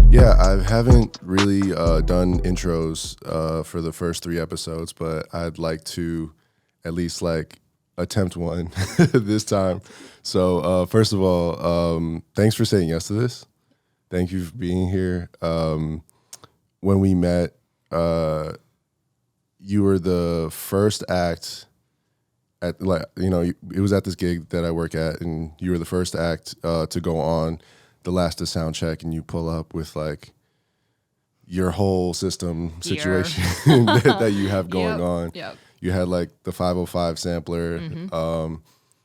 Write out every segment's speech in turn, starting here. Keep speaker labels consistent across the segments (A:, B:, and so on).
A: Yeah, I haven't really done intros for the first 3 episodes, but I'd like to at least like attempt one this time. So first of all, thanks for saying yes to this. Thank you for being here. When we met, you were the first act at it was at this gig that I work at, and you were the first act to go on the last of sound check, and you pull up with like your whole system situation that you have going on.
B: Yep.
A: You had like the 505 sampler.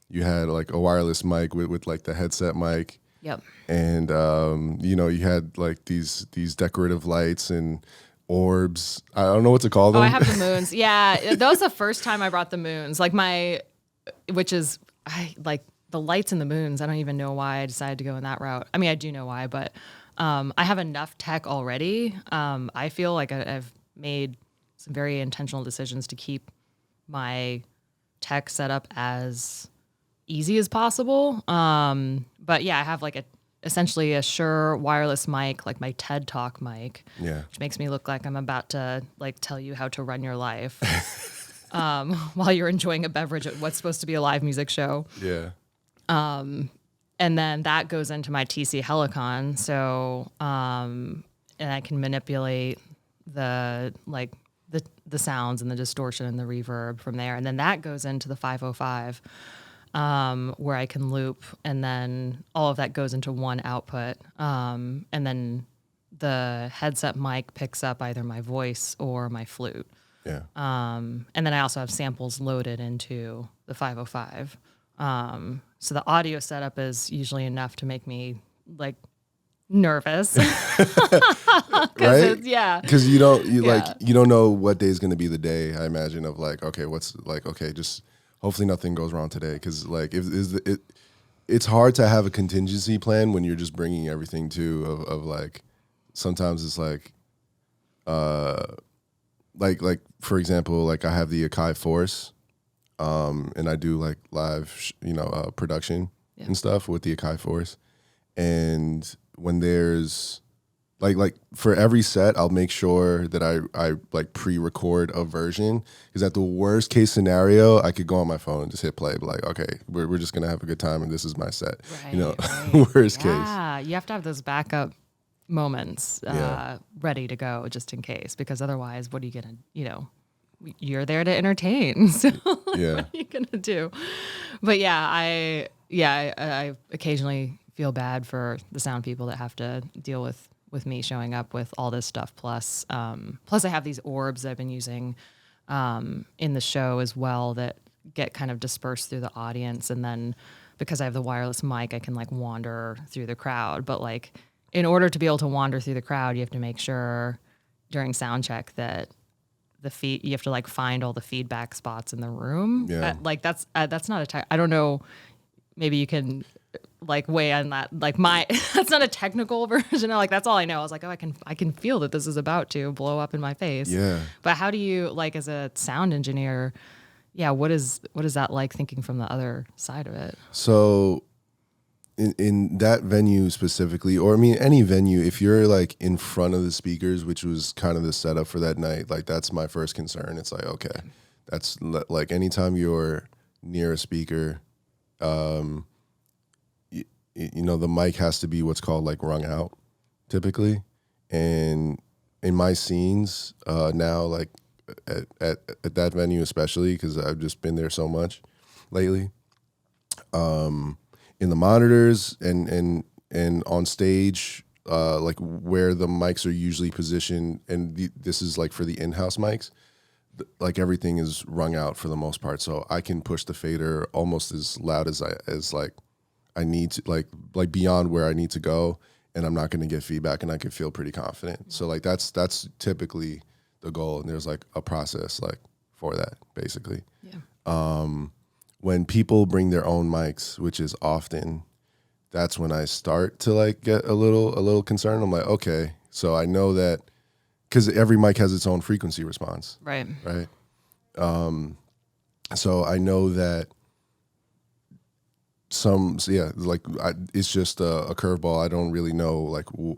A: You had like a wireless mic with like the headset mic.
B: Yep.
A: And you had like these decorative lights and orbs. I don't know what to call them.
B: Oh, I have the moons. Yeah, that was the first time I brought the moons. Like I like the lights and the moons. I don't even know why I decided to go in that route. I mean, I do know why, but I have enough tech already. I feel like I've made some very intentional decisions to keep my tech set up as easy as possible. But yeah, I have like essentially a Shure wireless mic, like my TED Talk mic, which makes me look like I'm about to like tell you how to run your life while you're enjoying a beverage at what's supposed to be a live music show.
A: Yeah.
B: And then that goes into my TC Helicon. So, and I can manipulate the sounds and the distortion and the reverb from there. And then that goes into the 505, where I can loop, and then all of that goes into one output. And then the headset mic picks up either my voice or my flute.
A: Yeah.
B: And then I also have samples loaded into the 505. So the audio setup is usually enough to make me like nervous.
A: Right?
B: Yeah.
A: Because you don't know what day is going to be the day, I imagine, of like, okay, just hopefully nothing goes wrong today. Because like it's hard to have a contingency plan when you're just bringing everything of like, sometimes it's like for example, like I have the Akai Force, and I do like live, production and stuff with the Akai Force. And when there's like for every set, I'll make sure that I like pre-record a version, because at the worst case scenario, I could go on my phone and just hit play, but like, okay, we're just gonna have a good time, and this is my set.
B: Right.
A: Worst case.
B: Yeah, you have to have those backup moments ready to go just in case, because otherwise, what are you gonna, you're there to entertain. So what are you gonna do? But yeah, I occasionally feel bad for the sound people that have to deal with me showing up with all this stuff. Plus I have these orbs that I've been using in the show as well that get kind of dispersed through the audience. And then because I have the wireless mic, I can like wander through the crowd. But like in order to be able to wander through the crowd, you have to make sure during sound check that you have to like find all the feedback spots in the room.
A: Yeah.
B: Like that's not I don't know. Maybe you can like weigh on that. Like that's not a technical version. Like that's all I know. I was like, oh, I can feel that this is about to blow up in my face.
A: Yeah.
B: But how do you, like, as a sound engineer, what is that like thinking from the other side of it?
A: So in that venue specifically, or I mean any venue, if you're like in front of the speakers, which was kind of the setup for that night, like that's my first concern. It's like, okay, that's like anytime you're near a speaker, the mic has to be what's called like wrung out typically. And in my scenes now, like at that venue especially, because I've just been there so much lately, in the monitors and on stage, like where the mics are usually positioned, and this is like for the in-house mics, like everything is wrung out for the most part, so I can push the fader almost as loud as I need to, like beyond where I need to go, and I'm not going to get feedback, and I can feel pretty confident. So like that's typically the goal, and there's like a process like for that basically. Yeah. When people bring their own mics, which is often, that's when I start to like get a little concerned. I'm like, okay, so I know that, because every mic has its own frequency response.
B: Right.
A: Right. So I know that it's just a curveball. I don't really know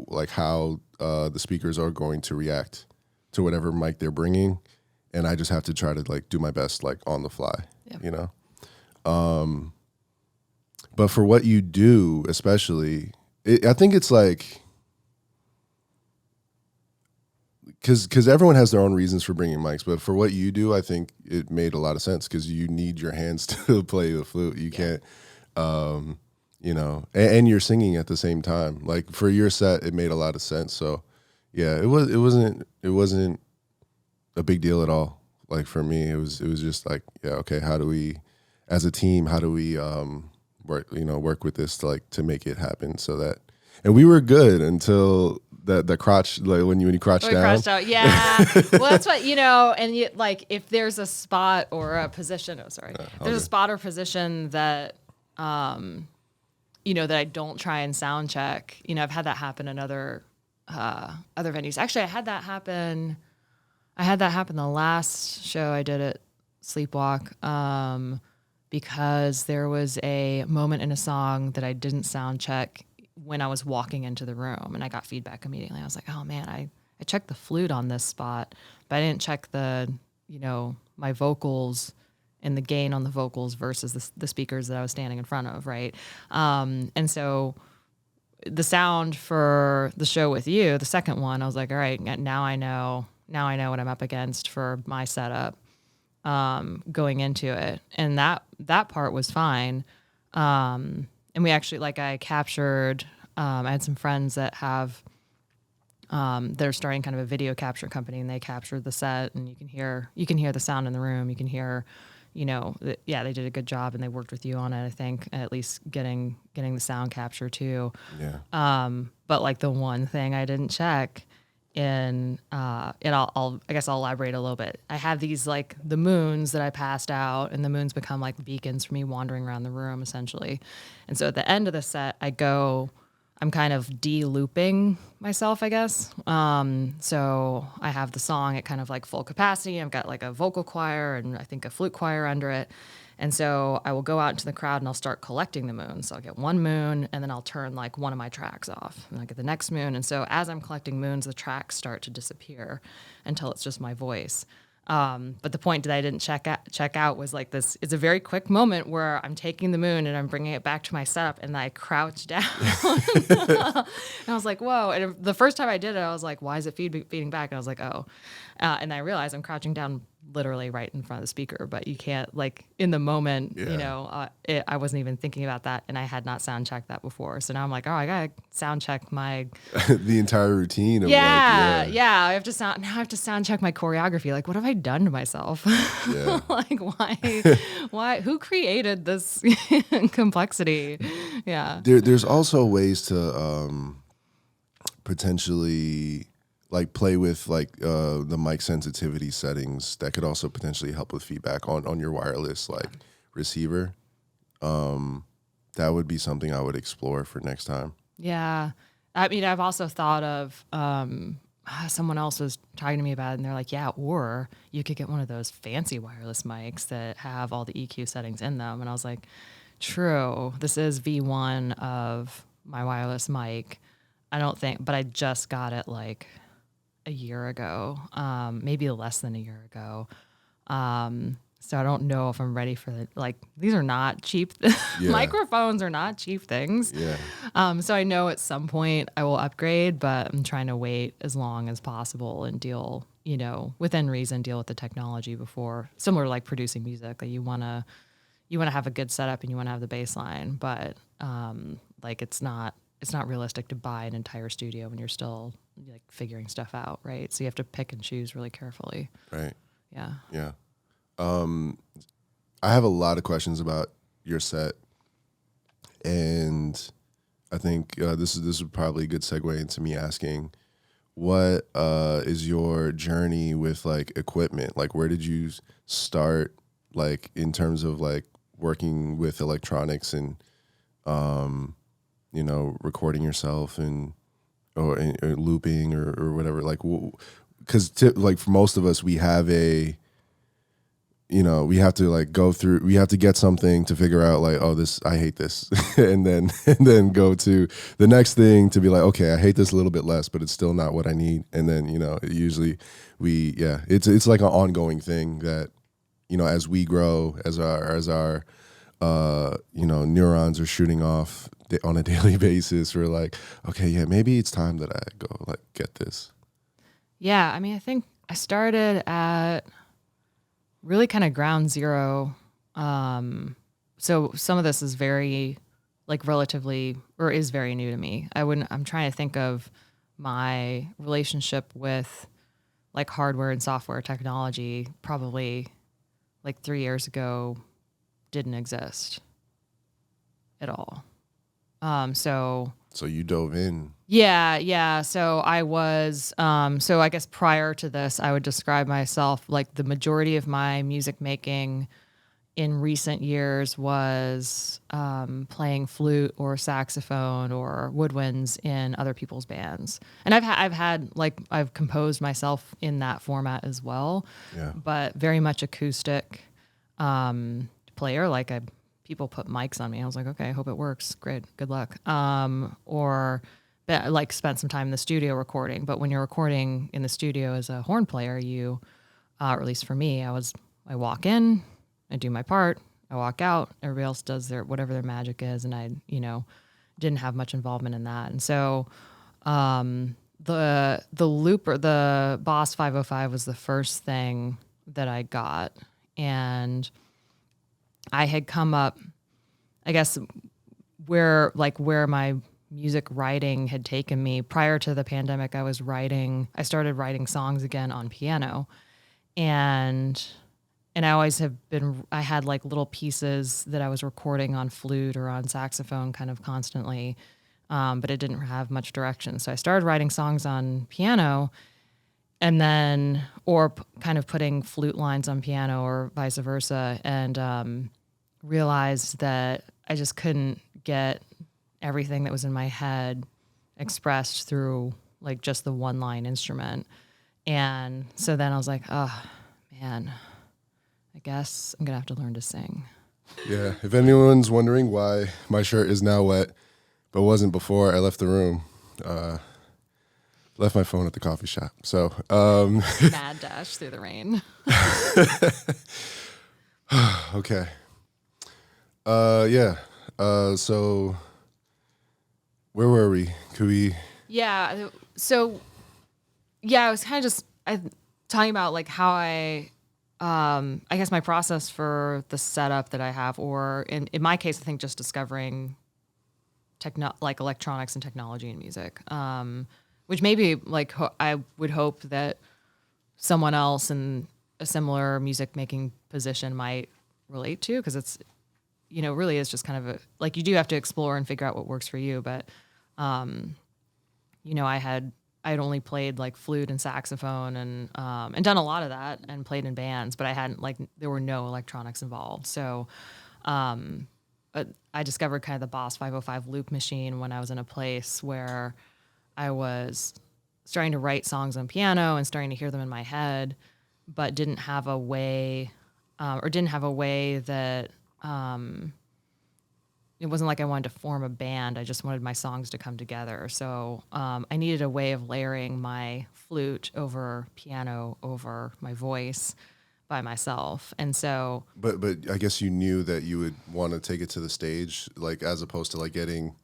A: like how the speakers are going to react to whatever mic they're bringing, and I just have to try to like do my best like on the fly, you know. But for what you do, especially, I think it's like because everyone has their own reasons for bringing mics, but for what you do, I think it made a lot of sense because you need your hands to play the flute. You can't. You know, and you're singing at the same time. Like for your set, it made a lot of sense. So, yeah, it wasn't a big deal at all. Like for me, it was just like, yeah, okay, how do we, as a team, work with this to make it happen so that, and we were good until the crotch, like when you crouched down.
B: Crotched out, yeah. Well, that's what, and like if there's a spot or a position, there's a spot or position that, that I don't try and sound check. I've had that happen in other venues. Actually, I had that happen the last show I did at Sleepwalk, because there was a moment in a song that I didn't sound check when I was walking into the room, and I got feedback immediately. I was like, oh man, I checked the flute on this spot, but I didn't check my vocals and the gain on the vocals versus the speakers that I was standing in front of, right? And so the sound for the show with you, the second one, I was like, all right, now I know what I'm up against for my setup going into it. And that part was fine. And we actually, I captured, I had some friends that have, they're starting kind of a video capture company, and they captured the set, and you can hear the sound in the room. You can hear, they did a good job, and they worked with you on it, I think, at least getting the sound capture too.
A: Yeah.
B: But like the one thing I didn't check in, I guess I'll elaborate a little bit. I have these like the moons that I passed out, and the moons become like beacons for me wandering around the room essentially. And so at the end of the set, I'm kind of de-looping myself, I guess. So I have the song at kind of like full capacity. I've got like a vocal choir and I think a flute choir under it. And so I will go out into the crowd and I'll start collecting the moons. So I'll get one moon, and then I'll turn like one of my tracks off, and I get the next moon. And so as I'm collecting moons, the tracks start to disappear until it's just my voice. But the point that I didn't check out was like this. It's a very quick moment where I'm taking the moon and I'm bringing it back to my setup, and I crouch down. And I was like, whoa. And the first time I did it, I was like, why is it feeding back? And I was like, oh. And I realized I'm crouching down literally right in front of the speaker, but you can't, like, in the moment, I wasn't even thinking about that, and I had not sound checked that before. So now I'm like, oh, I gotta sound check my
A: the entire routine of
B: I have to sound check my choreography. Like, what have I done to myself?
A: Yeah.
B: Like, why who created this complexity? Yeah.
A: There's also ways to potentially like play with like the mic sensitivity settings that could also potentially help with feedback on your wireless like receiver. That would be something I would explore for next time.
B: Yeah. I mean, I've also thought of someone else was talking to me about it, and they're like, yeah, or you could get one of those fancy wireless mics that have all the EQ settings in them. And I was like, true, this is V1 of my wireless mic. But I just got it like a year ago, maybe less than a year ago. So I don't know if I'm ready for these are not cheap. Microphones are not cheap things.
A: Yeah.
B: So I know at some point I will upgrade, but I'm trying to wait as long as possible and deal, within reason, deal with the technology before, similar to like producing music. Like you want to have a good setup and you want to have the bass line, but it's not realistic to buy an entire studio when you're still like figuring stuff out, right? So you have to pick and choose really carefully.
A: Right.
B: Yeah.
A: Yeah. I have a lot of questions about your set, and I think this is probably a good segue into me asking, what is your journey with like equipment? Like, where did you start, like in terms of like working with electronics and recording yourself or looping or whatever? Like, because like for most of us, we have a we have to like we have to get something to figure out like, oh, I hate this. and then go to the next thing to be like, okay, I hate this a little bit less, but it's still not what I need. And then, usually it's like an ongoing thing that, as we grow, as our neurons are shooting off on a daily basis, we're like, okay, yeah, maybe it's time that I go like get this.
B: Yeah. I mean, I think I started at really kind of ground zero. So some of this is very like relatively, or is very new to me. I'm trying to think of my relationship with like hardware and software technology probably like 3 years ago didn't exist at all. So
A: you dove in.
B: Yeah. So I was, so I guess prior to this, I would describe myself like the majority of my music making in recent years was playing flute or saxophone or woodwinds in other people's bands. And I've composed myself in that format as well, but very much acoustic player. Like people put mics on me. I was like, okay, I hope it works. Great. Good luck. Or like spent some time in the studio recording. But when you're recording in the studio as a horn player, or at least for me, I walk in, I do my part, I walk out, everybody else does whatever their magic is. And I, didn't have much involvement in that. And so, the looper, the Boss 505 was the first thing that I got. And I had come up, I guess, where my music writing had taken me. Prior to the pandemic, I started writing songs again on piano. And I always I had like little pieces that I was recording on flute or on saxophone kind of constantly, but it didn't have much direction. So I started writing songs on piano, and then, kind of putting flute lines on piano or vice versa, and realized that I just couldn't get everything that was in my head expressed through like just the one line instrument. And so then I was like, oh man, I guess I'm gonna have to learn to sing.
A: Yeah. If anyone's wondering why my shirt is now wet, but wasn't before I left the room, left my phone at the coffee shop. So,
B: mad dash through the rain.
A: Okay. Yeah. So where were we? Could we?
B: Yeah. So, yeah, I was kind of just talking about like how I guess my process for the setup that I have, or in my case, I think just discovering like electronics and technology in music, which maybe like I would hope that someone else in a similar music making position might relate to, because it's, really is just kind of like you do have to explore and figure out what works for you. But, I'd only played like flute and saxophone and done a lot of that and played in bands, but I hadn't there were no electronics involved. So, but I discovered kind of the Boss 505 loop machine when I was in a place where I was starting to write songs on piano and starting to hear them in my head, but didn't have a way that, it wasn't like I wanted to form a band. I just wanted my songs to come together. So I needed a way of layering my flute over piano over my voice by myself. And so,
A: but I guess you knew that you would want to take it to the stage, like as opposed to like getting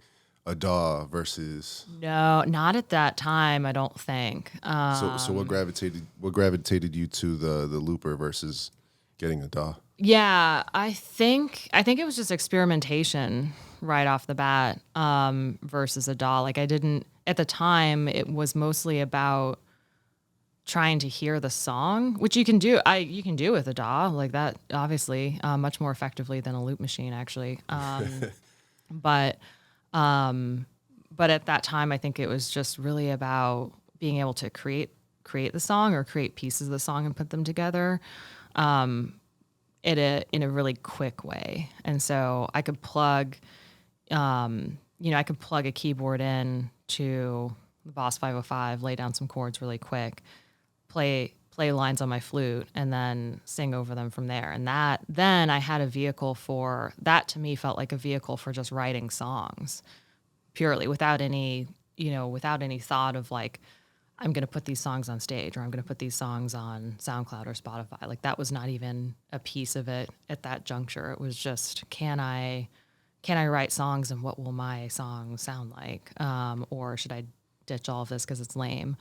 A: a DAW versus.
B: No, not at that time. I don't think.
A: So what gravitated you to the looper versus getting a DAW?
B: Yeah, I think it was just experimentation right off the bat, versus a DAW. Like I didn't, at the time, it was mostly about trying to hear the song, which you can do with a DAW like that, obviously, much more effectively than a loop machine actually. But at that time, I think it was just really about being able to create the song or create pieces of the song and put them together. In a really quick way. And so I could plug, a keyboard in to the Boss 505, lay down some chords really quick, play play lines on my flute and then sing over them from there. And then I had a vehicle for that. To me, felt like a vehicle for just writing songs purely without any thought of like, I'm going to put these songs on stage or I'm going to put these songs on SoundCloud or Spotify. Like that was not even a piece of it at that juncture. It was just, can I write songs and what will my songs sound like? Or should I ditch all of this because it's lame?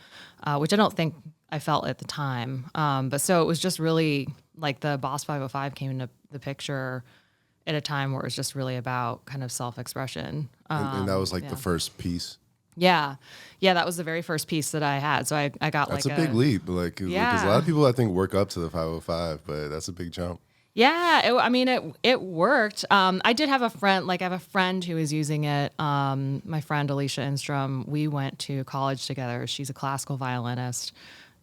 B: Which I don't think I felt at the time. But so it was just really like the Boss 505 came into the picture at a time where it was just really about kind of self-expression.
A: And that was like the first piece.
B: Yeah. Yeah, that was the very first piece that I had. So I got
A: that's
B: like
A: a big leap. Like, because a lot of people I think work up to the 505, but that's a big jump.
B: Yeah, it worked. I did have a friend, I have a friend who is using it. My friend Alicia Instrom, we went to college together. She's a classical violinist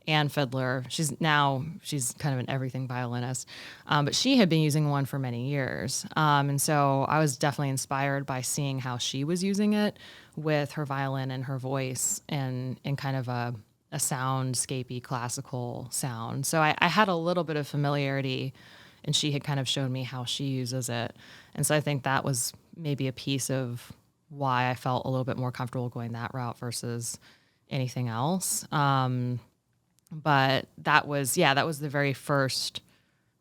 B: and fiddler. She's kind of an everything violinist. But she had been using one for many years. And so I was definitely inspired by seeing how she was using it with her violin and her voice and kind of a soundscapey classical sound. So I had a little bit of familiarity, and she had kind of shown me how she uses it. And so I think that was maybe a piece of why I felt a little bit more comfortable going that route versus anything else. But that was the very first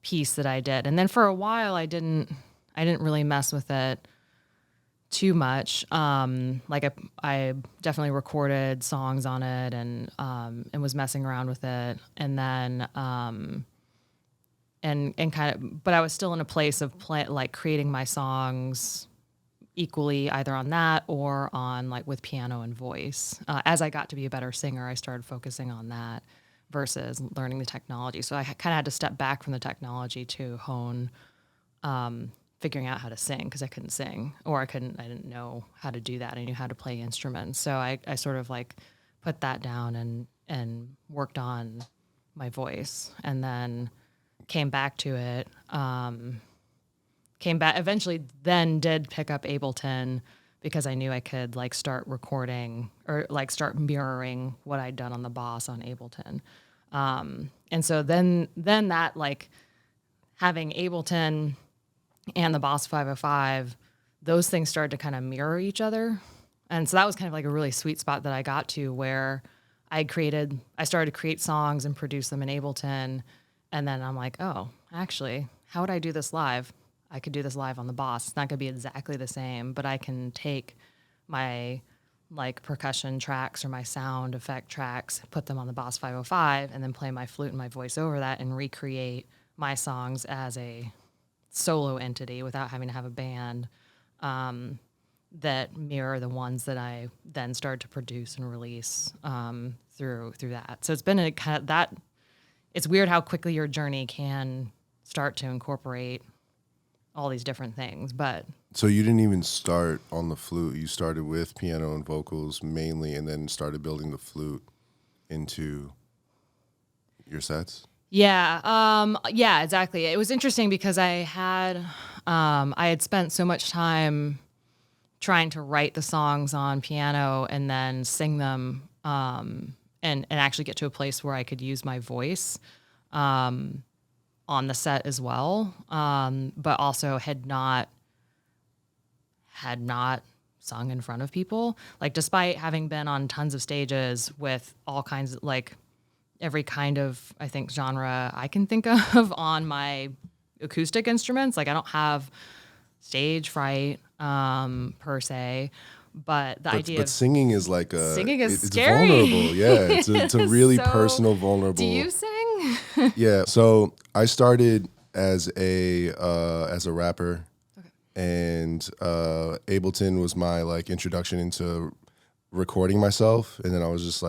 B: piece that I did. And then for a while I didn't really mess with it too much. I definitely recorded songs on it and was messing around with it. And then and kind of, but I was still in a place of creating my songs equally either on that or on with piano and voice. As I got to be a better singer, I started focusing on that versus learning the technology. So I kind of had to step back from the technology to hone figuring out how to sing, because I couldn't sing, or I didn't know how to do that. I knew how to play instruments. So I sort of put that down and worked on my voice, and then came back to it. Eventually then did pick up Ableton, because I knew I could start recording or start mirroring what I'd done on the Boss on Ableton. And so then that having Ableton and the Boss 505, those things started to kind of mirror each other. And so that was kind of a really sweet spot that I got to, where I started to create songs and produce them in Ableton. And then I'm like, oh, actually, how would I do this live? I could do this live on the Boss. It's not going to be exactly the same, but I can take my percussion tracks or my sound effect tracks, put them on the Boss 505, and then play my flute and my voice over that and recreate my songs as a solo entity without having to have a band that mirror the ones that I then started to produce and release through that. So it's been a kind of that. It's weird how quickly your journey can start to incorporate all these different things. But
A: so you didn't even start on the flute. You started with piano and vocals mainly, and then started building the flute into your sets?
B: Yeah. Yeah, exactly. It was interesting because I had spent so much time trying to write the songs on piano and then sing them, and actually get to a place where I could use my voice on the set as well, but also had not sung in front of people. Despite having been on tons of stages with all kinds of every kind of, I think, genre I can think of on my acoustic instruments. I don't have stage fright per se. But but
A: singing is
B: singing is
A: it's
B: scary.
A: Vulnerable. Yeah, it's a really
B: so,
A: personal, vulnerable.
B: Do you sing?
A: Yeah. So I started as a rapper, okay. And Ableton was my introduction into recording myself, and then I was just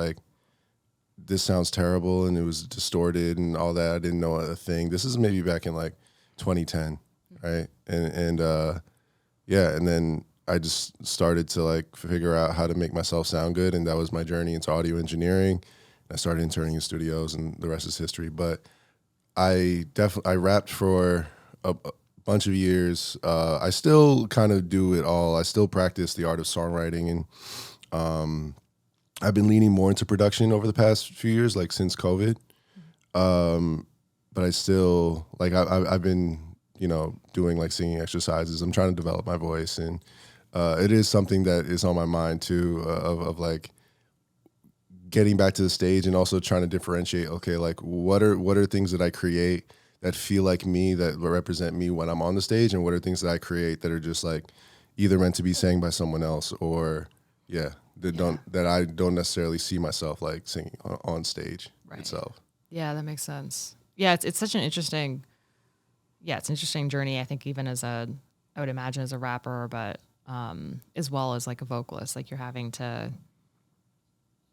A: this sounds terrible, and it was distorted and all that. I didn't know a thing. This is maybe back in 2010, right? And and then I just started to figure out how to make myself sound good, and that was my journey into audio engineering. I started interning in studios, and the rest is history. But I rapped for a bunch of years. I still kind of do it all. I still practice the art of songwriting, and I've been leaning more into production over the past few years, since COVID. But I still like I've been doing like singing exercises. I'm trying to develop my voice, and it is something that is on my mind too, of like getting back to the stage and also trying to differentiate. Okay, like what are things that I create that feel like me, that represent me when I'm on the stage, and what are things that I create that are just like either meant to be sang by someone else, or that I don't necessarily see myself like singing on stage itself.
B: Yeah, that makes sense. Yeah, it's such an interesting, it's an interesting journey. I think even I would imagine as a rapper, but as well as like a vocalist, like you're having to,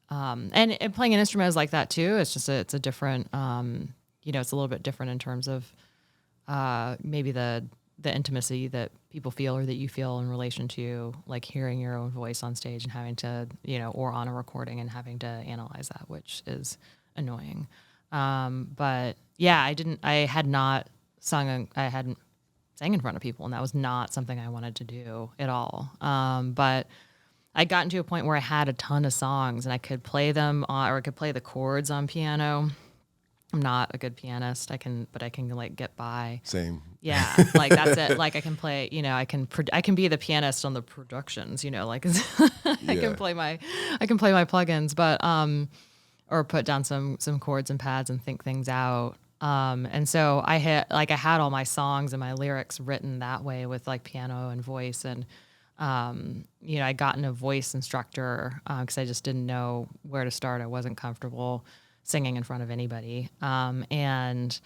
B: and playing an instrument is like that too. It's just it's a different, it's a little bit different in terms of maybe the intimacy that people feel or that you feel in relation to like hearing your own voice on stage and having to, or on a recording and having to analyze that, which is annoying. But yeah, I hadn't sang in front of people, and that was not something I wanted to do at all. But I gotten to a point where I had a ton of songs and I could play them or I could play the chords on piano. I'm not a good pianist. But I can like get by.
A: Same.
B: Yeah, like that's it. Like I can play, I can be the pianist on the productions, like I can play my plugins, but or put down some chords and pads and think things out. And so I had all my songs and my lyrics written that way with like piano and voice, and I gotten a voice instructor because I just didn't know where to start. I wasn't comfortable singing in front of anybody. And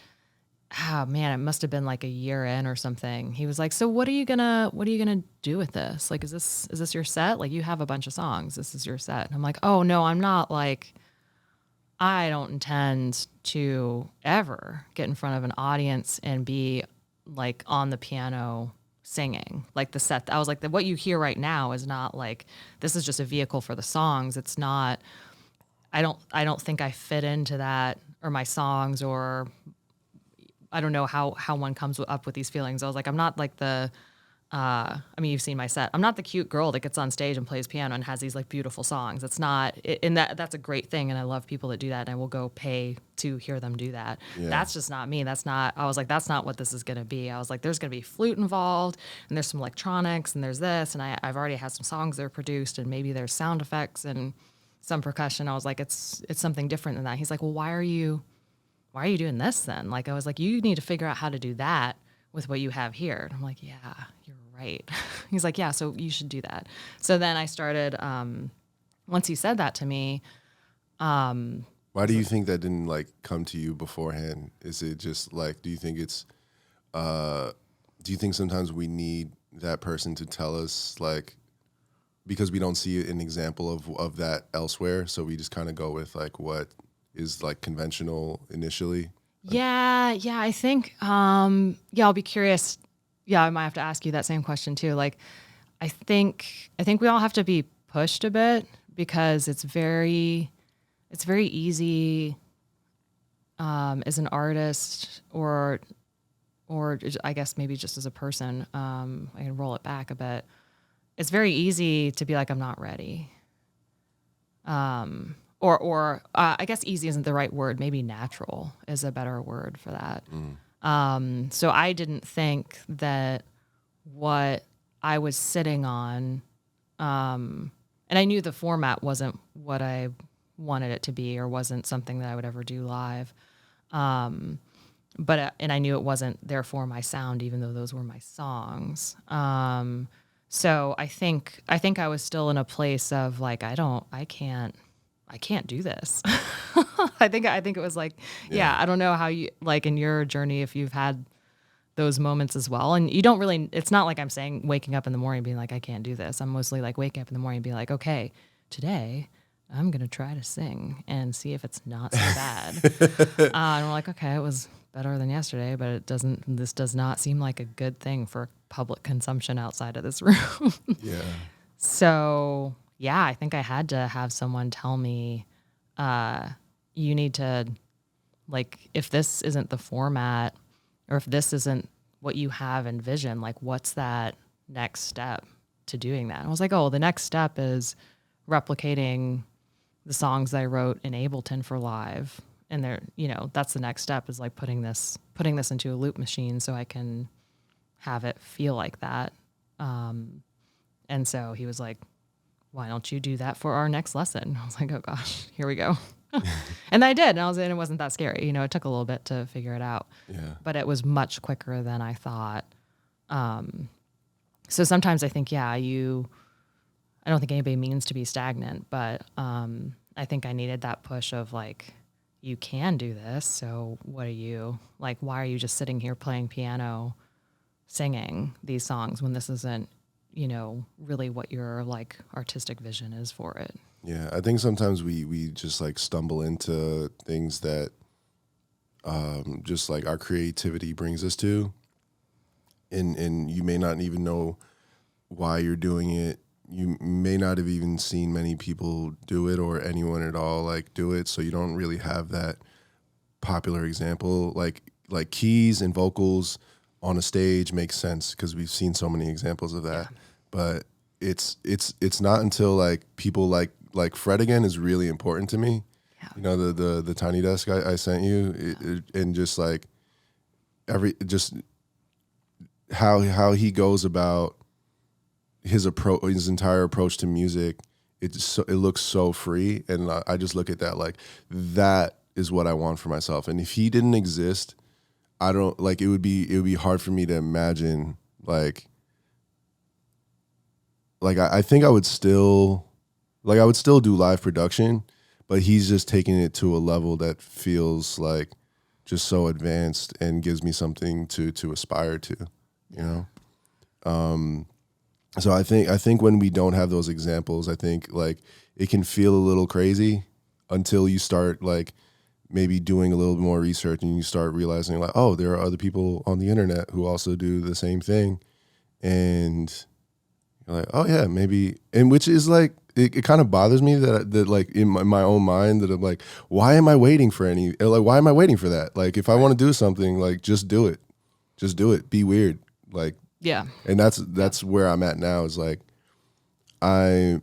B: oh man, it must have been like a year in or something. He was like, "So what are you gonna do with this? Like, is this your set? Like, you have a bunch of songs. This is your set." And I'm like, "Oh no, I'm not like." I don't intend to ever get in front of an audience and be like on the piano singing. Like the set, I was like, what you hear right now is not like, this is just a vehicle for the songs. It's not, I don't think I fit into that, or my songs, or I don't know how one comes up with these feelings. I was like, I'm not like you've seen my set. I'm not the cute girl that gets on stage and plays piano and has these like beautiful songs. It's not, and that's a great thing. And I love people that do that, and I will go pay to hear them do that. Yeah. That's just not me. I was like, that's not what this is going to be. I was like, there's going to be flute involved, and there's some electronics, and there's this, and I've already had some songs that are produced, and maybe there's sound effects and some percussion. I was like, it's something different than that. He's like, well, why are you doing this then? Like, I was like, you need to figure out how to do that with what you have here. And I'm like, yeah, you're right. He's like, yeah, so you should do that. So then I started, once he said that to me.
A: Why do you think that didn't like come to you beforehand? Is it just like, do you think sometimes we need that person to tell us, like, because we don't see an example of that elsewhere, so we just kind of go with like what is like conventional initially?
B: Yeah, I think, I'll be curious. Yeah, I might have to ask you that same question too. Like, I think we all have to be pushed a bit, because it's very easy, as an artist, or I guess maybe just as a person, I can roll it back a bit. It's very easy to be like, I'm not ready. Or I guess easy isn't the right word. Maybe natural is a better word for that. So I didn't think that what I was sitting on, and I knew the format wasn't what I wanted it to be, or wasn't something that I would ever do live. And I knew it wasn't therefore my sound, even though those were my songs. So I think I was still in a place of like, I can't do this. I think it was like, I don't know how you, like in your journey, if you've had those moments as well. And you don't really, it's not like I'm saying waking up in the morning being like, I can't do this. I'm mostly like waking up in the morning and being like, okay, today I'm going to try to sing and see if it's not so bad. And we're like, okay, it was better than yesterday, but this does not seem like a good thing for public consumption outside of this room.
A: Yeah.
B: So yeah, I think I had to have someone tell me, you need to, like, if this isn't the format, or if this isn't what you have envisioned, like, what's that next step to doing that? And I was like, oh, the next step is replicating the songs that I wrote in Ableton for live and there, you know, that's the next step is like putting this into a loop machine so I can have it feel like that. And so he was like, why don't you do that for our next lesson? I was like, oh gosh, here we go. And I did. And it wasn't that scary. You know, it took a little bit to figure it out.
A: Yeah.
B: But it was much quicker than I thought. So sometimes I think, I don't think anybody means to be stagnant, but I think I needed that push of like, you can do this. So what are you, like, why are you just sitting here playing piano, singing these songs when this isn't, you know, really what your like artistic vision is for it?
A: Yeah, I think sometimes we just like stumble into things that just like our creativity brings us to, and you may not even know why you're doing it. You may not have even seen many people do it or anyone at all like do it, so you don't really have that popular example. Like keys and vocals on a stage makes sense because we've seen so many examples of that. Yeah. But it's not until like people like Fred again is really important to me. Yeah. You know, the tiny desk I sent you, and just like just how he goes about his entire approach to music. It looks so free, and I just look at that like that is what I want for myself. And if he didn't exist, I don't like it would be hard for me to imagine like I think I would still do live production, but he's just taking it to a level that feels like just so advanced and gives me something to aspire to, you know? So I think when we don't have those examples, I think like it can feel a little crazy until you start like maybe doing a little bit more research and you start realizing like, oh, there are other people on the internet who also do the same thing. And you're like, oh yeah, maybe. And which is like, it kind of bothers me that like in my own mind that I'm like, why am I waiting for why am I waiting for that? Like if I want to do something, like just do it. Just do it. Be weird. Like,
B: yeah.
A: And that's where I'm at now is like, I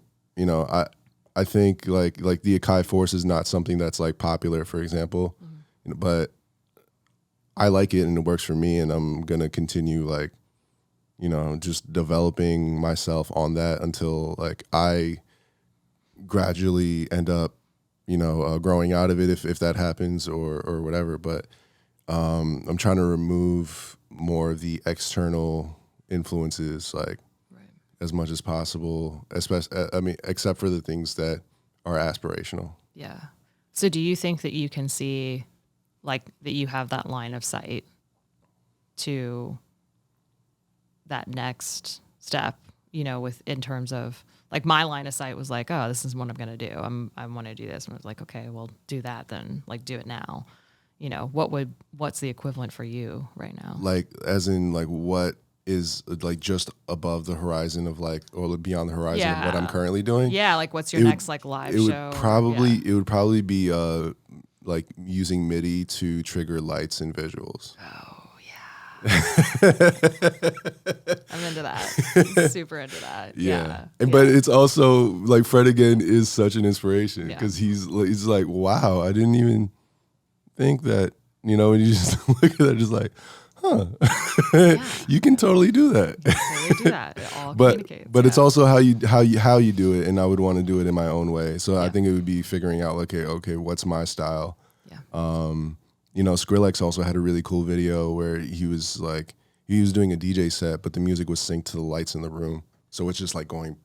A: think like the Akai Force is not something that's like popular, for example, but I like it and it works for me, and I'm going to continue like, you know, just developing myself on that until like I gradually end up, you know, growing out of it if that happens or whatever. But I'm trying to remove more of the external influences, like as much as possible, especially, except for the things that are aspirational.
B: Yeah. So do you think that you can see like that you have that line of sight to that next step, you know, in terms of like my line of sight was like, oh, this is what I'm going to do. I want to do this. And I was like, okay, well do that then, like do it now. You know, what's the equivalent for you right now? Like,
A: as in like what is like just above the horizon of like, or beyond the horizon of what I'm currently doing?
B: Yeah. Like what's your next like live show?
A: It would probably be like using MIDI to trigger lights and visuals.
B: Oh yeah. I'm into that. Super into that. Yeah.
A: But it's also like Fred again is such an inspiration because he's like, wow, I didn't even think that, you know, and you just look at that just like, huh, you can totally do that.
B: You can totally do that. It all communicates.
A: But it's also how you do it, and I would want to do it in my own way. So I think it would be figuring out, okay, what's my style? Yeah. You know, Skrillex also had a really cool video where he was doing a DJ set, but the music was synced to the lights in the room. So it's just like going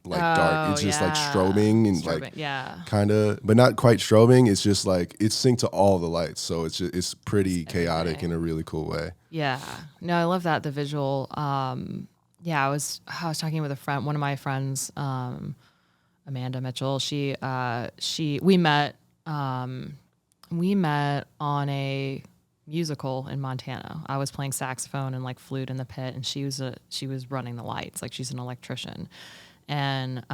A: like dark. It's just like strobing and like kind of, but not quite strobing. It's just like it's synced to all the lights. So it's pretty chaotic in a really cool way. Yeah.
B: No, I love that. The visual. I was talking with a friend, one of my friends, Amanda Mitchell. We met on a musical in Montana. I was playing saxophone and like flute in the pit, and she was running the lights. Like she's an electrician. And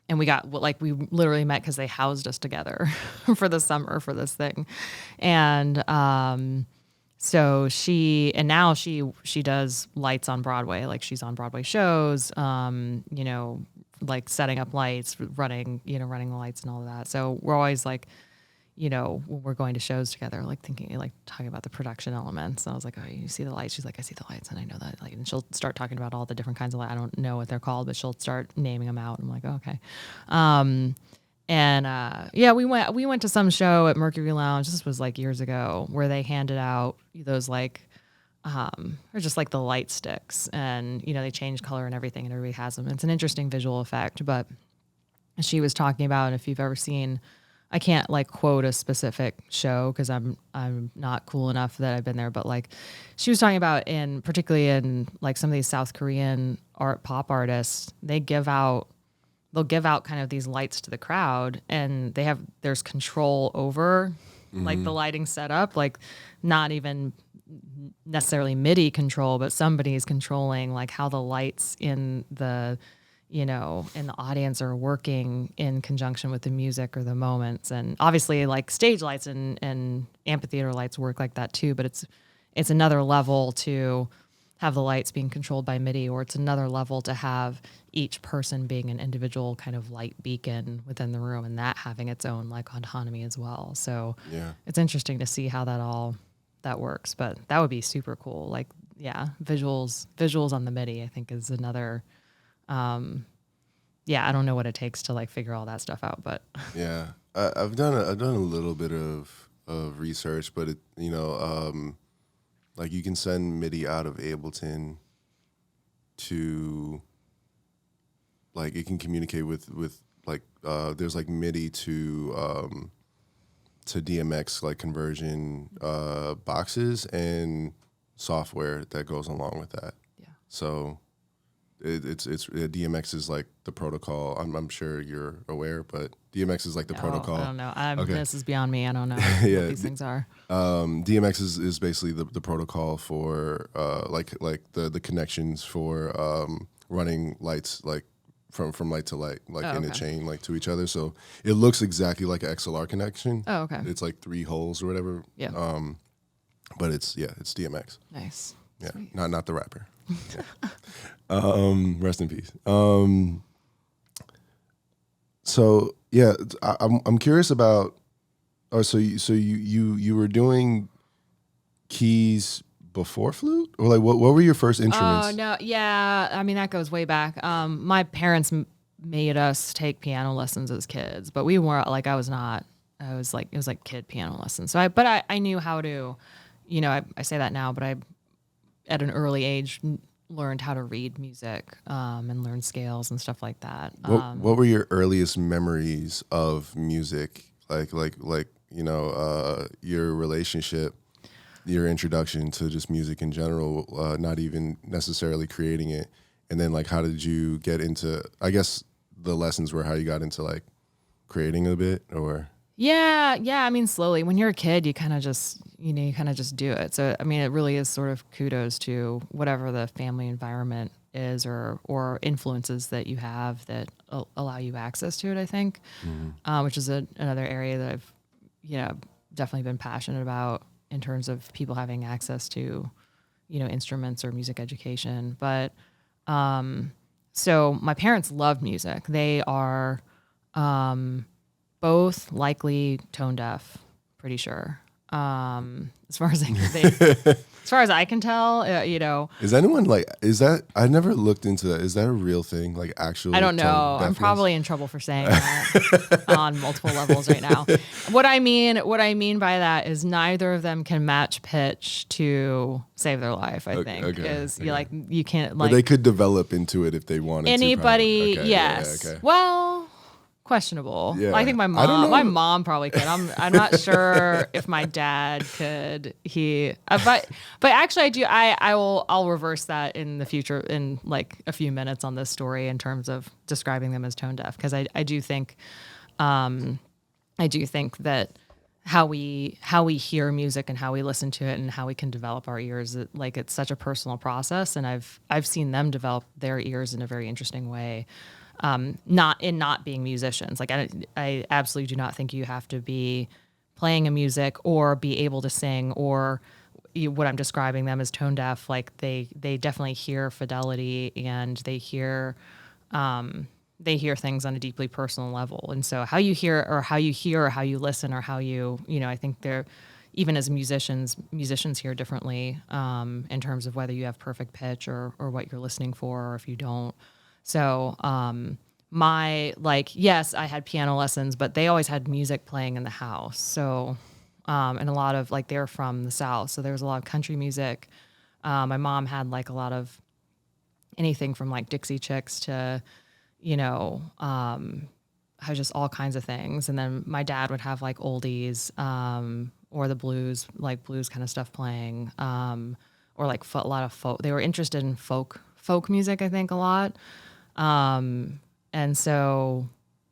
B: we literally met because they housed us together for the summer for this thing. And so now she does lights on Broadway. Like she's on Broadway shows, you know, like setting up lights, running the lights and all of that. So we're always like, when we're going to shows together, like thinking, like talking about the production elements. And I was like, oh, you see the lights? She's like, I see the lights, and I know that. Like, and she'll start talking about all the different kinds of lights. I don't know what they're called, but she'll start naming them out. I'm like, oh, okay. We went to some show at Mercury Lounge. This was like years ago, where they handed out those like, or just like the light sticks, and they change color and everything, and everybody has them. It's an interesting visual effect, but she was talking about, if you've ever seen, I can't like quote a specific show because I'm not cool enough that I've been there, but like she was talking about, particularly in like some of these South Korean pop artists, they'll give out kind of these lights to the crowd, and there's control over like the lighting setup, like not even necessarily MIDI control, but somebody's controlling like how the lights in the audience are working in conjunction with the music or the moments. And obviously like stage lights and amphitheater lights work like that too, but it's another level to have the lights being controlled by MIDI, or it's another level to have each person being an individual kind of light beacon within the room, and that having its own like autonomy as well. So it's interesting to see how that works, but that would be super cool. Like, visuals on the MIDI, I think, is another, I don't know what it takes to like figure all that stuff out, but
A: I've done a little bit of research, but it, like you can send MIDI out of Ableton to, like, it can communicate with like, there's like MIDI to DMX like conversion boxes and software that goes along with that. Yeah. So it's DMX is like the protocol. I'm sure you're aware, but DMX is like the protocol.
B: I don't know. This is beyond me. I don't know what these things are.
A: DMX is basically the protocol for like the connections for running lights like from light to light, like in a chain, like to each other. So it looks exactly like an XLR connection.
B: Oh, okay.
A: It's like 3 holes or whatever.
B: Yeah.
A: But it's DMX.
B: Nice.
A: Yeah.
B: Sweet.
A: Not the rapper. Yeah. Rest in peace. So yeah, I'm curious about. Oh, so you were doing keys before flute, or like what were your first instruments?
B: Oh no, yeah. I mean that goes way back. My parents made us take piano lessons as kids, but we weren't like I was like it was like kid piano lessons. So I knew how to, I say that now, but I at an early age learned how to read music and learn scales and stuff like that.
A: What were your earliest memories of music? Like your relationship, your introduction to just music in general, not even necessarily creating it, and then like how did you get into? I guess the lessons were how you got into like creating a bit, or
B: yeah. I mean, slowly. When you're a kid, you kind of just do it. So I mean, it really is sort of kudos to whatever the family environment is, or influences that you have that allow you access to it. I think, which is another area that I've definitely been passionate about in terms of people having access to, instruments or music education. But so my parents loved music. They are both likely tone deaf, pretty sure. As far as I can tell,
A: Is anyone like, is that, I never looked into that. Is that a real thing? Like actual
B: I don't know.
A: tone deafness?
B: I'm probably in trouble for saying that on multiple levels right now. What I mean by that is neither of them can match pitch to save their life, I think. You can't like.
A: But they could develop into it if they wanted
B: anybody,
A: to. Anybody,
B: yes. Okay. Well, questionable.
A: Yeah.
B: I think my mom probably could. I'm not sure if my dad could. But actually I do. I'll reverse that in the future in like a few minutes on this story in terms of describing them as tone deaf, because I do think that how we hear music and how we listen to it and how we can develop our ears, it's such a personal process, and I've seen them develop their ears in a very interesting way. Not being musicians. Like I absolutely do not think you have to be playing a music or be able to sing, or what I'm describing them as tone deaf. Like they definitely hear fidelity, and they hear they hear things on a deeply personal level. And so how you hear or how you listen or how you, I think they're, even as musicians hear differently in terms of whether you have perfect pitch or what you're listening for or if you don't. So yes, I had piano lessons, but they always had music playing in the house. So, and a lot of they're from the South. So there was a lot of country music. My mom had a lot of anything from Dixie Chicks to, just all kinds of things. And then my dad would have oldies, or the blues, blues kind of stuff playing, or a lot of folk. They were interested in folk music, I think, a lot. And so,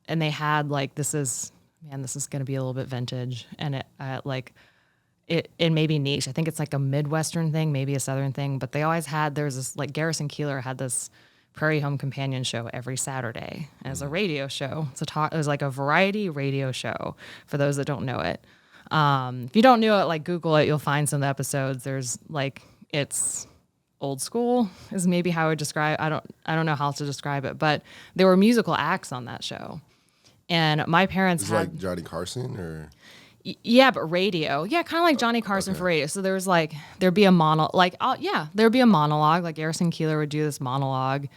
B: and they had this is going to be a little bit vintage, and it may be niche. I think it's a Midwestern thing, maybe a Southern thing, but they always had, there's this, Garrison Keillor had this Prairie Home Companion show every Saturday as a radio show. It was a variety radio show for those that don't know it. If you don't know it, Google it, you'll find some of the episodes. There's it's old school is maybe how I would describe. I don't know how else to describe it, but there were musical acts on that show. And my parents had
A: Johnny Carson or
B: yeah, but radio. Yeah, kind of like Johnny Carson for radio. So there was there'd be a monologue, there'd be a monologue, Garrison Keillor would do this monologue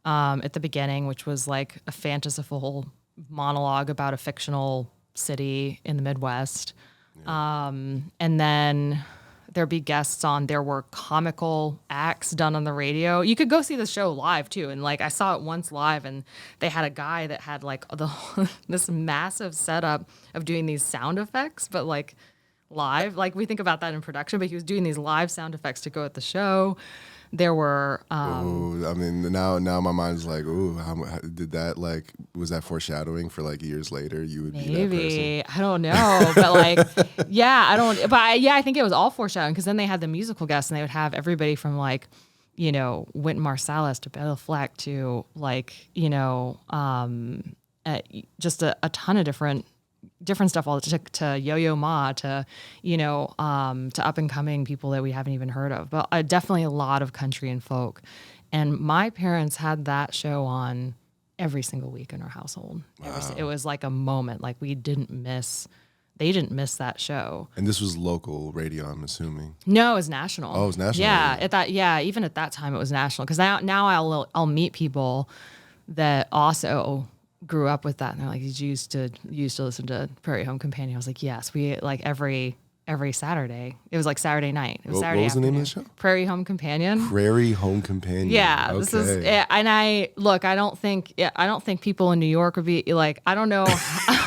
B: at the beginning, which was a fanciful monologue about a fictional city in the Midwest. Yeah. And then there'd be guests on. There were comical acts done on the radio. You could go see the show live too. And I saw it once live, and they had a guy that had this massive setup of doing these sound effects, but live. We think about that in production, but he was doing these live sound effects to go at the show. There were.
A: Ooh, I mean, now my mind's ooh, how did that was that foreshadowing for years later you would be that person?
B: I don't know, but yeah, I don't. But I think it was all foreshadowing because then they had the musical guests and they would have everybody from Wynton Marsalis to Bela Fleck to just a ton of different stuff, all to Yo-Yo Ma, to up and coming people that we haven't even heard of, but definitely a lot of country and folk. And my parents had that show on every single week in our household. Wow. It was a moment, they didn't miss that show.
A: And this was local radio, I'm assuming.
B: No, it was national.
A: Oh, it was national.
B: Yeah, even at that time it was national, because now I'll meet people that also grew up with that, and they're did you used to listen to Prairie Home Companion? I was yes, we every Saturday. It was Saturday night. It was Saturday.
A: What was the name of the show?
B: Prairie Home Companion.
A: Prairie Home Companion.
B: Yeah,
A: okay.
B: This is, and I don't think people in New York would be I don't know.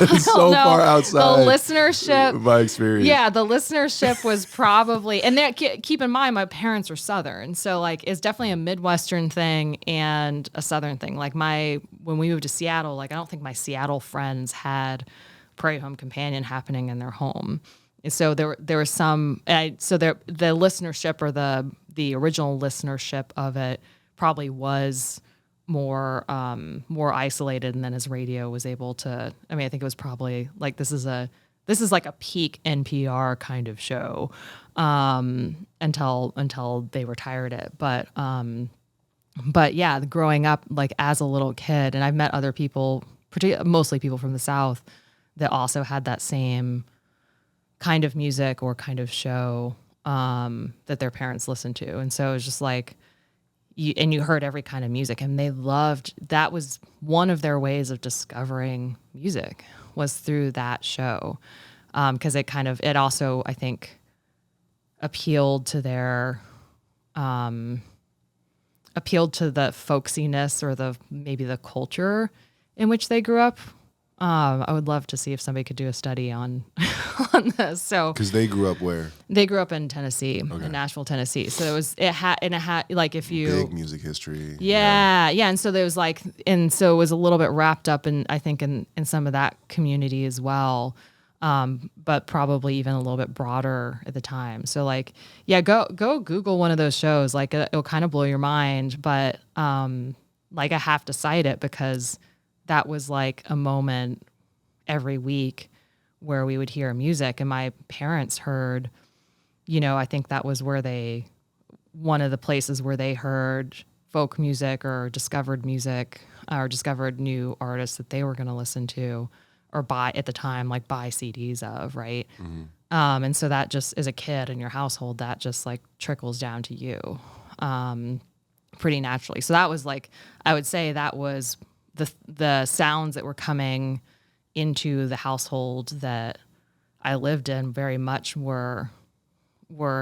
A: It's so far outside
B: the listenership.
A: My experience.
B: Yeah, the listenership was probably, and keep in mind my parents were Southern, so it's definitely a Midwestern thing and a Southern thing. When we moved to Seattle, I don't think my Seattle friends had Prairie Home Companion happening in their home. So there was some. The listenership or the original listenership of it probably was more isolated, and then as radio was able to. I mean, I think it was probably this is a peak NPR kind of show until they retired it. But yeah, growing up as a little kid, and I've met other people, mostly people from the South, that also had that same kind of music or kind of show that their parents listened to. And so it was just you heard every kind of music, and they loved, that was one of their ways of discovering music was through that show. Because it also, I think, appealed to the folksiness or maybe the culture in which they grew up. I would love to see if somebody could do a study on this. So,
A: because they grew up where?
B: They grew up in Tennessee, in Nashville, Tennessee. So it had if you
A: big music history.
B: Yeah. And so there was so it was a little bit wrapped up in, I think, in some of that community as well. But probably even a little bit broader at the time. So go Google one of those shows. It'll kind of blow your mind, but I have to cite it because that was a moment every week where we would hear music, and my parents heard, I think that was one of the places where they heard folk music or discovered music. or discovered new artists that they were going to listen to or buy at the time, like buy CDs of, right?
A: Mm-hmm.
B: And so that just, as a kid in your household, that just like trickles down to you pretty naturally. So that was like, I would say that was the sounds that were coming into the household that I lived in very much were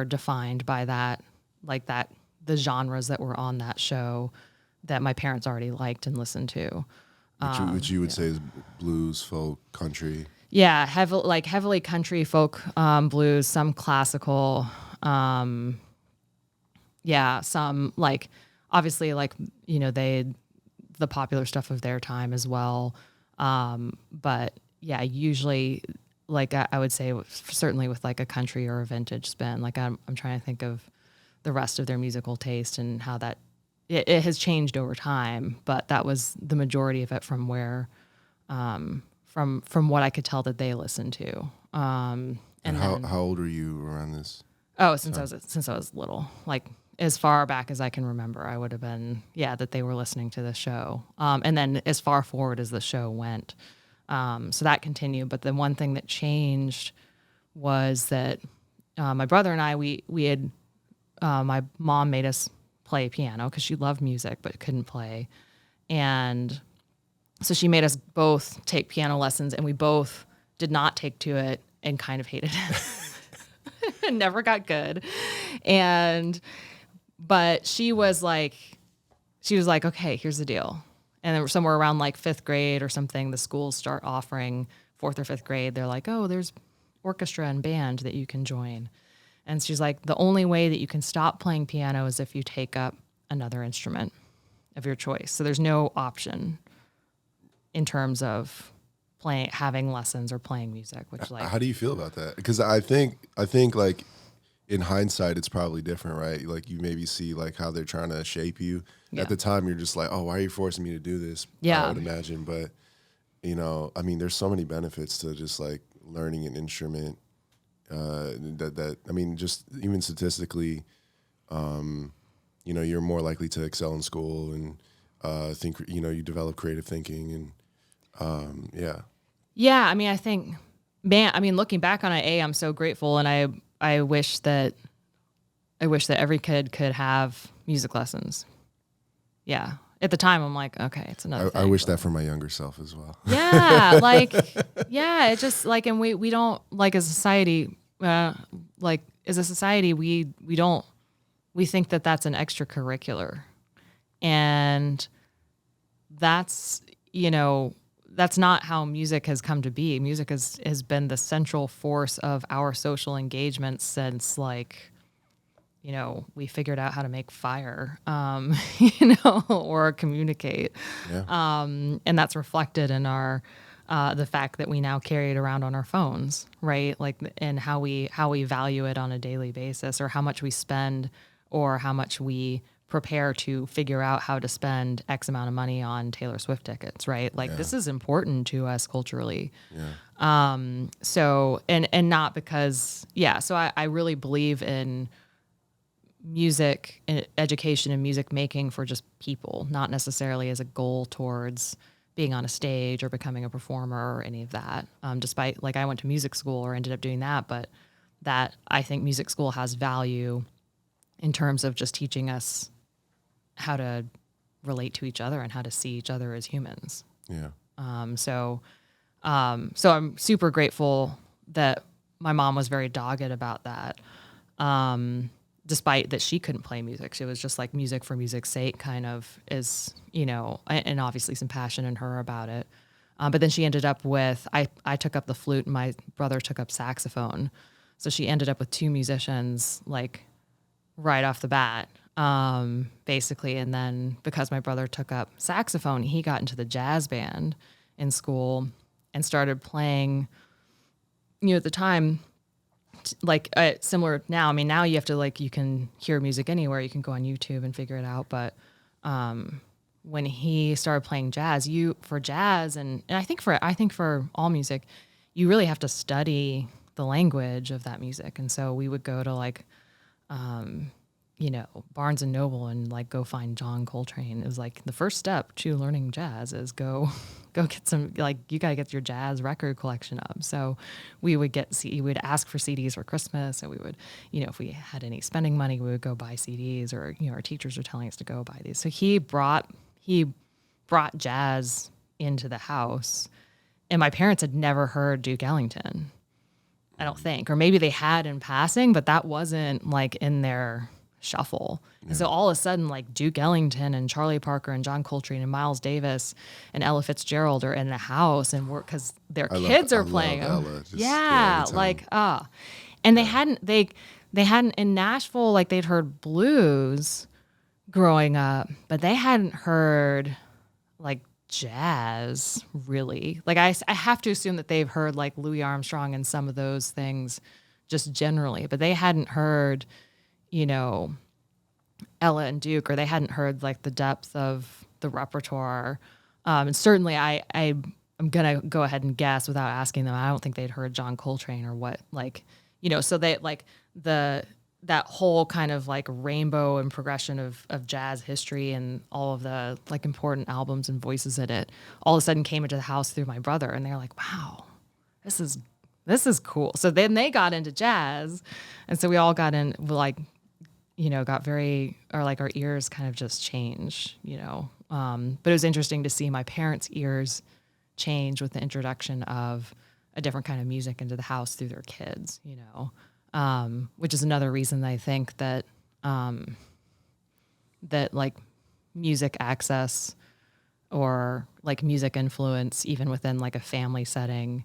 B: defined by that, like that, the genres that were on that show that my parents already liked and listened to.
A: Which you would say is blues, folk, country.
B: Yeah, heavily country, folk, blues, some classical. Yeah, some like obviously like the popular stuff of their time as well. But yeah, usually like I would say certainly with like a country or a vintage spin. Like I'm trying to think of the rest of their musical taste and how that it has changed over time, but that was the majority of it from where from what I could tell that they listened to. And
A: how old were you around this?
B: Oh, since I was little, like as far back as I can remember, I would have been, that they were listening to the show. And then as far forward as the show went. So that continued. But the one thing that changed was that my brother and I, we had, my mom made us play piano because she loved music but couldn't play. And so she made us both take piano lessons, and we both did not take to it and kind of hated it. And never got good. But she was like, okay, here's the deal. And then somewhere around like 5th grade or something, the schools start offering 4th or 5th grade. They're like, oh, there's orchestra and band that you can join. And she's like, the only way that you can stop playing piano is if you take up another instrument of your choice. So there's no option in terms of having lessons or playing music, which like.
A: How do you feel about that? Because I think like in hindsight, it's probably different, right? Like you maybe see like how they're trying to shape you. Yeah. At the time, you're just like, oh, why are you forcing me to do this?
B: Yeah.
A: I would imagine. But, I mean, there's so many benefits to just like learning an instrument just even statistically, you're more likely to excel in school and think, you develop creative thinking and
B: Yeah, I mean, I think, looking back on it, I'm so grateful, and I wish that every kid could have music lessons. Yeah. At the time, I'm like, okay, it's another thing.
A: I wish that for my younger self as well.
B: Yeah, it's just like, and we don't, like as a society, we think that that's an extracurricular. And that's, that's not how music has come to be. Music has been the central force of our social engagement since like, we figured out how to make fire, or communicate. Yeah. And that's reflected in our, the fact that we now carry it around on our phones, right? Like, and how we value it on a daily basis, or how much we spend, or how much we prepare to figure out how to spend X amount of money on Taylor Swift tickets, right? Like, this is important to us culturally. Yeah. So, and not because, so I really believe in music education and music making for just people, not necessarily as a goal towards being on a stage or becoming a performer or any of that. Despite like I went to music school or ended up doing that, but that I think music school has value in terms of just teaching us how to relate to each other and how to see each other as humans. Yeah. So I'm super grateful that my mom was very dogged about that. Despite that she couldn't play music. She was just like music for music's sake kind of is, and obviously some passion in her about it. But then she ended up with, I took up the flute and my brother took up saxophone. So she ended up with 2 musicians like right off the bat, basically. And then because my brother took up saxophone, he got into the jazz band in school and started playing, at the time, like similar now. I mean, now you have to like, you can hear music anywhere. You can go on YouTube and figure it out. But when he started playing jazz, and I think for all music, you really have to study the language of that music. And so we would go to like Barnes and Noble and like go find John Coltrane. It was like the first step to learning jazz is go get some, like, you got to get your jazz record collection up. So we would we'd ask for CDs for Christmas, and we would, if we had any spending money, we would go buy CDs, or, our teachers were telling us to go buy these. So he brought jazz into the house, and my parents had never heard Duke Ellington, I don't think, or maybe they had in passing, but that wasn't like in their shuffle. Yeah. So all of a sudden, like Duke Ellington and Charlie Parker and John Coltrane and Miles Davis and Ella Fitzgerald are in the house, and because their kids are playing.
A: Ella.
B: And they hadn't in Nashville, like they'd heard blues growing up, but they hadn't heard like jazz really. Like I have to assume that they've heard like Louis Armstrong and some of those things just generally, but they hadn't heard, Ella and Duke, or they hadn't heard like the depth of the repertoire. And certainly I'm going to go ahead and guess without asking them. I don't think they'd heard John Coltrane or what, like, so they like that whole kind of like rainbow and progression of jazz history and all of the like important albums and voices in it all of a sudden came into the house through my brother. And they're like, wow, this is cool. So then they got into jazz. And so we all got in, like, got our ears kind of just change, but it was interesting to see my parents' ears change with the introduction of a different kind of music into the house through their kids, which is another reason that I think that, that like music access or like music influence, even within like a family setting,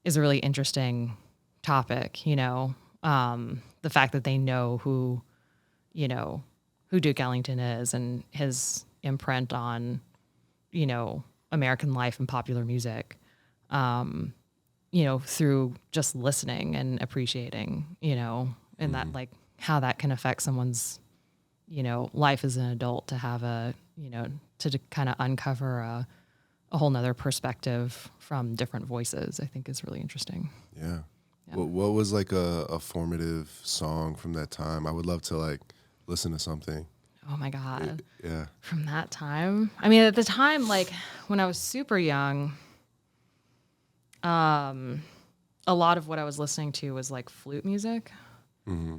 B: is a really interesting topic, the fact that they know who Duke Ellington is and his imprint on, American life and popular music, through just listening and appreciating, and that like how that can affect someone's, life as an adult to have to kind of uncover a whole nother perspective from different voices, I think is really interesting.
A: Yeah. What was like a formative song from that time? I would love to like listen to something.
B: Oh my God.
A: Yeah.
B: From that time? I mean, at the time, like when I was super young, a lot of what I was listening to was like flute music. Mm-hmm.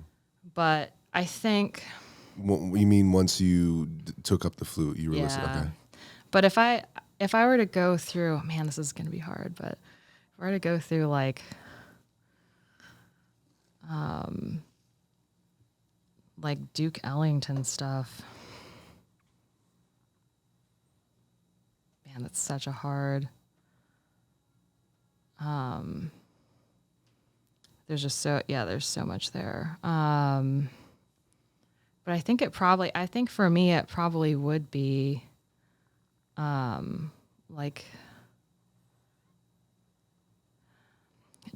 B: But I think...
A: You mean once you took up the flute, you were listening? Okay.
B: But if I were to go through... Man, this is going to be hard, but if I were to go through like... like Duke Ellington stuff. Man, that's such a hard. There's so much there. But I think for me it probably would be, like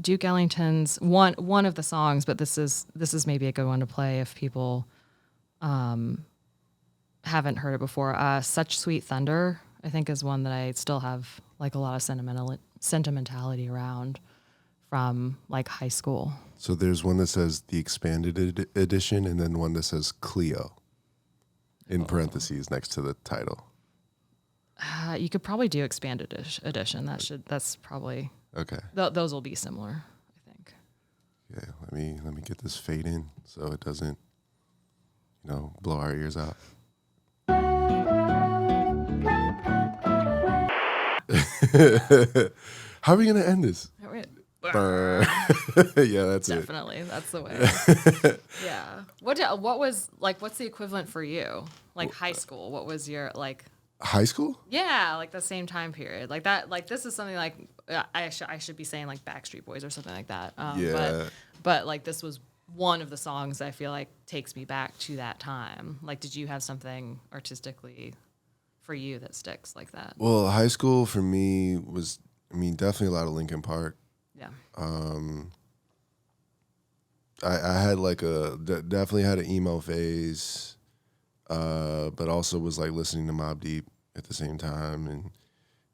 B: Duke Ellington's one of the songs, but this is maybe a good one to play if people haven't heard it before. Such Sweet Thunder, I think, is one that I still have like a lot of sentimentality around from like high school.
A: So there's one that says the expanded edition, and then one that says Cleo in parentheses next to the title.
B: You could probably do expanded edition. That's probably
A: okay.
B: Those will be similar, I think.
A: Yeah, let me get this fade in so it doesn't, blow our ears out. How are we gonna end this? Yeah, that's
B: definitely. That's the way. Yeah. What was like? What's the equivalent for you? Like high school? What was your like?
A: High school?
B: Yeah, like the same time period. Like that. Like this is something like I should be saying like Backstreet Boys or something like that.
A: Yeah.
B: But like this was one of the songs I feel like takes me back to that time. Like, did you have something artistically for you that sticks like that?
A: Well, high school for me was, definitely a lot of Linkin Park.
B: Yeah.
A: I had like definitely had an emo phase, but also was like listening to Mobb Deep at the same time, and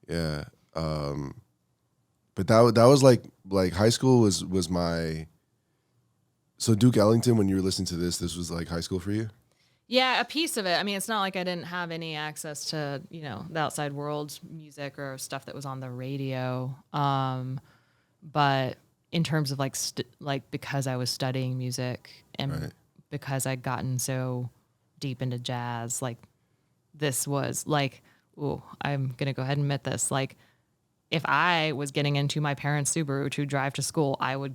A: yeah. But that was like high school was my So Duke Ellington, when you were listening to this was like high school for you?
B: Yeah, a piece of it. I mean, it's not like I didn't have any access to, the outside world music or stuff that was on the radio. But in terms of like because I was studying music and because I'd gotten so deep into jazz, like this was like, I'm going to go ahead and admit this. Like if I was getting into my parents' Subaru to drive to school, I would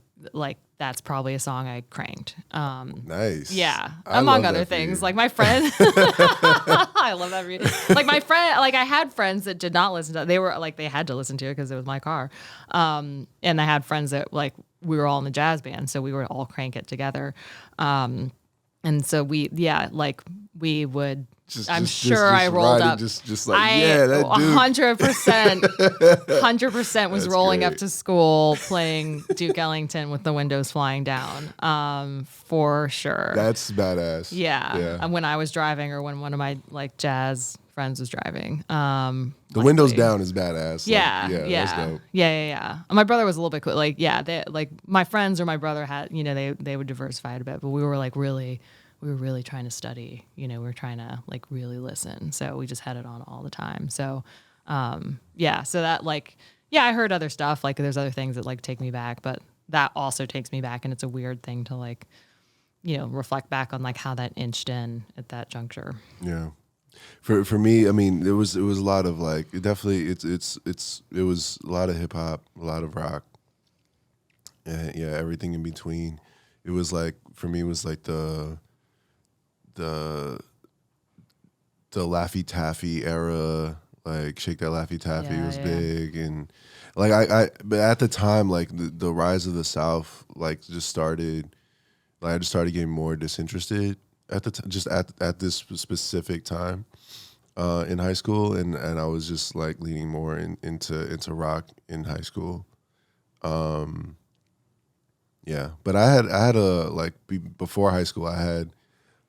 B: that's probably a song I cranked.
A: Nice.
B: Yeah. Among other things. Like my friend, I love that. Like my friend, like I had friends that did not listen to it. They were like, they had to listen to it because it was my car. And I had friends that like, we were all in a jazz band. So we would all crank it together. And so we would, I'm sure I rolled up.
A: Just like, that dude.
B: 100% was
A: That's
B: rolling
A: great.
B: up to school playing Duke Ellington with the windows flying down, for sure.
A: That's badass.
B: Yeah. And when I was driving or when one of my like jazz friends was driving.
A: The windows down is badass.
B: Yeah.
A: That's dope.
B: Yeah. My brother was a little bit cool. Like, they, like my friends or my brother had, they would diversify it a bit, but we were really trying to study, we were trying to like really listen. So we just had it on all the time. So, so that like, I heard other stuff, like there's other things that like take me back, but that also takes me back. And it's a weird thing to like, reflect back on like how that inched in at that juncture.
A: Yeah. For me, I mean, it was a lot of like, it definitely, it was a lot of hip hop, a lot of rock, and everything in between. It was like, for me, it was like the Laffy Taffy era, like Shake That Laffy Taffy was big, and like but at the time, like the rise of the South, like just started, like I just started getting more disinterested at the just at this specific time in high school, and I was just like leaning more into rock in high school. But I had a like before high school, I had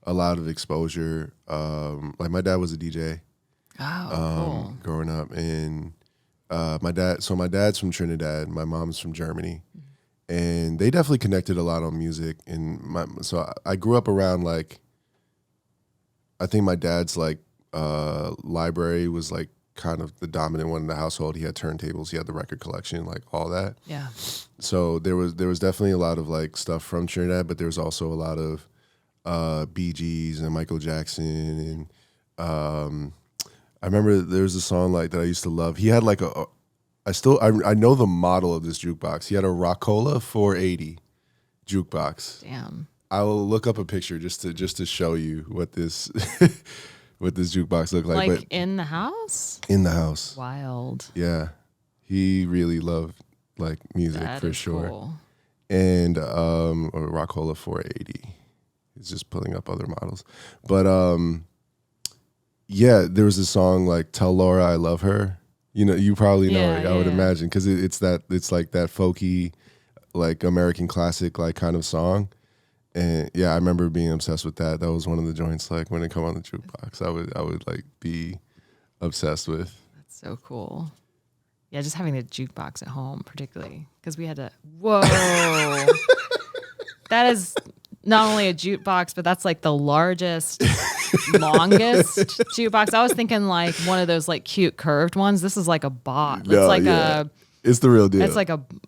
A: a lot of exposure. Like my dad was a DJ.
B: Cool.
A: Growing up, and my dad's from Trinidad, my mom's from Germany, and they definitely connected a lot on music. And so I grew up around like, I think my dad's like library was like kind of the dominant one in the household. He had turntables, he had the record collection, like all that.
B: Yeah.
A: So there was definitely a lot of like stuff from Trinidad, but there was also a lot of Bee Gees and Michael Jackson, and I remember there was a song like that I used to love. He had like I know the model of this jukebox. He had a Rockola 480 jukebox.
B: Damn.
A: I will look up a picture just to show you what this what this jukebox looked like.
B: Like
A: but
B: in the house?
A: in the house.
B: Wild.
A: Yeah, he really loved like music
B: That
A: for
B: is
A: sure.
B: cool.
A: And a Rockola 480. He's just pulling up other models, but there was a song like "Tell Laura I Love Her." You probably know it. I would imagine, because it's like that folky, like American classic like kind of song. And I remember being obsessed with that. That was one of the joints like when it come on the jukebox, I would like be obsessed with.
B: That's so cool. Yeah, just having the jukebox at home, particularly because we had to. Whoa, that is not only a jukebox, but that's like the largest, longest jukebox. I was thinking like one of those like cute curved ones. This is like a bot.
A: It's the real deal.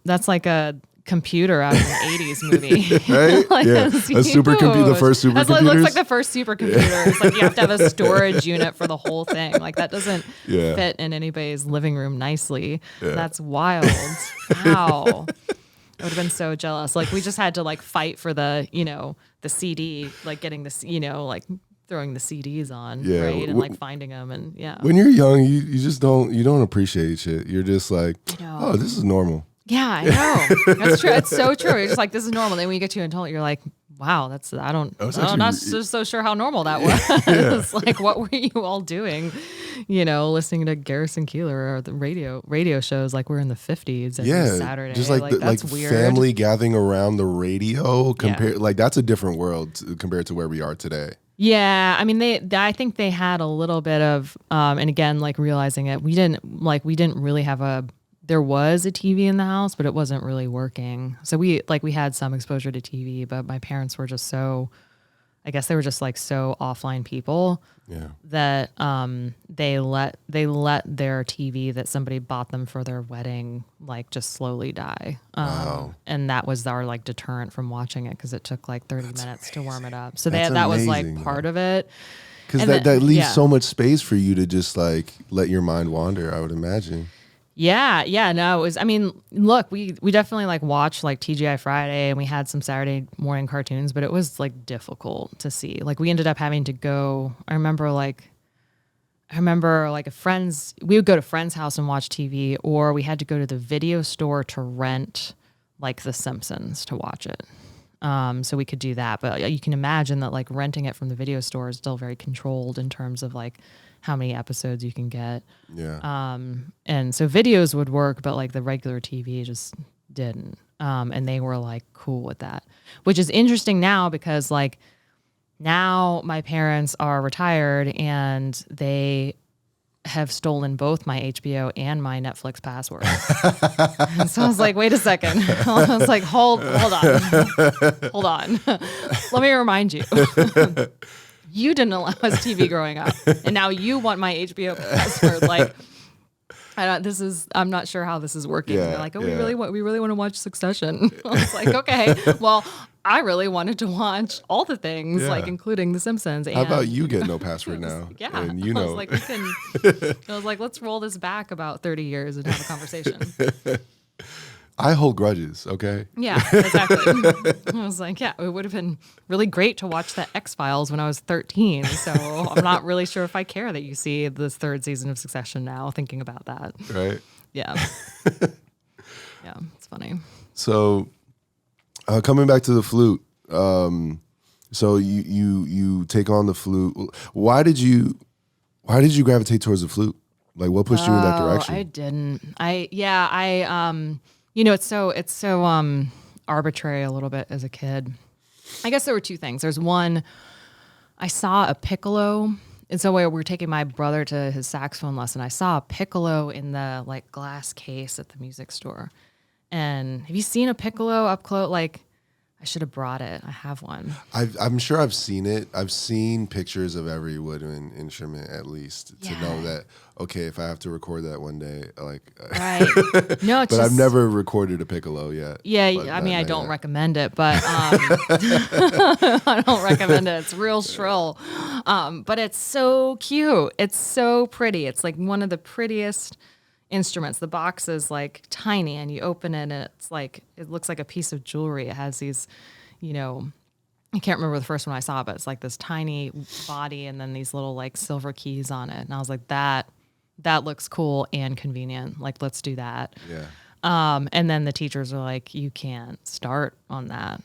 B: That's like a computer out of an 80s movie.
A: Right?
B: Like,
A: a supercomputer, the first supercomputer.
B: It looks like the first supercomputer. It's like you have to have a storage unit for the whole thing. Like that doesn't fit in anybody's living room nicely. Yeah. That's wild. Wow. I would have been so jealous. Like we just had to like fight for the CD, like getting this, like throwing the CDs on, right? And like finding them, and When
A: you're young, you just don't appreciate shit. You're just like, oh, this is normal.
B: Yeah, I know. That's true. It's so true. You're just like, this is normal. Then when you get to an adult, you're like, wow, I'm not so sure how normal that was. Like, what were you all doing? Listening to Garrison Keillor or the radio shows like we're in the 50s and Saturday.
A: Just like that's weird. Family gathering around the radio. Like that's a different world compared to where we are today.
B: Yeah, I mean, I think they had a little bit of, and again, like realizing it, we didn't really have a there was a TV in the house, but it wasn't really working. So we had some exposure to TV, but my parents were just so, I guess they were just like so offline people that they let their TV that somebody bought them for their wedding like just slowly die. And that was our like deterrent from watching it because it took like 30 minutes to warm it up. So that was like part of it.
A: Because that leaves so much space for you to just like let your mind wander, I would imagine.
B: Yeah, no, it was, I mean, look, we definitely like watched like TGI Friday and we had some Saturday morning cartoons, but it was like difficult to see. Like we ended up having to go, I remember like we would go to friend's house and watch TV, or we had to go to the video store to rent like The Simpsons to watch it. So we could do that, but you can imagine that like renting it from the video store is still very controlled in terms of like how many episodes you can get.
A: Yeah.
B: And so videos would work, but like the regular TV just didn't. And they were like cool with that, which is interesting now because like now my parents are retired and they have stolen both my HBO and my Netflix password. And so I was like, wait a second. I was like, hold on. Let me remind you. You didn't allow us TV growing up, and now you want my HBO password. Like, I'm not sure how this is working.
A: Yeah,
B: They're like, oh, we really want to watch Succession. I was like, okay, well, I really wanted to watch all the things, like including The Simpsons. And
A: how about you get no password now?
B: Yeah,
A: and you know,
B: I was like, I was like, let's roll this back about 30 years and have a conversation.
A: I hold grudges, okay?
B: Yeah, exactly. I was like, yeah, it would have been really great to watch the X-Files when I was 13. So I'm not really sure if I care that you see this third season of Succession now, thinking about that.
A: Right?
B: Yeah. Yeah, it's funny.
A: So coming back to the flute, so you take on the flute. Why did you gravitate towards the flute? Like what pushed you in that direction?
B: I didn't. It's so arbitrary a little bit as a kid. I guess there were two things. There's one, I saw a piccolo. And so we were taking my brother to his saxophone lesson. I saw a piccolo in the like glass case at the music store. And have you seen a piccolo up close? Like, I should have brought it. I have one.
A: I'm sure I've seen it. I've seen pictures of every woodwind instrument at least to know that, okay, if I have to record that one day, like,
B: right. No, it's
A: but I've never recorded a piccolo yet.
B: Yeah, I mean, I don't recommend it, but I don't recommend it. It's real shrill. But it's so cute. It's so pretty. It's like one of the prettiest instruments. The box is like tiny and you open it and it's like, it looks like a piece of jewelry. It has these, I can't remember the first one I saw, but it's like this tiny body and then these little like silver keys on it. And I was like, that looks cool and convenient. Like, let's do that.
A: Yeah.
B: And then the teachers are like, you can't start on that.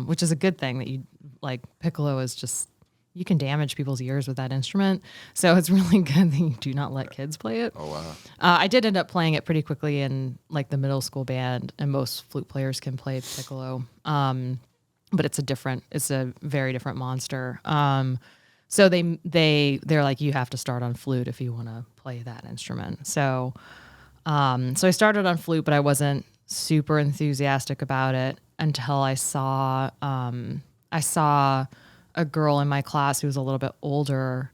B: Which is a good thing that you like piccolo is just, you can damage people's ears with that instrument. So it's really good that you do not let kids play it.
A: Oh, wow.
B: I did end up playing it pretty quickly in like the middle school band, and most flute players can play piccolo. But it's a very different monster. So they're like, you have to start on flute if you want to play that instrument. So I started on flute, but I wasn't super enthusiastic about it until I saw a girl in my class who was a little bit older,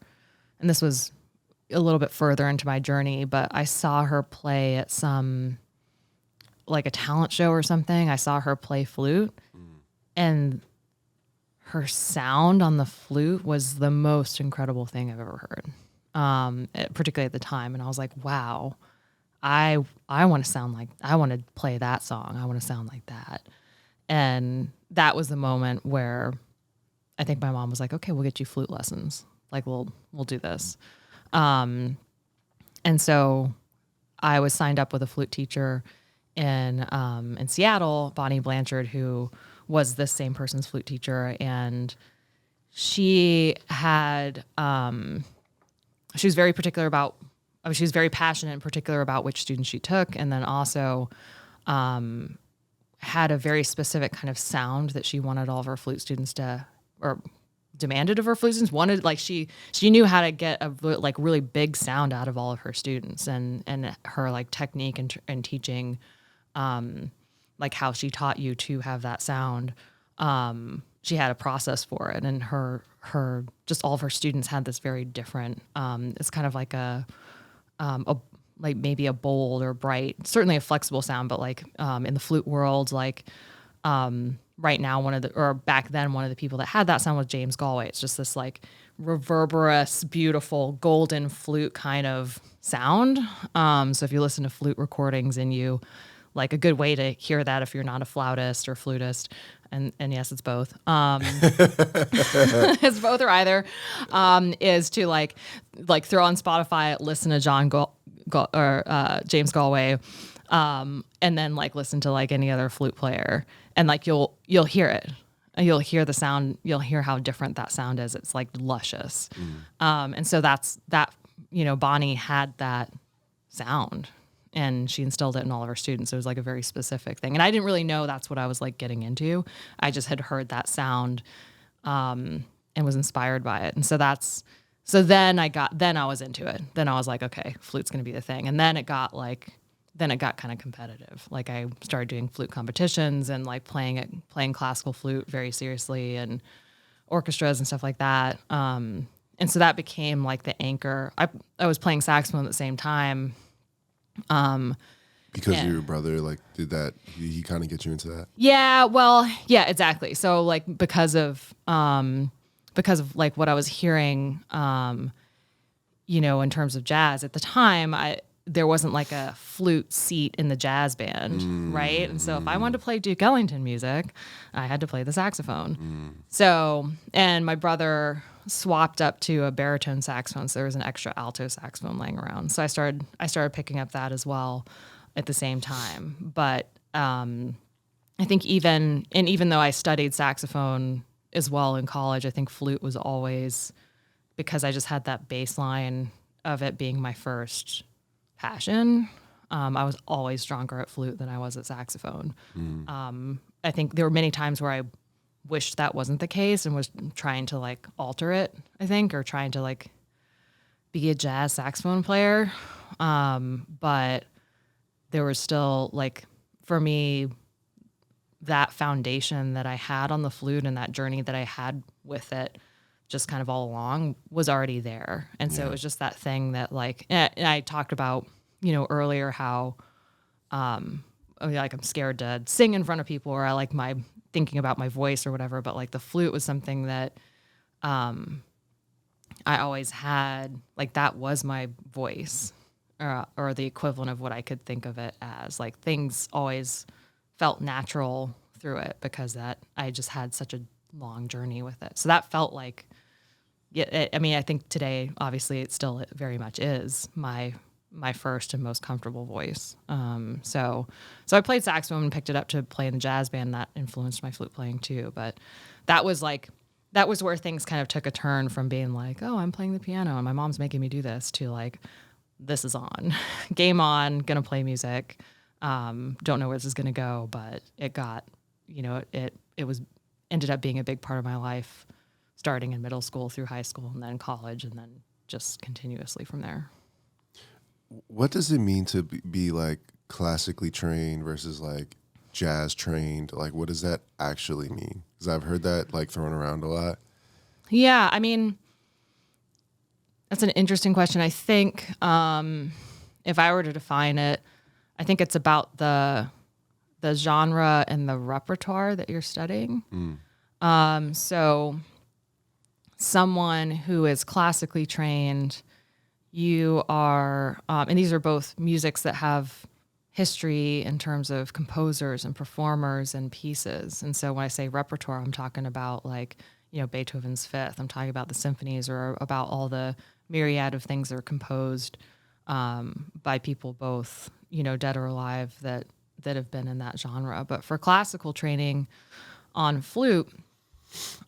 B: and this was a little bit further into my journey, but I saw her play at some, like a talent show or something. I saw her play flute, and her sound on the flute was the most incredible thing I've ever heard, particularly at the time. And I was like, wow, I want to play that song. I want to sound like that. And that was the moment where I think my mom was like, okay, we'll get you flute lessons. Like we'll do this. And so I was signed up with a flute teacher in Seattle, Bonnie Blanchard, who was this same person's flute teacher. And she had, she was very particular about, she was very passionate and particular about which students she took. And then also, had a very specific kind of sound that she wanted all of her flute students to, or demanded of her flute students. Wanted, like, she knew how to get a like really big sound out of all of her students, and her like technique and teaching, like how she taught you to have that sound. She had a process for it, and her just all of her students had this very different. It's kind of like a like maybe a bold or bright, certainly a flexible sound, but like in the flute world, like right now back then one of the people that had that sound was James Galway. It's just this like reverberous, beautiful golden flute kind of sound. So if you listen to flute recordings and you like a good way to hear that if you're not a flautist or flutist, and yes, it's both. It's both or either. Is to like throw on Spotify, listen to James Galway, and then like listen to like any other flute player, and like you'll hear it. You'll hear the sound. You'll hear how different that sound is. It's like luscious. And so that's that. Bonnie had that sound, and she instilled it in all of her students. It was like a very specific thing. And I didn't really know that's what I was like getting into. I just had heard that sound and was inspired by it. And so then I was into it. Then I was like, okay, flute's going to be the thing. And then it got kind of competitive. Like I started doing flute competitions and like playing classical flute very seriously and orchestras and stuff like that. And so that became like the anchor. I was playing saxophone at the same time.
A: Because your brother like did that, he kind of get you into that.
B: Yeah, well, yeah, exactly. So like because of like what I was hearing, in terms of jazz at the time, there wasn't like a flute seat in the jazz band, right? And so if I wanted to play Duke Ellington music, I had to play the saxophone. So, and my brother swapped up to a baritone saxophone, so there was an extra alto saxophone laying around. So I started picking up that as well at the same time. But I think even though I studied saxophone as well in college, I think flute was always, because I just had that baseline of it being my first passion. I was always stronger at flute than I was at saxophone. I think there were many times where I wished that wasn't the case and was trying to like alter it, I think, or trying to like be a jazz saxophone player. But there was still like, for me, that foundation that I had on the flute and that journey that I had with it just kind of all along was already there. And so it was just that thing that like, and I talked about, earlier how, like I'm scared to sing in front of people, or I like thinking about my voice or whatever, but like the flute was something that I always had, like that was my voice, or the equivalent of what I could think of it as. Like things always felt natural through it because that I just had such a long journey with it. So that felt like, I think today, obviously it still very much is my first and most comfortable voice. So I played saxophone and picked it up to play in the jazz band. That influenced my flute playing too. But that was where things kind of took a turn from being like, oh, I'm playing the piano and my mom's making me do this, to like, this is on, game on, gonna play music. Don't know where this is gonna go, but it got, ended up being a big part of my life, starting in middle school through high school and then college, and then just continuously from there.
A: What does it mean to be like classically trained versus like jazz trained? Like, what does that actually mean? Because I've heard that like thrown around a lot.
B: Yeah, I mean, that's an interesting question. I think if I were to define it, I think it's about the genre and the repertoire that you're studying. So someone who is classically trained, you are, and these are both musics that have history in terms of composers and performers and pieces. And so when I say repertoire, I'm talking about like, Beethoven's Fifth. I'm talking about the symphonies, or about all the myriad of things that are composed by people both, dead or alive, that have been in that genre. But for classical training on flute,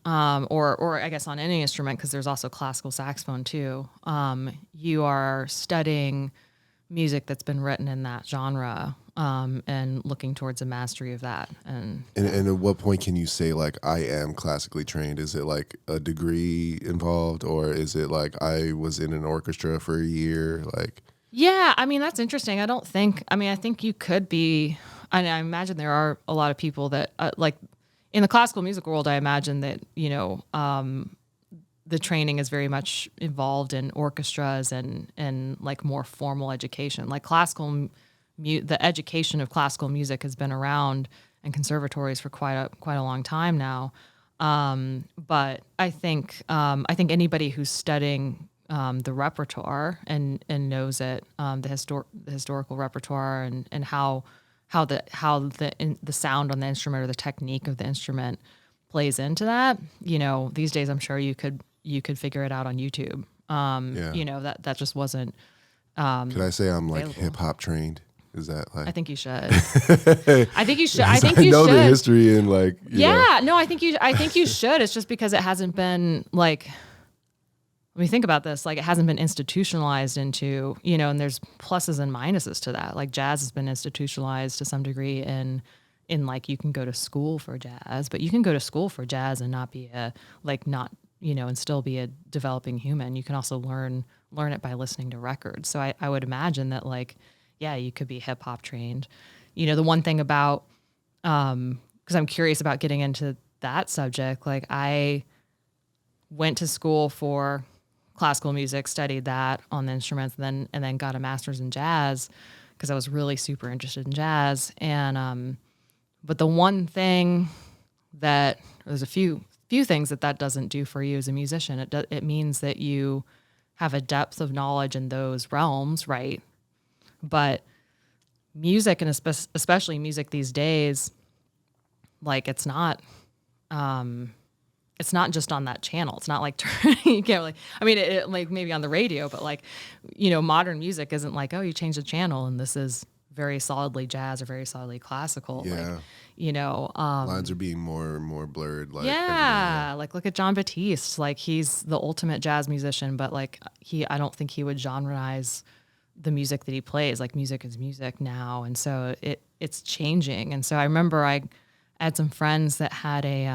B: or I guess on any instrument, because there's also classical saxophone too, you are studying music that's been written in that genre. and looking towards a mastery of that. And
A: at what point can you say like I am classically trained? Is it like a degree involved, or is it like I was in an orchestra for a year? Like,
B: yeah, I mean, that's interesting. I think you could be, and I imagine there are a lot of people that like in the classical music world, I imagine that, the training is very much involved in orchestras and like more formal education. Like the education of classical music has been around in conservatories for quite a long time now. But I think anybody who's studying the repertoire and knows it, the historical repertoire and how the sound on the instrument or the technique of the instrument plays into that. These days I'm sure you could figure it out on YouTube. That just wasn't.
A: Could I say I'm
B: available.
A: like hip hop trained? Is that like?
B: I think you should. I think you should. I think you
A: know
B: should.
A: The history and like.
B: No, I think you should. It's just because it hasn't been like. When you think about this, like it hasn't been institutionalized into, and there's pluses and minuses to that. Like jazz has been institutionalized to some degree in like you can go to school for jazz, but you can go to school for jazz and not be and still be a developing human. You can also learn it by listening to records. So I would imagine that like, yeah, you could be hip hop trained. The one thing about, because I'm curious about getting into that subject, like I went to school for classical music, studied that on the instruments, and then got a master's in jazz because I was really super interested in jazz. And but the one thing there's a few things that doesn't do for you as a musician. It means that you have a depth of knowledge in those realms, right? But music, and especially music these days, like it's not just on that channel. It's not like you can't really. I mean, it like maybe on the radio, but like, modern music isn't like, oh, you change the channel and this is very solidly jazz or very solidly classical.
A: Yeah.
B: Like,
A: lines are being more and more blurred. Like
B: like look at John Batiste. Like he's the ultimate jazz musician, but like I don't think he would genreize the music that he plays. Like music is music now, and so it's changing. And so I remember I had some friends that had a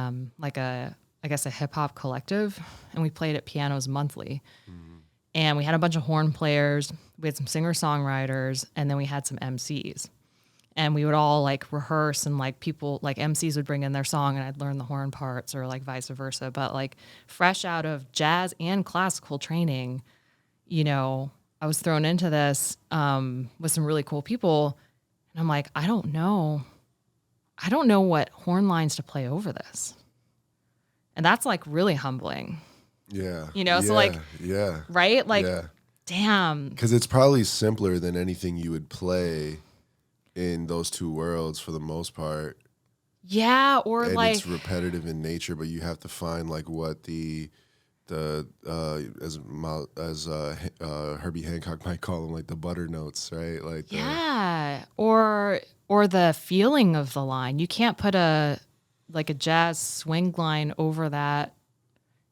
B: hip hop collective, and we played at Pianos Monthly. Mm-hmm. And we had a bunch of horn players, we had some singer-songwriters, and then we had some MCs. And we would all like rehearse, and like people, like MCs would bring in their song and I'd learn the horn parts, or like vice versa. But like fresh out of jazz and classical training, I was thrown into this with some really cool people. And I'm like, I don't know what horn lines to play over this. And that's like really humbling.
A: Yeah.
B: So like,
A: yeah.
B: Right? Like, damn.
A: Because it's probably simpler than anything you would play in those two worlds for the most part.
B: Yeah. Or
A: and
B: like.
A: It's repetitive in nature, but you have to find like what as Herbie Hancock might call them, like the butter notes, right? Like
B: or the feeling of the line. You can't put a jazz swing line over that,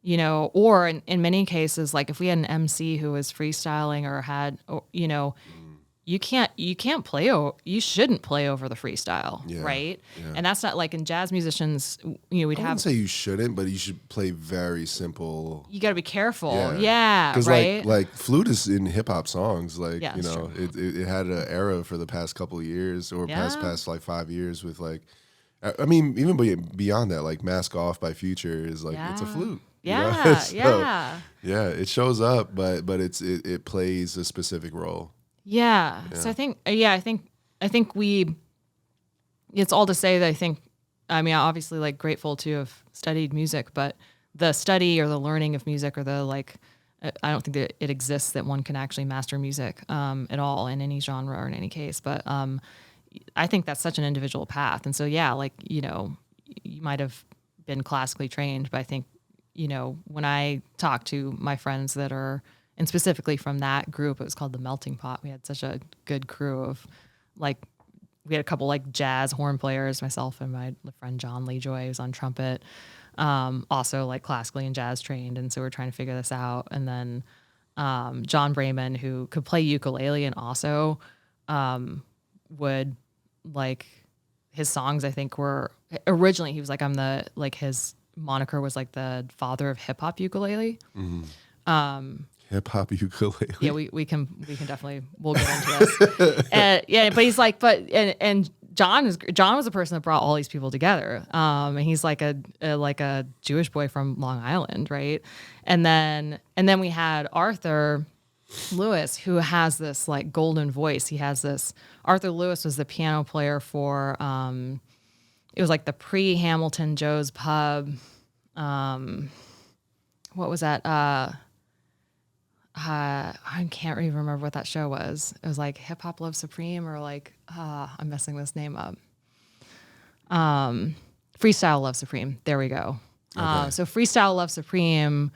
B: or in many cases, like if we had an MC who was freestyling or had, you shouldn't play over the freestyle, right? Yeah. And that's not like in jazz musicians, I wouldn't
A: say you shouldn't, but you should play very simple.
B: You got to be careful. Yeah. Because
A: right? like flute is in hip hop songs. Like,
B: true.
A: it had an era for the past couple of years or past like 5 years with like, I mean, even beyond that, like Mask Off by Future is like, it's a flute.
B: Yeah.
A: So, yeah. It shows up, but it plays a specific role.
B: Yeah. So I think it's all to say that I'm obviously like grateful to have studied music, but the study or the learning of music or the like, I don't think that it exists that one can actually master music at all in any genre or in any case. But I think that's such an individual path. And so, you might have been classically trained, but I think, when I talk to my friends that are, and specifically from that group, it was called the Melting Pot. We had such a good crew of we had a couple like jazz horn players, myself and my friend John Lee Joy, who's on trumpet, also like classically and jazz trained. And so we're trying to figure this out. And then John Brayman, who could play ukulele and also would like his songs, I think were originally, he was like, his moniker was like the father of hip hop ukulele.
A: Hip hop ukulele.
B: Yeah, we can definitely, we'll get into this. But he's like, and John was the person that brought all these people together. And he's like a Jewish boy from Long Island, right? And then we had Arthur Lewis, who has this like golden voice. Arthur Lewis was the piano player for it was like the pre-Hamilton Joe's Pub. What was that? I can't even remember what that show was. It was like Hip Hop Love Supreme, or like I'm messing this name up. Freestyle Love Supreme. There we go.
A: Okay.
B: So Freestyle Love Supreme,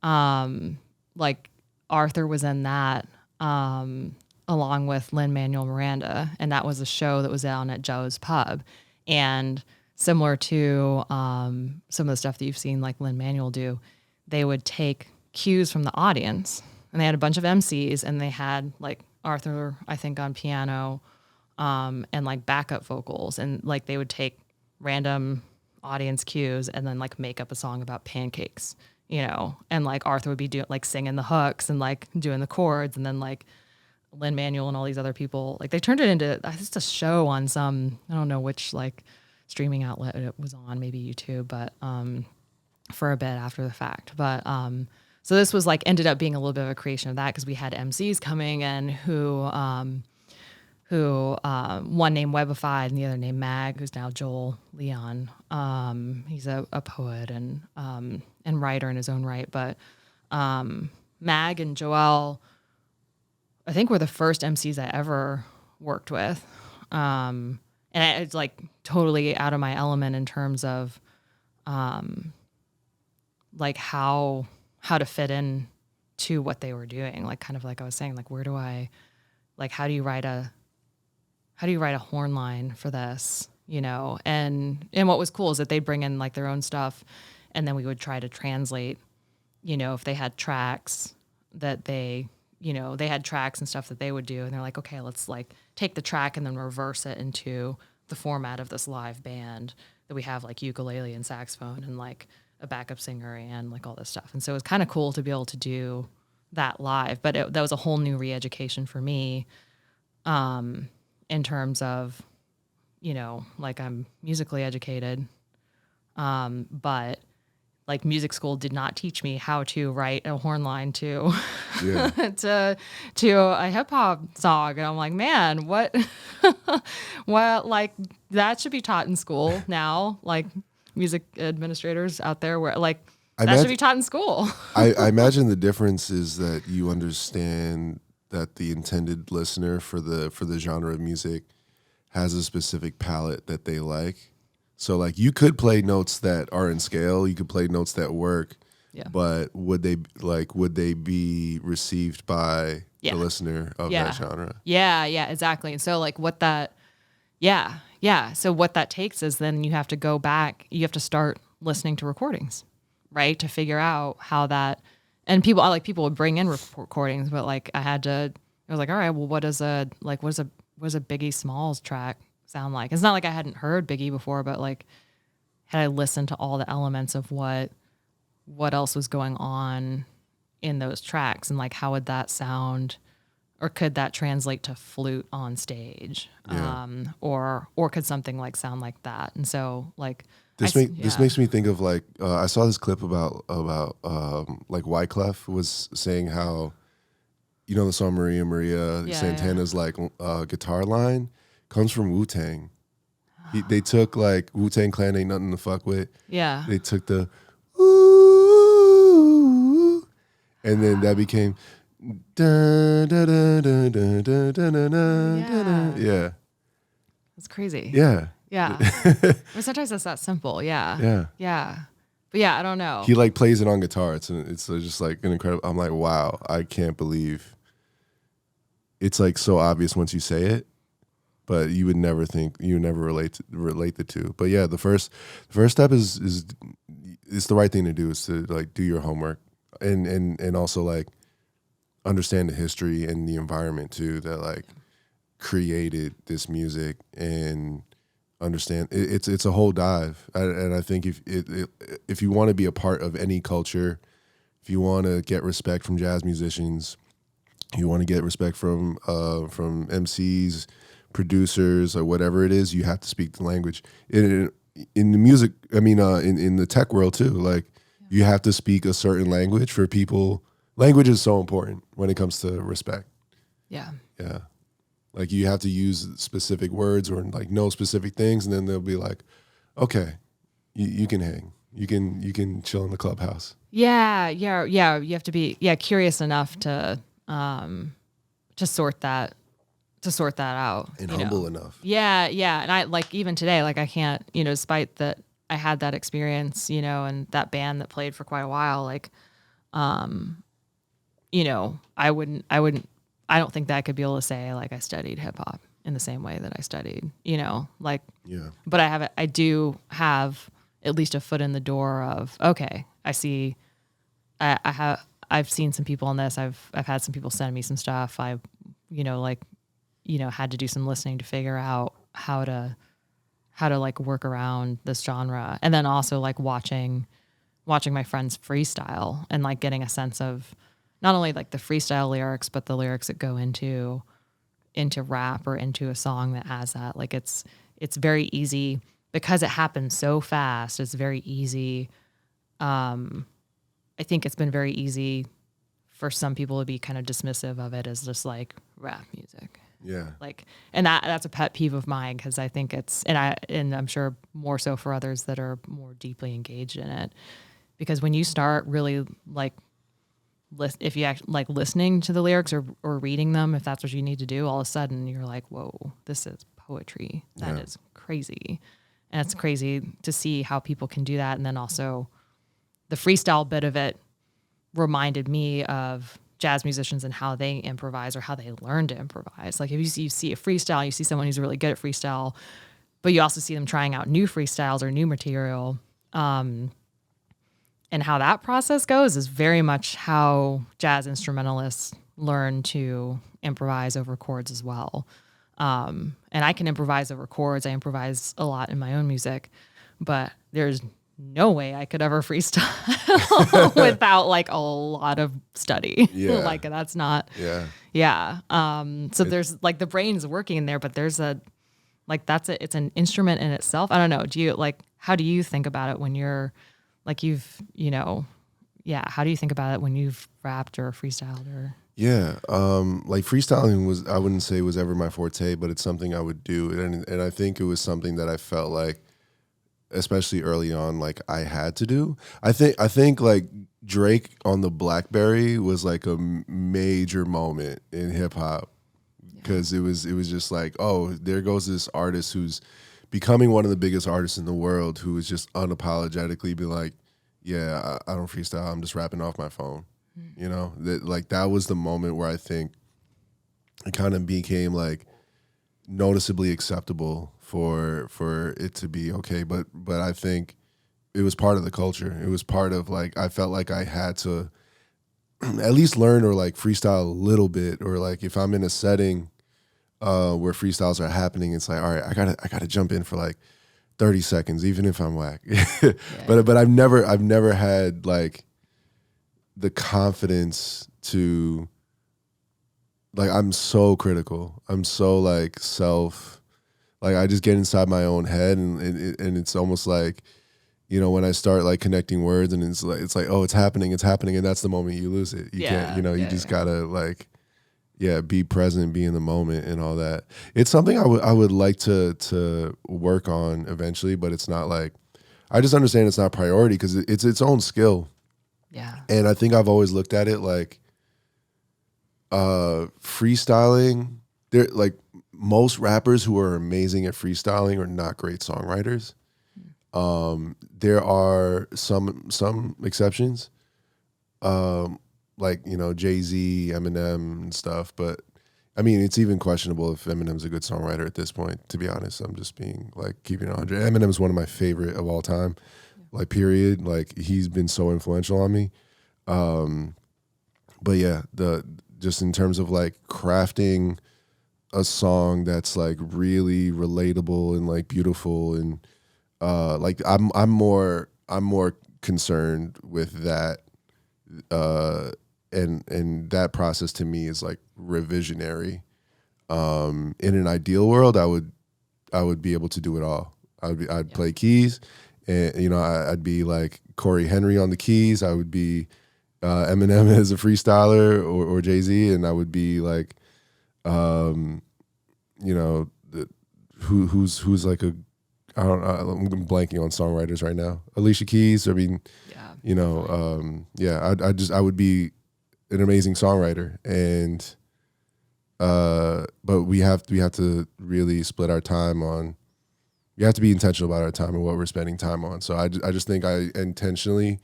B: like Arthur was in that, along with Lin-Manuel Miranda, and that was a show that was on at Joe's Pub. And similar to some of the stuff that you've seen like Lin-Manuel do, they would take cues from the audience, and they had a bunch of MCs, and they had like Arthur, I think, on piano, and like backup vocals, and like they would take random audience cues and then like make up a song about pancakes, and like Arthur would be doing like singing the hooks and like doing the chords, and then like Lin-Manuel and all these other people, like they turned it into just a show on some, I don't know which like streaming outlet it was on, maybe YouTube, but for a bit after the fact. But so this was like ended up being a little bit of a creation of that, because we had MCs coming in who one named Webified and the other named Mag, who's now Joel Leon. He's a poet and writer in his own right. But Mag and Joel, I think, were the first MCs I ever worked with. And it's like totally out of my element in terms of like how to fit in to what they were doing. Like kind of like I was saying, like how do you write a horn line for this, And what was cool is that they'd bring in like their own stuff, and then we would try to translate, if they had tracks that they had tracks and stuff that they would do, and they're like, okay, let's like take the track and then reverse it into the format of this live band that we have, like ukulele and saxophone and like a backup singer and like all this stuff. And so it was kind of cool to be able to do that live, but that was a whole new re-education for me, in terms of, like I'm musically educated, but like music school did not teach me how to write a horn line to to a hip hop song. And I'm like, man, what well, like that should be taught in school now. Like music administrators out there, where like that should be taught in school.
A: I imagine the difference is that you understand that the intended listener for the genre of music has a specific palette that they like. So like you could play notes that are in scale, you could play notes that work, but would they be received by the listener of that genre?
B: Yeah, exactly. And so like so what that takes is then you have to go back, you have to start listening to recordings, right? To figure out how that, and people would bring in recordings, but like I was like, all right, well, what does a Biggie Smalls track sound like? It's not like I hadn't heard Biggie before, but like had I listened to all the elements of what else was going on in those tracks, and like how would that sound, or could that translate to flute on stage? Or could something like sound like that? And so like
A: this makes me think of like I saw this clip about like Wyclef was saying how, the song Maria Maria, Santana's like guitar line comes from Wu-Tang. They took like Wu-Tang Clan Ain't Nothing to Fuck With. Yeah. They took the ooh, and then that became da da da da da da da da. Yeah.
B: That's crazy.
A: Yeah.
B: Yeah. Or sometimes it's that simple. Yeah.
A: Yeah.
B: Yeah. But yeah, I don't know.
A: He like plays it on guitar. It's just like an incredible. I'm like, wow, I can't believe. It's like so obvious once you say it, but you would never relate the two. But yeah, the first step is it's the right thing to do, is to like do your homework and also like understand the history and the environment too. That like created this music and understand it's a whole dive. And I think if you want to be a part of any culture, if you want to get respect from jazz musicians, you want to get respect from MCs, producers, or whatever it is, you have to speak the language. In the music, I mean, in the tech world too, like you have to speak a certain language for people. Language is so important when it comes to respect.
B: Yeah.
A: Yeah. Like you have to use specific words or like know specific things, and then they'll be like, okay, you can hang. You can chill in the clubhouse.
B: Yeah. You have to be curious enough to sort that out.
A: And humble enough.
B: Yeah. And I like even today, like I can't, despite that I had that experience, and that band that played for quite a while, like I don't think that I could be able to say like I studied hip hop in the same way that I studied, like, yeah. But I do have at least a foot in the door of, okay, I see, I've seen some people on this. I've had some people send me some stuff. I've, had to do some listening to figure out how to like work around this genre. And then also like watching my friends freestyle and like getting a sense of not only like the freestyle lyrics, but the lyrics that go into rap or into a song that has that. Like it's very easy because it happens so fast. It's very easy. I think it's been very easy for some people to be kind of dismissive of it as just like rap music.
A: Yeah.
B: Like, and that's a pet peeve of mine because I think it's, and I'm sure more so for others that are more deeply engaged in it, because when you start really like, if you act like listening to the lyrics or reading them, if that's what you need to do, all of a sudden you're like, whoa, this is poetry. That is crazy. And it's crazy to see how people can do that. And then also the freestyle bit of it reminded me of jazz musicians and how they improvise or how they learn to improvise. Like if you see a freestyle, you see someone who's really good at freestyle, but you also see them trying out new freestyles or new material. And how that process goes is very much how jazz instrumentalists learn to improvise over chords as well. And I can improvise over chords. I improvise a lot in my own music, but there's no way I could ever freestyle without like a lot of study. Yeah. Like that's not, so there's like the brain's working in there, but there's it's an instrument in itself. I don't know. How do you think about it when you're like, how do you think about it when you've rapped or freestyled or?
A: Yeah. Like freestyling I wouldn't say was ever my forte, but it's something I would do. And I think it was something that I felt like, especially early on, like I had to do. I think like Drake on the BlackBerry was like a major moment in hip hop because it was just like, oh, there goes this artist who's becoming one of the biggest artists in the world who is just unapologetically be like, yeah, I don't freestyle. I'm just rapping off my phone. That was the moment where I think it kind of became like noticeably acceptable for it to be okay. But I think it was part of the culture. It was part of like, I felt like I had to at least learn or like freestyle a little bit, or like if I'm in a setting where freestyles are happening, it's like, all right, I gotta jump in for like 30 seconds, even if I'm whack. Yeah. But I've never had like the confidence to like, I'm so critical. I'm so like like I just get inside my own head and it's almost like, when I start like connecting words and it's like, oh, it's happening. And that's the moment you lose it. You can't, you just gotta like, be present, be in the moment and all that. It's something I would like to work on eventually, but it's not like, I just understand it's not priority because it's its own skill.
B: Yeah.
A: And I think I've always looked at it like freestyling, they're like most rappers who are amazing at freestyling are not great songwriters. There are some exceptions. Like, Jay-Z, Eminem and stuff. But I mean, it's even questionable if Eminem's a good songwriter at this point, to be honest. I'm just being like keeping it 100. Eminem's one of my favorite of all time, like period. Like he's been so influential on me. But yeah, just in terms of like crafting a song that's like really relatable and like beautiful, and like I'm more concerned with that, and that process to me is like revisionary. In an ideal world, I would be able to do it all. I'd play keys, and I'd be like Corey Henry on the keys. I would be Eminem as a freestyler, or Jay-Z, and I would be like, who's like a, I don't know, I'm blanking on songwriters right now. Alicia Keys. I mean, I would be an amazing songwriter, and but we have to really split our time on. We have to be intentional about our time and what we're spending time on. So I just think I intentionally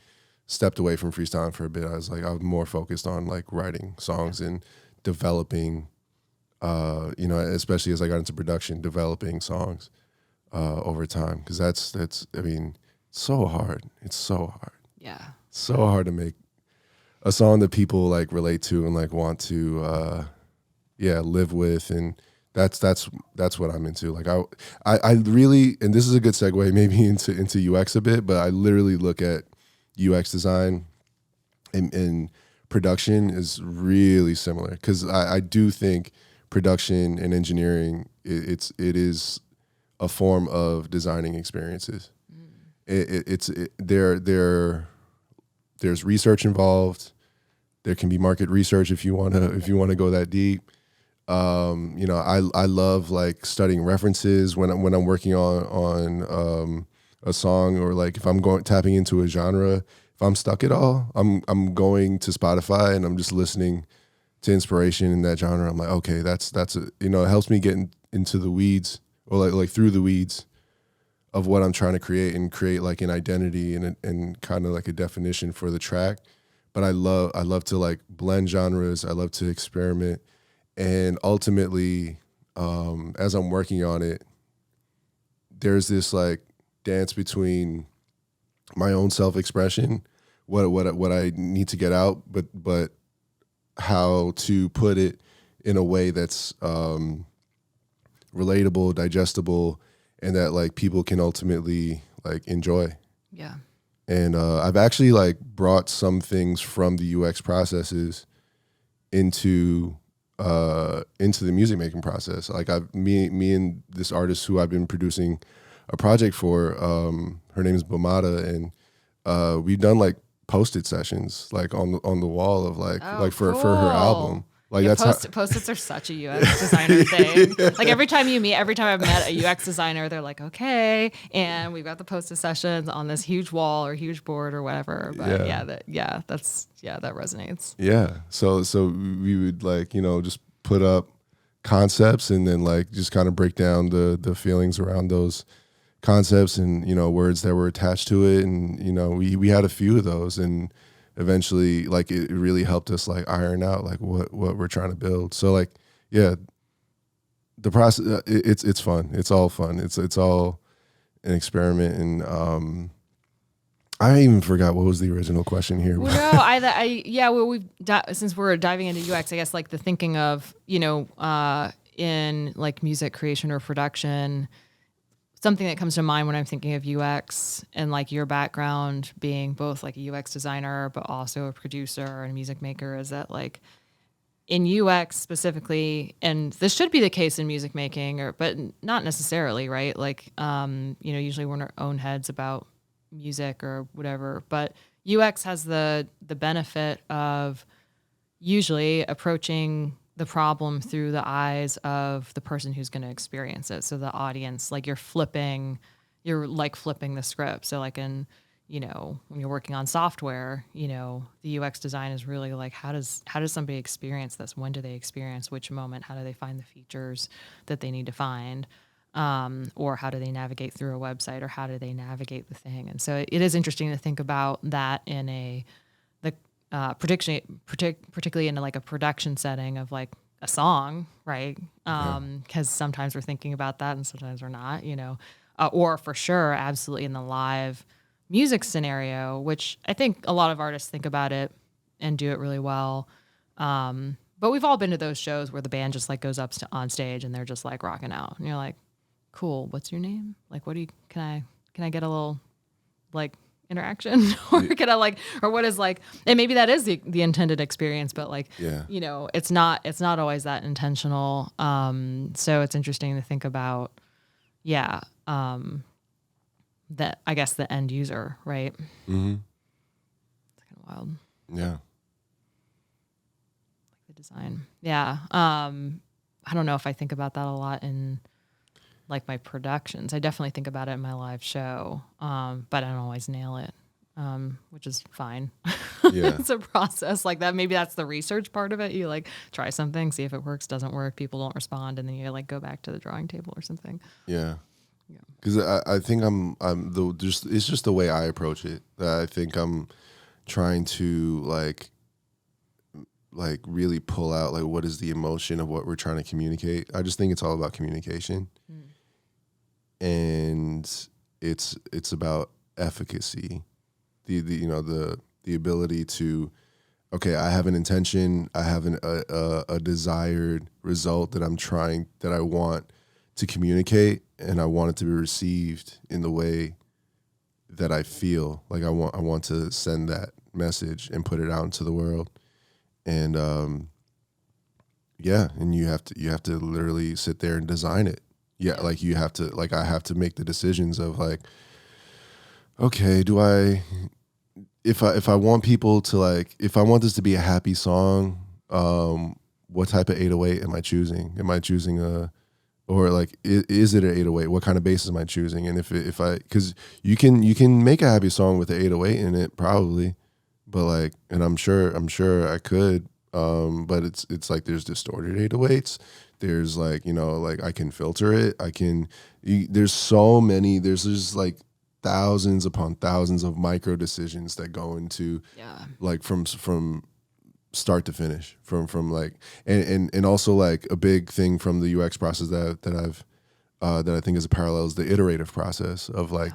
A: stepped away from freestyling for a bit. I was more focused on like writing songs and developing, especially as I got into production, developing songs over time. Because that's I mean, so hard. It's so hard.
B: Yeah.
A: So hard to make a song that people like relate to and like want to live with, and that's what I'm into. Like I really, and this is a good segue maybe into UX a bit, but I literally look at UX design and production is really similar, because I do think production and engineering, it is a form of designing experiences. There's research involved. There can be market research if you wanna go that deep. I love like studying references when I'm working on a song, or like if I'm tapping into a genre. If I'm stuck at all, I'm going to Spotify and I'm just listening to inspiration in that genre. I'm like, okay, that's it helps me get into the weeds, or like through the weeds of what I'm trying to create, and create like an identity and kind of like a definition for the track. But I love to like blend genres. I love to experiment. And ultimately, as I'm working on it, there's this like dance between my own self-expression, what I need to get out, but how to put it in a way that's relatable, digestible, and that like people can ultimately like enjoy.
B: Yeah.
A: And I've actually like brought some things from the UX processes into the music making process. Like me and this artist who I've been producing a project for, her name is Bomada, and we've done like Post-it sessions like on the wall of like for her album. Like
B: Post-its are such a UX designer thing. Like every time I've met a UX designer, they're like, okay, and we've got the Post-it sessions on this huge wall or huge board or whatever. But that resonates.
A: Yeah. So we would like, just put up concepts and then like just kind of break down the feelings around those concepts and, words that were attached to it. And, we had a few of those, and eventually like it really helped us like iron out like what we're trying to build. So like, yeah, the process, it's fun. It's all fun. It's all an experiment. And I even forgot what was the original question here.
B: Well, no, since we're diving into UX, I guess like the thinking of, in like music creation or production, something that comes to mind when I'm thinking of UX and like your background being both like a UX designer, but also a producer and a music maker, is that like in UX specifically, and this should be the case in music making, but not necessarily, right? Like, usually we're in our own heads about music or whatever, but UX has the benefit of usually approaching the problem through the eyes of the person who's going to experience it. So the audience, like you're like flipping the script. So like when you're working on software, the UX design is really like, how does somebody experience this? When do they experience which moment? How do they find the features that they need to find? Or how do they navigate through a website, or how do they navigate the thing? And so it is interesting to think about that in particularly in like a production setting of like a song, right? Because sometimes we're thinking about that and sometimes we're not, or for sure, absolutely in the live music scenario, which I think a lot of artists think about it and do it really well. But we've all been to those shows where the band just like goes up on stage and they're just like rocking out, and you're like, cool, what's your name? Like, can I get a little like interaction or can I like, or what is like, and maybe that is the intended experience, but like, you know, it's not always that intentional. So it's interesting to think about, that I guess the end user, right?
A: Mm-hmm.
B: It's kind of wild.
A: Yeah.
B: Like the design. Yeah. I don't know if I think about that a lot in like my productions. I definitely think about it in my live show, but I don't always nail it, which is fine.
A: Yeah.
B: It's a process like that. Maybe that's the research part of it. You like try something, see if it works, doesn't work, people don't respond, and then you like go back to the drawing table or something.
A: Yeah. Because I think it's just the way I approach it. I think I'm trying to like really pull out like what is the emotion of what we're trying to communicate. I just think it's all about communication. And it's about efficacy, the ability to, okay, I have an intention, I have a desired result that I want to communicate, and I want it to be received in the way that I feel like I want to send that message and put it out into the world, and and you have to literally sit there and design it. Yeah, like you have to, like I have to make the decisions of like, okay, if I want people to like, if I want this to be a happy song, what type of 808 am I choosing? Am I choosing or like, is it an 808? What kind of bass am I choosing? And because you can make a happy song with an 808 in it probably, but like, and I'm sure I could, but it's like there's distorted 808s. There's like, like I can filter it. There's just like thousands upon thousands of micro decisions that go into like from start to finish, from like, and also like a big thing from the UX process that I think is a parallel is the iterative process of like,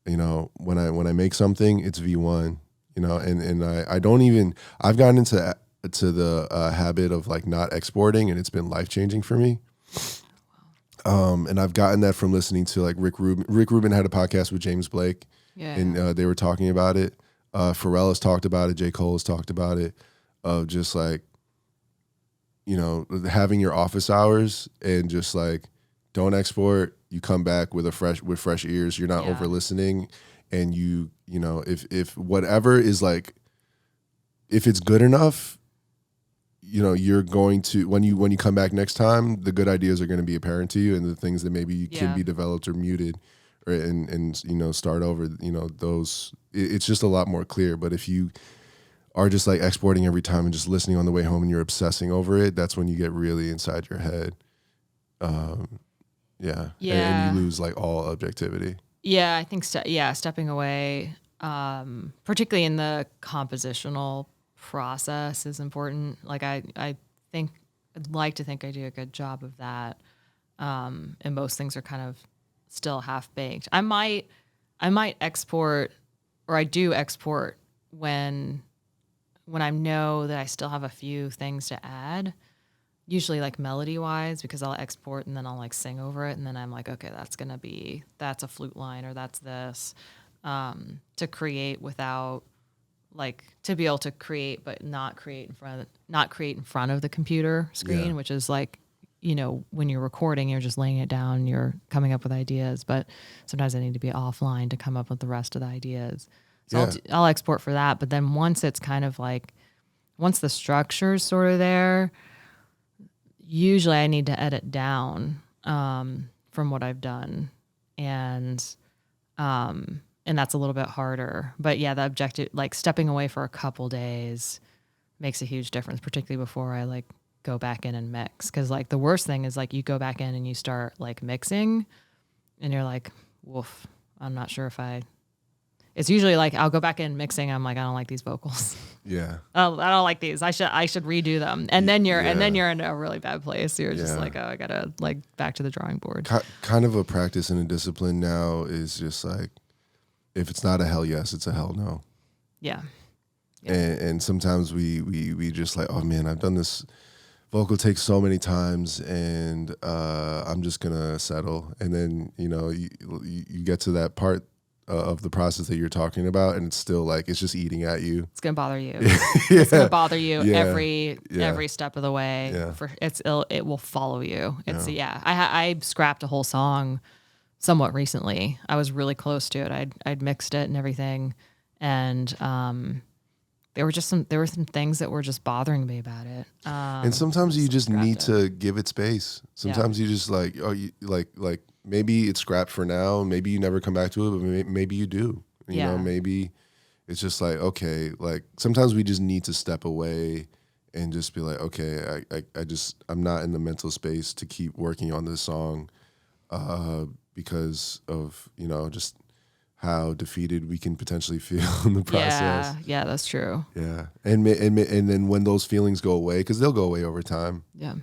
A: when I make something, it's V1, and I've gotten into the habit of like not exporting, and it's been life-changing for me. And I've gotten that from listening to like Rick Rubin. Rick Rubin had a podcast with James Blake, and they were talking about it. Pharrell has talked about it. J. Cole has talked about it, of just like, having your office hours and just like, don't export. You come back with fresh ears. You're not over listening, and if whatever is like, if it's good enough, you're going to, when you come back next time, the good ideas are going to be apparent to you, and the things that maybe can be developed or muted or and start over, those, it's just a lot more clear. But if you are just like exporting every time and just listening on the way home and you're obsessing over it, that's when you get really inside your head. And you lose like all objectivity.
B: I think stepping away, particularly in the compositional process, is important. Like I'd like to think I do a good job of that, and most things are kind of still half baked. I might export, or I do export when I know that I still have a few things to add, usually like melody wise, because I'll export and then I'll like sing over it, and then I'm like, okay, that's a flute line, or that's this, to create without, like, to be able to create but not create in front of the computer screen, which is like, when you're recording, you're just laying it down, you're coming up with ideas, but sometimes I need to be offline to come up with the rest of the ideas. So I'll export for that. But then once it's kind of like, once the structure's sort of there, usually I need to edit down from what I've done. And that's a little bit harder. But the objective, like stepping away for a couple days makes a huge difference, particularly before I like go back in and mix. Cause like the worst thing is like you go back in and you start like mixing and you're like, woof, I'm not sure if it's usually like I'll go back in mixing. I'm like, I don't like these vocals.
A: Yeah.
B: I don't like these. I should redo them. And then you're in a really bad place. You're just like, oh, I gotta like back to the drawing board.
A: Kind of a practice and a discipline now is just like, if it's not a hell yes, it's a hell no.
B: Yeah.
A: And sometimes we just like, oh man, I've done this vocal takes so many times, and I'm just gonna settle. And then you get to that part of the process that you're talking about, and it's still like it's just eating at you.
B: It's gonna bother you. It's gonna bother you every step of the way.
A: Yeah.
B: It will follow you. I scrapped a whole song somewhat recently. I was really close to it. I'd mixed it and everything, and there were some things that were just bothering me about it.
A: And sometimes you just need to give it space. Sometimes you just like maybe it's scrapped for now. Maybe you never come back to it, but maybe you do. You know, maybe it's just like, okay, like sometimes we just need to step away and just be like, okay, I'm not in the mental space to keep working on this song because of, just how defeated we can potentially feel in the process.
B: Yeah, that's true.
A: Yeah. And then when those feelings go away, because they'll go away over time.
B: Yeah.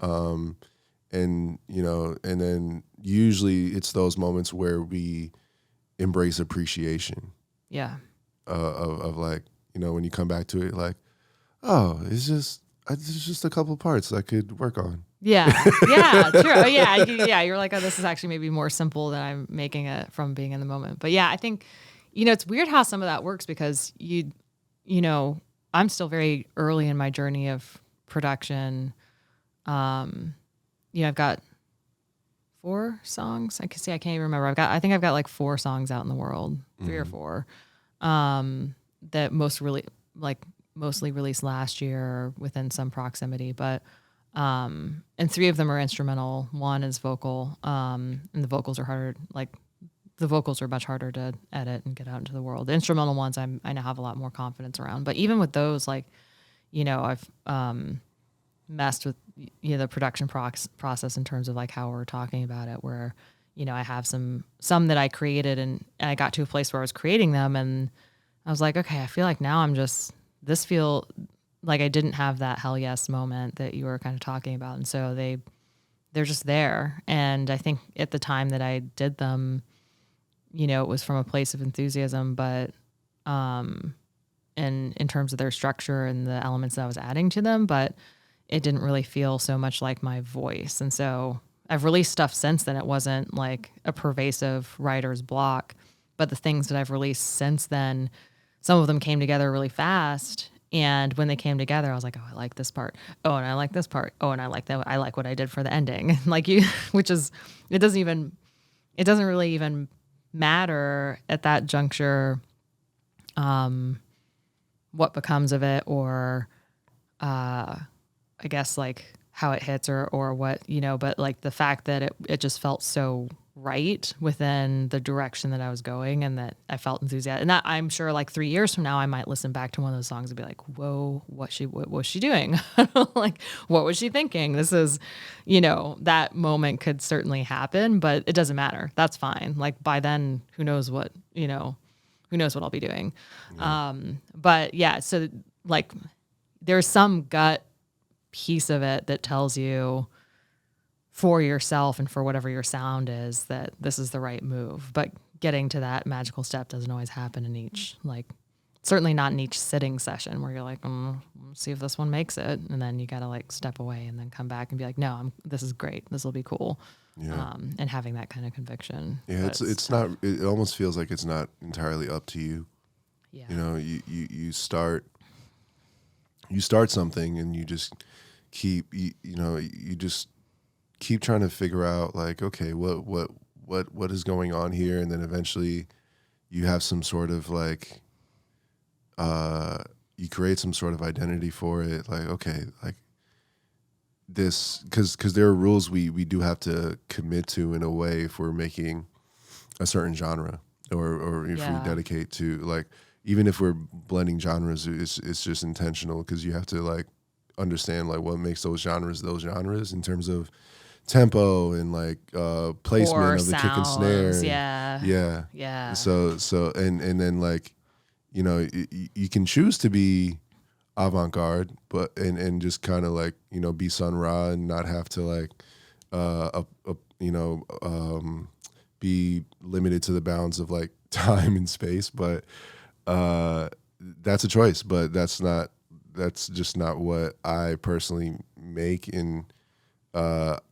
A: And then usually it's those moments where we embrace appreciation.
B: Yeah.
A: Of like, when you come back to it, like, oh, it's just a couple parts I could work on.
B: Yeah. Yeah. True. Oh, yeah. You're like, oh, this is actually maybe more simple than I'm making it from being in the moment. But yeah, I think, it's weird how some of that works because I'm still very early in my journey of production. I've got 4 songs. I can't even remember. I think I've got like 4 songs out in the world, 3 or 4, that mostly released last year or within some proximity. But, and 3 of them are instrumental. 1 is vocal. And the vocals are harder. Like the vocals are much harder to edit and get out into the world. The instrumental ones, I now have a lot more confidence around. But even with those, like, I've, messed with the production process in terms of like how we're talking about it, where I have some that I created and I got to a place where I was creating them and I was like, okay, I feel like now feel like I didn't have that hell yes moment that you were kind of talking about, and so they're just there. And I think at the time that I did them, it was from a place of enthusiasm, but and in terms of their structure and the elements that I was adding to them, but it didn't really feel so much like my voice. And so I've released stuff since then. It wasn't like a pervasive writer's block, but the things that I've released since then, some of them came together really fast. And when they came together, I was like, oh, I like this part. Oh, and I like this part. Oh, and I like that. I like what I did for the ending. Which is, it doesn't really even matter at that juncture, what becomes of it, or, I guess like how it hits or what, but like the fact that it just felt so right within the direction that I was going and that I felt enthusiastic. And that I'm sure like 3 years from now, I might listen back to one of those songs and be like, whoa, what was she doing? Like, what was she thinking? This is, that moment could certainly happen, but it doesn't matter. That's fine. Like by then, who knows what I'll be doing. Yeah. But yeah, so like there's some gut piece of it that tells you for yourself and for whatever your sound is that this is the right move. But getting to that magical step doesn't always happen in each, like certainly not in each sitting session where you're like, let's see if this one makes it. And then you got to like step away and then come back and be like, no, this is great. This will be cool. Yeah. And having that kind of conviction.
A: Yeah. It's not, it almost feels like it's not entirely up to you. Yeah. You start something and you just keep, you just keep trying to figure out like, okay, what is going on here? And then eventually you have some sort of like, you create some sort of identity for it. Like, okay, like this, cause there are rules we do have to commit to in a way if we're making a certain genre or if we dedicate to like, even if we're blending genres, it's just intentional because you have to like understand like what makes those genres in terms of tempo and like placement of the kick and snare. Yeah. So and then like you can choose to be avant-garde, but and just kind of like be Sun Ra and not have to like be limited to the bounds of like time and space, but. That's a choice, but that's not that's just not what I personally make. And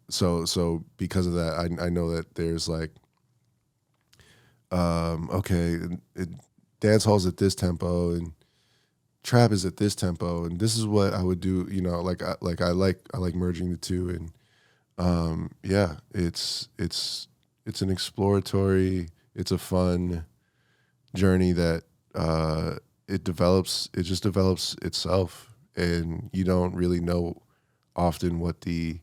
A: so because of that, I know that there's like, okay, dance hall's at this tempo and trap is at this tempo, and this is what I would do. You know, like I like merging the two, and yeah, it's an exploratory, it's a fun journey that it just develops itself, and you don't really know often what the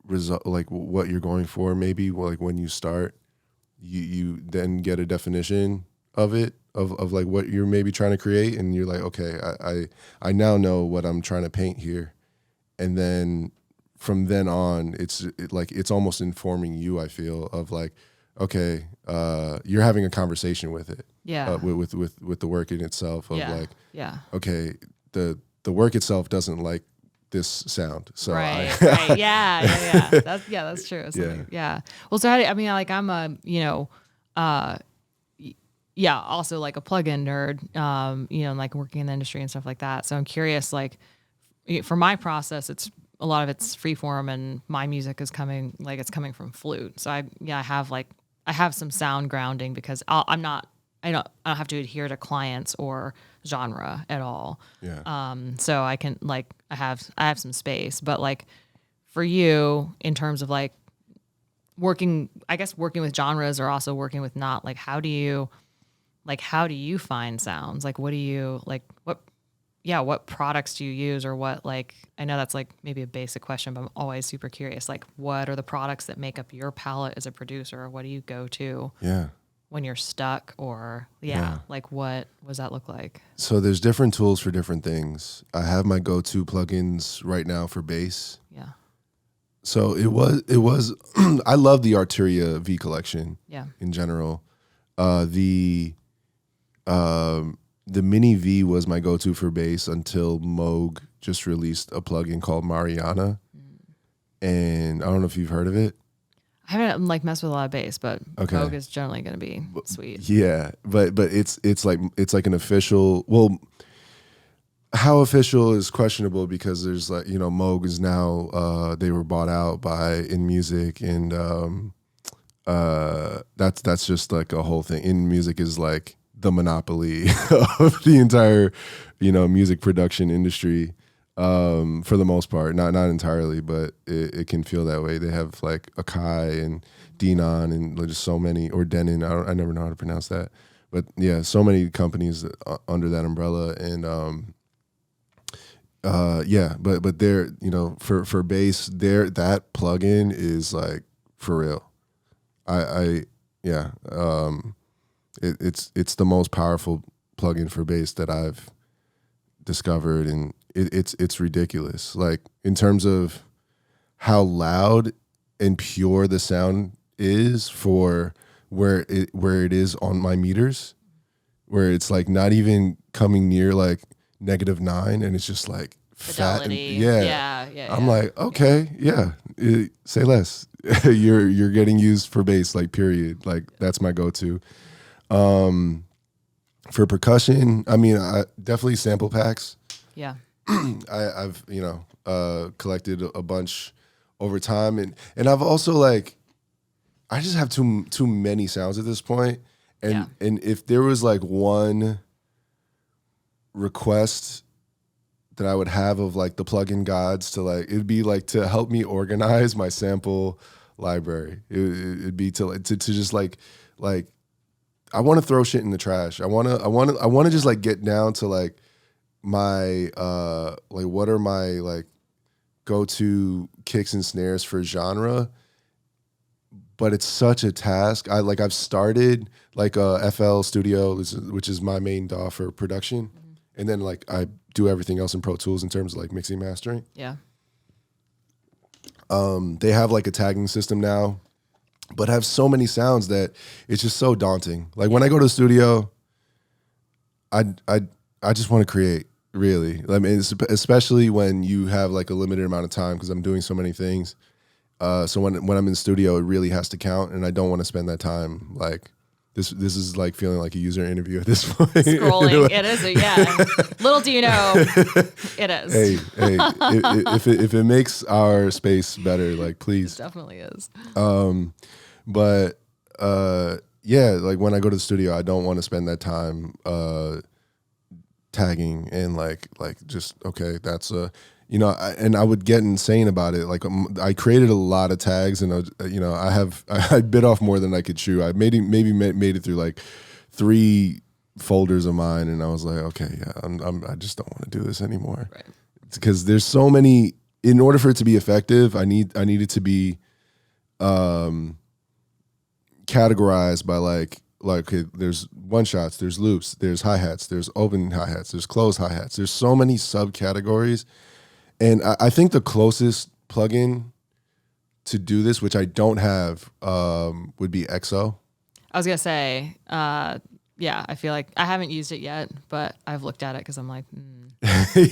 A: result, like what you're going for. Maybe like when you start, you then get a definition of it, of like what you're maybe trying to create, and you're like, okay, I now know what I'm trying to paint here, and then from then on, it's almost informing you. I feel of like, okay, you're having a conversation with it, with the work in itself of like, okay, the work itself doesn't like this sound, so
B: right, that's true. Yeah. Well, so I mean, like I'm a, also like a plugin nerd, like working in the industry and stuff like that. So I'm curious, like for my process, a lot of it's freeform, and my music is coming from flute. So I have some sound grounding because I don't have to adhere to clients or genre at all.
A: Yeah.
B: So I can I have some space, but like for you in terms of like working with genres or also working with not, like how do you find sounds? Like what products do you use, or what, like, I know that's like maybe a basic question, but I'm always super curious. Like what are the products that make up your palette as a producer? Or what do you go to?
A: Yeah.
B: When you're stuck, or like what does that look like?
A: So there's different tools for different things. I have my go-to plugins right now for bass.
B: Yeah.
A: So it was I love the Arturia V collection.
B: Yeah.
A: In general. The Mini V was my go-to for bass until Moog just released a plugin called Mariana. And I don't know if you've heard of it.
B: I haven't like messed with a lot of bass, but
A: okay.
B: Moog is generally going to be sweet.
A: Yeah, but it's like an official. Well, how official is questionable because there's like, Moog is now they were bought out by InMusic, and that's just like a whole thing. InMusic is like the monopoly of the entire music production industry. For the most part, not entirely, but it can feel that way. They have like Akai and Denon and just so many, or Denon. I never know how to pronounce that, but yeah, so many companies under that umbrella. And but they're for bass, that plugin is like for real. It's the most powerful plugin for bass that I've discovered, and it's ridiculous. Like in terms of how loud and pure the sound is for where it is on my meters, where it's like not even coming near like -9, and it's just like
B: fidelity.
A: Fat. Yeah. I'm like, okay, say less. you're getting used for bass, like period. Like that's my go-to. For percussion, I mean, I definitely sample packs.
B: Yeah.
A: I've collected a bunch over time, and I've also like, I just have too many sounds at this point, and if there was like one request that I would have of like the plugin gods to like, it'd be like to help me organize my sample library. It'd be to just like I want to throw shit in the trash. I want to just like get down to like my like what are my like go-to kicks and snares for genre, but it's such a task. I've started like a FL Studio, which is my main DAW for production, and then like I do everything else in Pro Tools in terms of like mixing, mastering.
B: Yeah.
A: They have like a tagging system now, but have so many sounds that it's just so daunting. Like when I go to the studio, I just want to create. Really, I mean, especially when you have like a limited amount of time, because I'm doing so many things. So when I'm in the studio, it really has to count, and I don't want to spend that time like This is like feeling like a user interview at this point.
B: Scrolling, it is. Little do you know, it is.
A: Hey, if it makes our space better, like please.
B: It definitely is.
A: But yeah, like when I go to the studio, I don't want to spend that time tagging and like just okay, that's and I would get insane about it. Like I created a lot of tags, and I bit off more than I could chew. I maybe made it through like 3 folders of mine, and I was like, okay, yeah, I just don't want to do this anymore.
B: Right.
A: Because there's so many. In order for it to be effective, I need it to be categorized by like okay, there's one shots, there's loops, there's hi-hats, there's open hi-hats, there's closed hi-hats. There's so many subcategories. And I think the closest plugin to do this, which I don't have, would be XO.
B: I was going to say, yeah, I feel like I haven't used it yet, but I've looked at it because I'm like,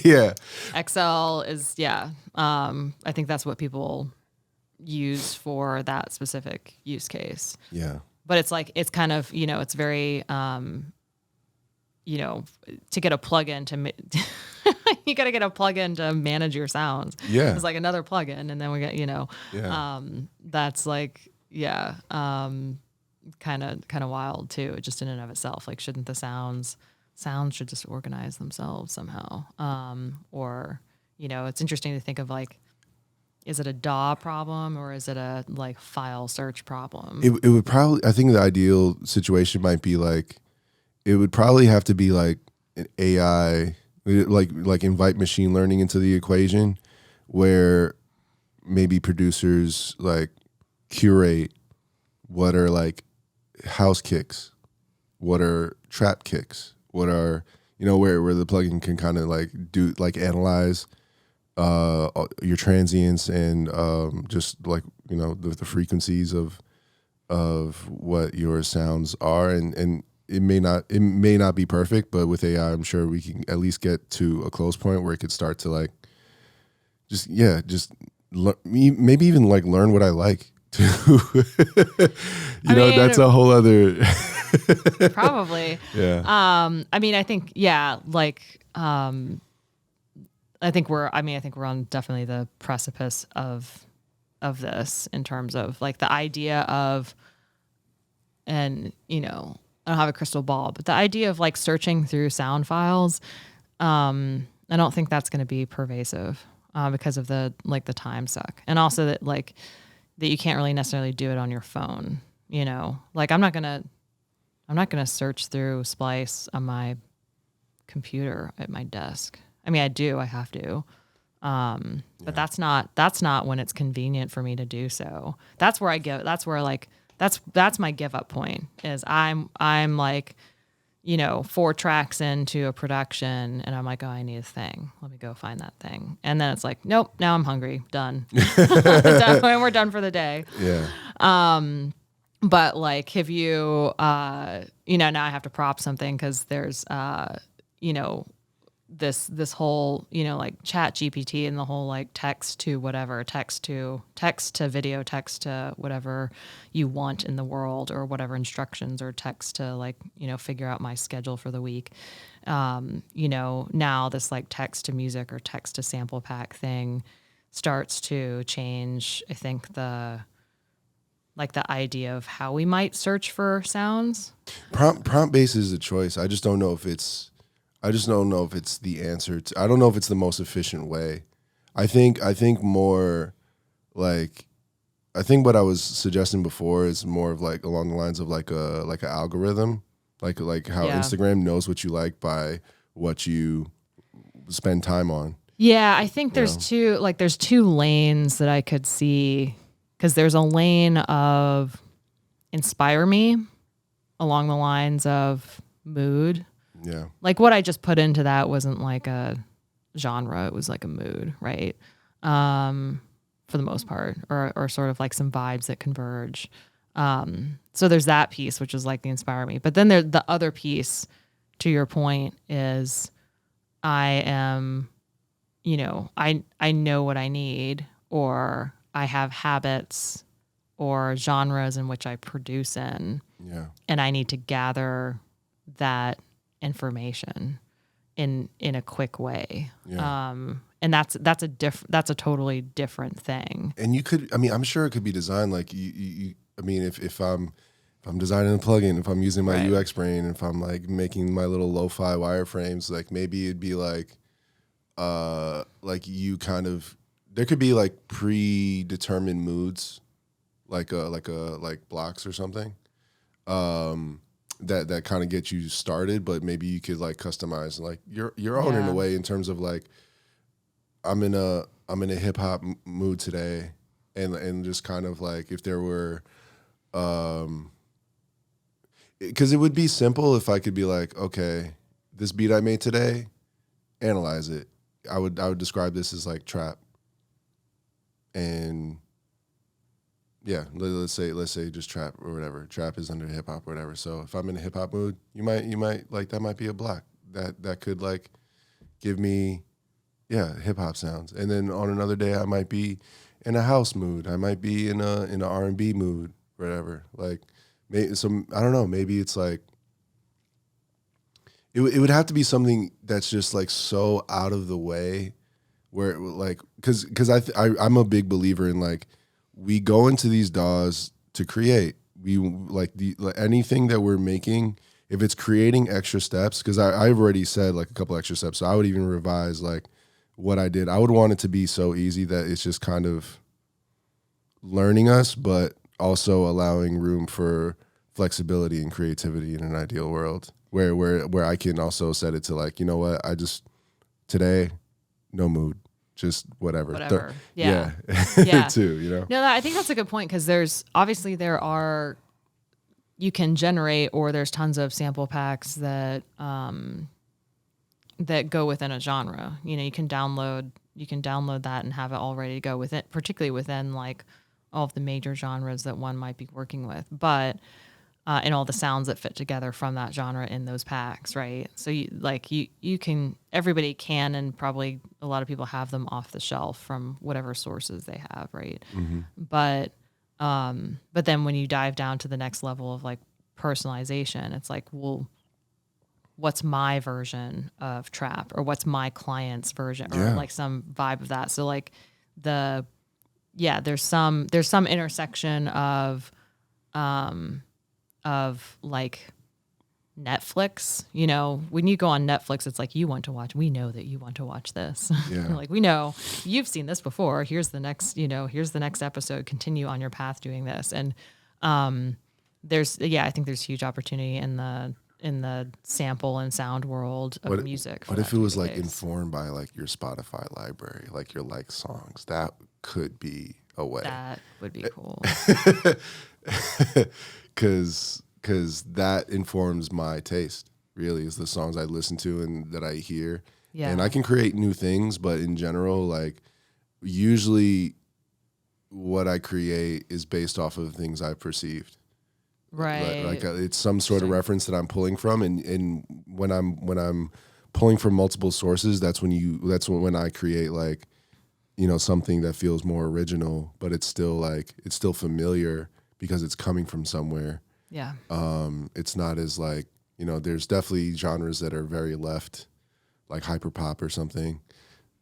A: yeah.
B: XL is, yeah. I think that's what people use for that specific use case.
A: Yeah.
B: But it's like, it's kind of, it's very, to get a plugin to, you got to get a plugin to manage your sounds.
A: Yeah.
B: It's like another plugin. And then we get, that's like, yeah, kind of wild too, just in and of itself. Like, shouldn't the sounds should just organize themselves somehow? Or, it's interesting to think of like, is it a DAW problem or is it a like file search problem?
A: It would probably, I think the ideal situation might be like, it would probably have to be like an AI, like invite machine learning into the equation, where maybe producers like curate what are like house kicks, what are trap kicks, what are, where the plugin can kind of like do like analyze your transients and just like the frequencies of what your sounds are, and it may not be perfect, but with AI I'm sure we can at least get to a close point where it could start to like maybe even like learn what I like too. That's a whole other
B: probably.
A: Yeah.
B: I think I think we're on definitely the precipice of this in terms of like the idea of, and I don't have a crystal ball, but the idea of like searching through sound files, I don't think that's going to be pervasive because of the time suck, and also that like that you can't really necessarily do it on your phone. Like I'm not gonna search through Splice on my computer at my desk. I mean, I have to. But that's not when it's convenient for me to do so. That's where that's my give up point is I'm like, 4 tracks into a production and I'm like, oh, I need a thing. Let me go find that thing. And then it's like, nope, now I'm hungry. Done. We're done for the day.
A: Yeah.
B: But like, if you, now I have to prop something because there's, this whole, like Chat GPT and the whole like text to whatever, text to video, text to whatever you want in the world or whatever instructions, or text to like, figure out my schedule for the week. Now this like text to music or text to sample pack thing starts to change, I think, the idea of how we might search for sounds.
A: Prompt based is a choice. I just don't know if it's the answer. I don't know if it's the most efficient way. I think more like, I think what I was suggesting before is more of like along the lines of like an algorithm, like how Instagram knows what you like by what you spend time on.
B: Yeah, I think there's two lanes that I could see, because there's a lane of inspire me along the lines of mood.
A: Yeah.
B: Like what I just put into that wasn't like a genre, it was like a mood, right? For the most part, or sort of like some vibes that converge. So there's that piece, which is like the inspire me. But then the other piece, to your point, is I am, I know what I need, or I have habits or genres in which I produce in.
A: Yeah.
B: And I need to gather that information in a quick way.
A: Yeah.
B: And that's a totally different thing.
A: And you could, I mean, I'm sure it could be designed like you I mean, if I'm designing a plugin, if I'm using my
B: Right.
A: UX brain, if I'm like making my little lo-fi wireframes, like maybe it'd be like you kind of, there could be like predetermined moods, like blocks or something, that kind of get you started, but maybe you could like customize like your own in a way, in terms of like, I'm in a hip hop mood today, and just kind of like, if there were, because it would be simple if I could be like, okay, this beat I made today, analyze it. I would describe this as like trap, and yeah, let's say just trap or whatever. Trap is under hip hop or whatever. So if I'm in a hip hop mood, you might like, that might be a block that could like give me, hip hop sounds. And then on another day, I might be in a house mood. I might be in a R&B mood, whatever. Like, some, I don't know. Maybe it's like, it would have to be something that's just like so out of the way, where it, like, because I'm a big believer in like, we go into these DAWs to create. We like anything that we're making, if it's creating extra steps, because I've already said like a couple extra steps, so I would even revise like what I did. I would want it to be so easy that it's just kind of learning us, but also allowing room for flexibility and creativity in an ideal world, where I can also set it to like, you know what, I just, today, no mood, just whatever.
B: Yeah.
A: Too, you know.
B: No, I think that's a good point, because you can generate, or there's tons of sample packs that that go within a genre. You know, you can download that and have it all ready to go within, particularly within like all of the major genres that one might be working with, but and all the sounds that fit together from that genre in those packs, right? So you can, everybody can, and probably a lot of people have them off the shelf from whatever sources they have, right?
A: Mm-hmm.
B: But then when you dive down to the next level of like personalization, it's like, well, what's my version of trap, or what's my client's version, or like some vibe of that. So like there's some intersection of like Netflix. You know, when you go on Netflix, it's like, we know that you want to watch this.
A: Yeah.
B: Like, we know you've seen this before. Here's the next episode. Continue on your path doing this. And I think there's huge opportunity in the sample and sound world of music.
A: What if it was like informed by like your Spotify library, like your like songs? That could be a way.
B: That would be cool.
A: Because that informs my taste, really, is the songs I listen to and that I hear. Yeah. And I can create new things, but in general, like, usually what I create is based off of things I've perceived.
B: Right.
A: Like it's some sort of reference that I'm pulling from, and when I'm pulling from multiple sources, that's when I create like, you know, something that feels more original, but it's still familiar because it's coming from somewhere.
B: Yeah.
A: It's not as like, you know, there's definitely genres that are very left, like hyperpop or something.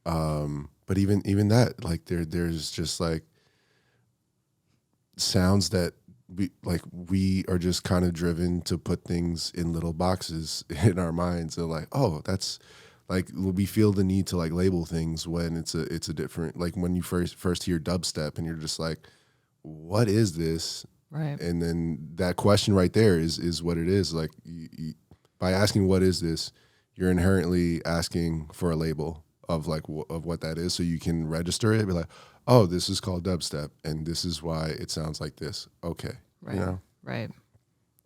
A: But even that, like there's just like sounds that we are just kind of driven to put things in little boxes in our minds. They're like, oh, that's like, we feel the need to like label things when it's a different, like when you first hear dubstep and you're just like, what is this?
B: Right.
A: And then that question right there is what it is. Like, by asking what is this, you're inherently asking for a label of like of what that is, so you can register it. Be like, oh, this is called dubstep, and this is why it sounds like this. Okay,
B: right,
A: you know?
B: Right.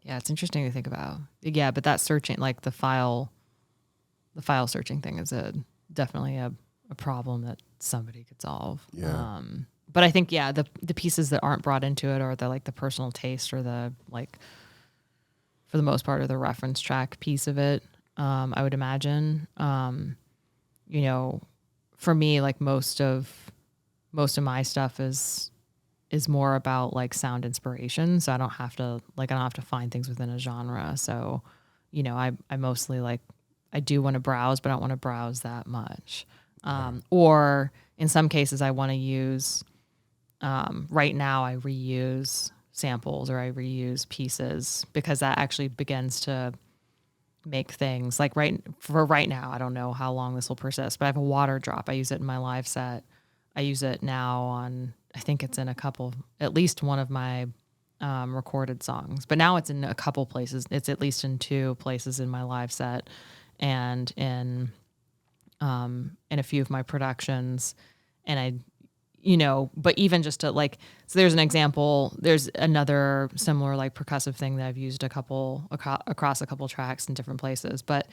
B: Yeah, it's interesting to think about. Yeah, but that searching, like the file searching thing, is definitely a problem that somebody could solve.
A: Yeah.
B: But I think, the pieces that aren't brought into it are the personal taste, or the, like, for the most part, or the reference track piece of it. I would imagine. You know, for me, like most of my stuff is is more about like sound inspiration. So I don't have to find things within a genre. So, you know, I mostly like, I do want to browse, but I don't want to browse that much. Or in some cases I want to use, right now I reuse samples or I reuse pieces because that actually begins to make things like right now. I don't know how long this will persist, but I have a water drop. I use it in my live set. I use it now on, I think it's in at least one of my recorded songs, but now it's in a couple places. It's at least in 2 places in my live set and in a few of my productions. And I, you know, but even just to like, so there's an example, there's another similar like percussive thing that I've used across a couple tracks in different places. But,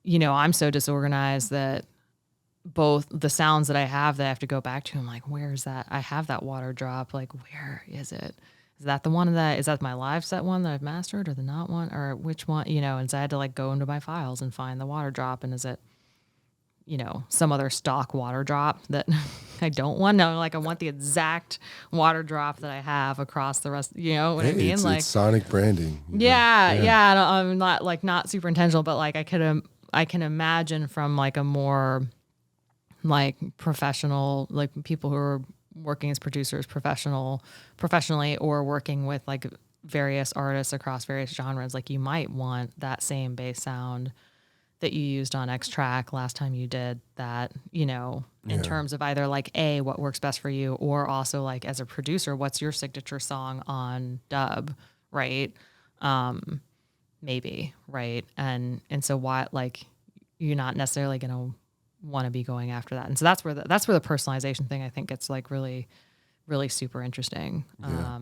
B: you know, I'm so disorganized that both the sounds that I have that I have to go back to, I'm like, where's that? I have that water drop. Like, where is it? Is that the one is that my live set one that I've mastered or the not one or which one, you know? And so I had to like go into my files and find the water drop. And is it, you know, some other stock water drop that I don't want? No, like I want the exact water drop that I have across the rest, you know what I mean?
A: Like it's sonic branding.
B: Yeah. I'm not super intentional, but like I can imagine from like a more like professional, like people who are working as producers professionally or working with like various artists across various genres, like you might want that same bass sound that you used on X track last time you did that, you know, in terms of either like what works best for you, or also like as a producer, what's your signature song on dub, right? Maybe, right? And so why, like, you're not necessarily going to want to be going after that. And so that's where the personalization thing I think gets like really, really super interesting.
A: Yeah.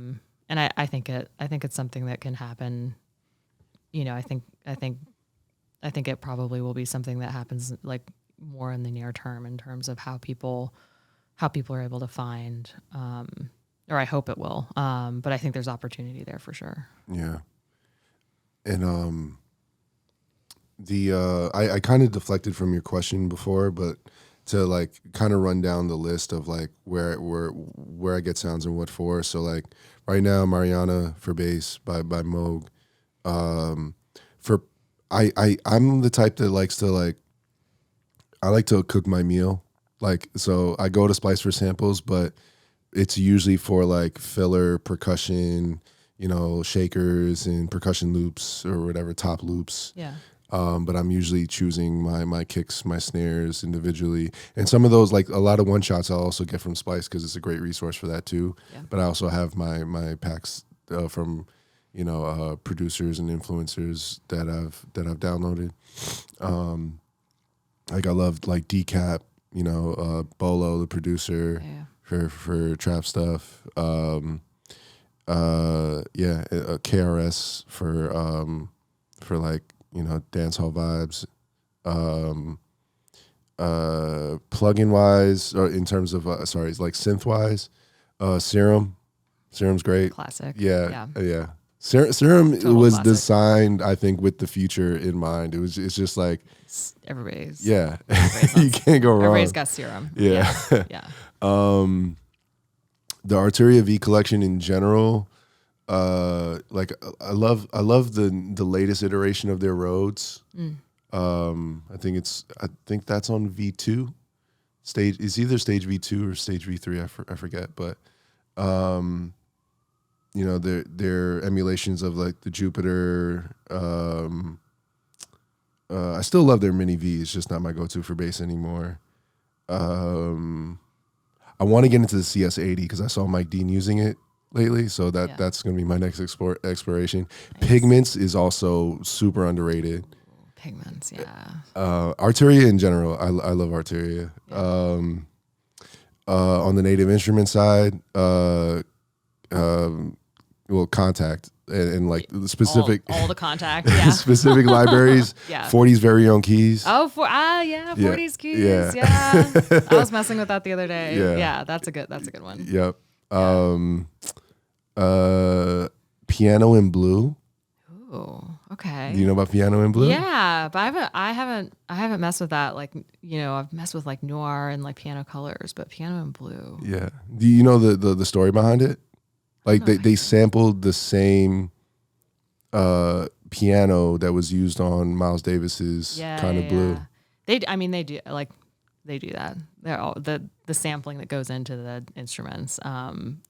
B: And I think it's something that can happen. You know, I think it probably will be something that happens like more in the near term in terms of how people are able to find, or I hope it will. But I think there's opportunity there for sure.
A: Yeah. And I kind of deflected from your question before, but to like kind of run down the list of like where I get sounds and what for. So like right now, Mariana for bass by Moog. I'm the type that likes to like, I like to cook my meal. Like, so I go to Splice for samples, but it's usually for like filler percussion, you know, shakers and percussion loops or whatever, top loops.
B: Yeah.
A: But I'm usually choosing my kicks, my snares individually. And some of those, like a lot of one shots I'll also get from Splice because it's a great resource for that too. Yeah. But I also have my packs from, you know, producers and influencers that I've downloaded. Like I love like Decap, you know, Bolo, the producer for trap stuff. KRS for like, you know, dancehall vibes. Plugin wise, or in terms of like synth wise, Serum's great.
B: Classic.
A: Yeah. Serum
B: Total
A: was
B: classic.
A: designed, I think, with the future in mind. It's just like
B: everybody's.
A: Yeah, you can't go wrong.
B: Everybody's got Serum.
A: Yeah. The Arturia V collection in general, like I love the latest iteration of their Rhodes. I think that's on V2 stage. It's either stage V2 or stage V3. I forget, but you know, they're emulations of like the Jupiter. I still love their Mini V. It's just not my go-to for bass anymore. I want to get into the CS80 because I saw Mike Dean using it lately, so that's going to be my next exploration. Nice. Pigments is also super underrated.
B: Pigments, yeah.
A: Arturia in general, I love Arturia. Yeah. On the native instrument side, Contact and like the specific
B: all the Contact, yeah.
A: Specific libraries. Yeah. 40's very own keys.
B: 40's keys. Yeah. I was messing with that the other day. Yeah, that's a good one.
A: Yep. Piano in Blue.
B: Oh, okay.
A: Do you know about Piano in Blue?
B: Yeah, but I haven't messed with that. Like, I've messed with like noir and like Piano Colors, but Piano in Blue.
A: Yeah. Do you know the story behind it? Like they sampled the same piano that was used on Miles Davis's Kind of Blue.
B: They do that. They're all the sampling that goes into the instruments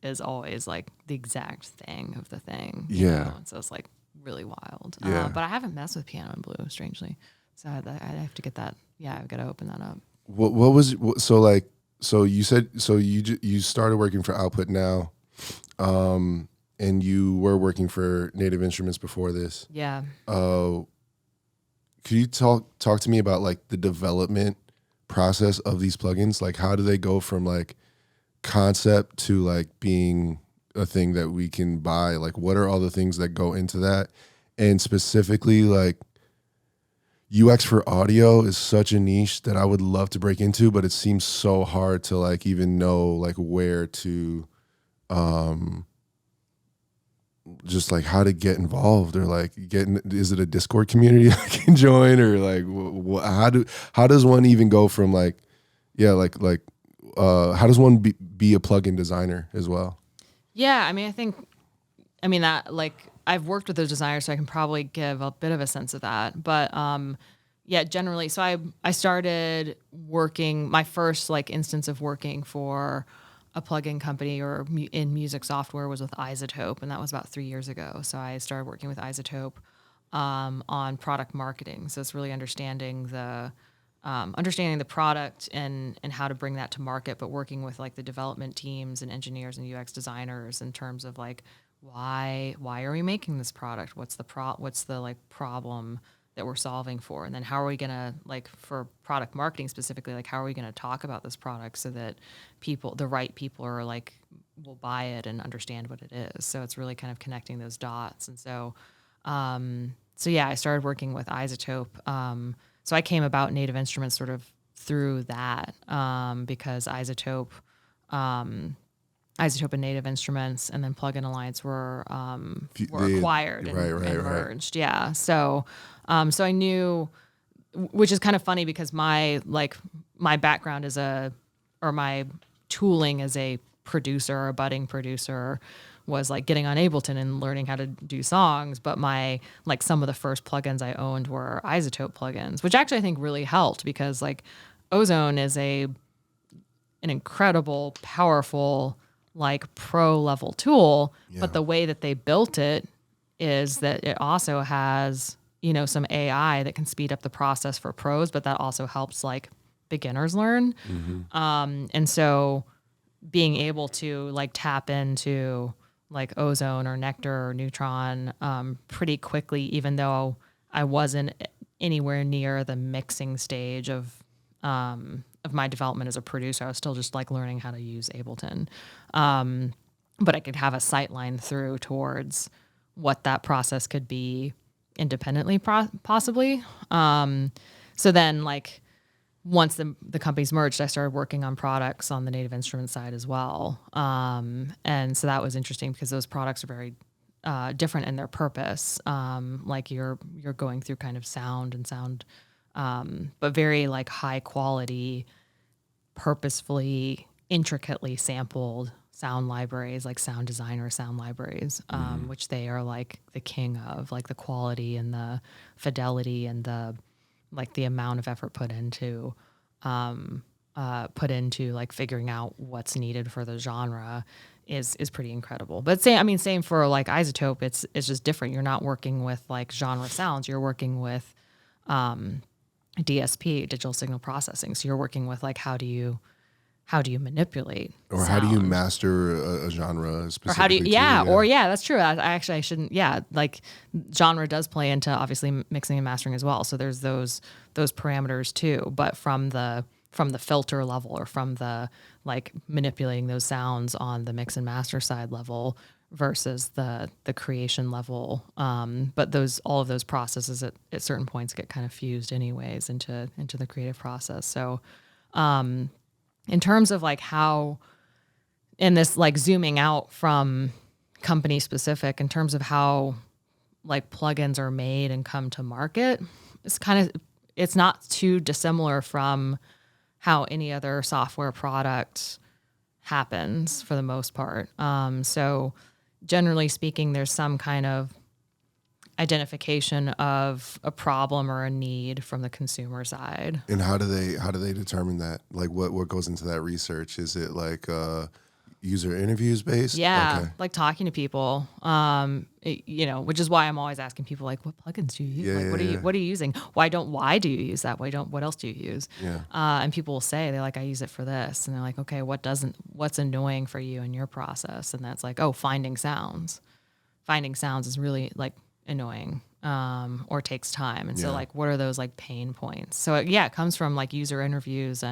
B: is always like the exact thing of the thing. You know? So it's like really wild.
A: Yeah.
B: But I haven't messed with Piano in Blue, strangely. So I'd have to get that. Yeah, I've got to open that up.
A: So you said you started working for Output Now, and you were working for Native Instruments before this.
B: Yeah.
A: Could you talk to me about like the development process of these plugins? Like, how do they go from like concept to like being a thing that we can buy? Like, what are all the things that go into that? And specifically, like, UX for audio is such a niche that I would love to break into, but it seems so hard to like even know like where to just like how to get involved, or like is it a Discord community I can join, or like how does one even go from like how does one be a plugin designer as well?
B: Yeah, that like I've worked with those designers, so I can probably give a bit of a sense of that. But generally, so I started working, my first like instance of working for a plugin company or in music software was with Isotope, and that was about 3 years ago. So I started working with Isotope on product marketing. So it's really understanding the product and how to bring that to market, but working with like the development teams and engineers and UX designers in terms of like why are we making this product? What's the like problem that we're solving for? And then how are we gonna, like, for product marketing specifically, like how are we gonna talk about this product so that the right people are like will buy it and understand what it is. So it's really kind of connecting those dots. And so I started working with Isotope. So I came about Native Instruments sort of through that because Isotope and Native Instruments and then Plugin Alliance were acquired and merged. Yeah. So I knew, which is kind of funny because my background my tooling as a producer or a budding producer was like getting on Ableton and learning how to do songs. But some of the first plugins I owned were Isotope plugins, which actually I think really helped because like Ozone is an incredible, powerful, like pro level tool. Yeah. But the way that they built it is that it also has, some AI that can speed up the process for pros, but that also helps like beginners learn. Mm-hmm. And so being able to like tap into like Ozone or Nectar or Neutron pretty quickly, even though I wasn't anywhere near the mixing stage of my development as a producer. I was still just like learning how to use Ableton. But I could have a sight line through towards what that process could be independently, possibly. So then like once the companies merged, I started working on products on the Native Instrument side as well. And so that was interesting because those products are very different in their purpose. Like you're going through kind of sound, but very like high quality, purposefully, intricately sampled sound libraries, like Sound Designer sound libraries, which they are like the king of, like the quality and the fidelity and the amount of effort put into like figuring out what's needed for the genre is pretty incredible. But same for like Isotope, it's just different. You're not working with like genre sounds, you're working with DSP, digital signal processing. So you're working with like how do you manipulate
A: or
B: sound?
A: How do you master a genre specifically?
B: Or how do you that's true. I shouldn't, like genre does play into obviously mixing and mastering as well. So there's those parameters too, but from the filter level or from the like manipulating those sounds on the mix and master side level versus the creation level. But all of those processes at certain points get kind of fused anyways into the creative process. So in terms of like how, in this like zooming out from company specific, in terms of how like plugins are made and come to market, it's not too dissimilar from how any other software product happens for the most part. So generally speaking, there's some kind of identification of a problem or a need from the consumer side.
A: And how do they determine that? Like what goes into that research? Is it like user interviews based?
B: Yeah,
A: Okay.
B: like talking to people, which is why I'm always asking people like, what plugins do you use? Like, what are you using? Why do you use that? What else do you use?
A: Yeah.
B: And people will say, they're like, I use it for this. And they're like, okay, what's annoying for you in your process? And that's like, oh, finding sounds is really like annoying, or takes time. And so like, what are those like pain points? So it comes from like user interviews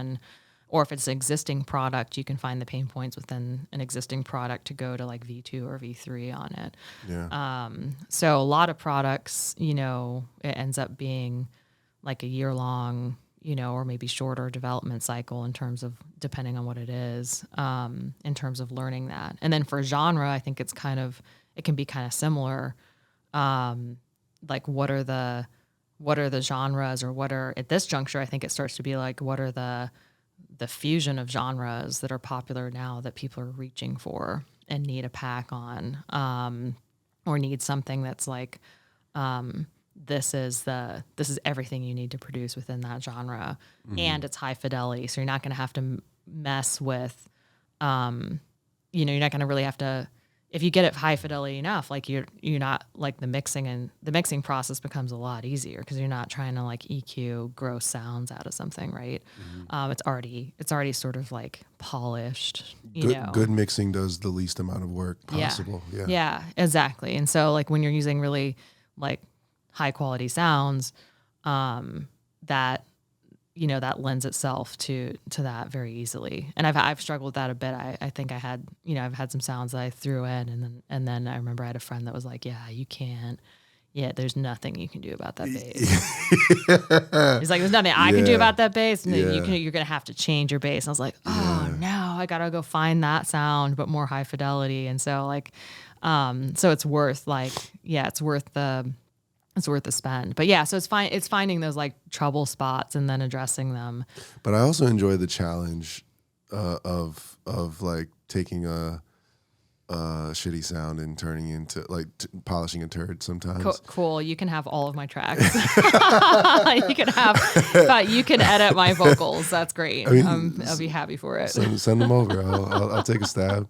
B: or if it's an existing product, you can find the pain points within an existing product to go to like V2 or V3 on it.
A: Yeah.
B: So a lot of products, it ends up being like a year long, or maybe shorter development cycle in terms of, depending on what it is, in terms of learning that. And then for genre, I think it can be kind of similar. Like what are the genres, or at this juncture, I think it starts to be like, what are the fusion of genres that are popular now that people are reaching for and need a pack on, or need something that's like, this is everything you need to produce within that genre, and it's high fidelity. So you're not going to have to mess with, you're not going to really have to, if you get it high fidelity enough, like you're not like the mixing process becomes a lot easier because you're not trying to like EQ gross sounds out of something, right? It's already sort of like polished.
A: Good mixing does the least amount of work possible.
B: Yeah, exactly. And so like when you're using really like high quality sounds, that that lends itself to that very easily. And I've struggled with that a bit. I think I've had some sounds that I threw in, and then I remember I had a friend that was like, yeah, you can't. Yeah, there's nothing you can do about that bass. He's like, there's nothing I can do about that bass. And you're going to have to change your bass. And I was like, oh no, I got to go find that sound, but more high fidelity. And so like, so it's worth the spend. But yeah, so it's finding those like trouble spots and then addressing them.
A: But I also enjoy the challenge of like taking a shitty sound and turning into like polishing a turd sometimes.
B: Cool. You can have all of my tracks. You can edit my vocals. That's great. I mean, I'll be happy for it.
A: Send them over. I'll take a stab.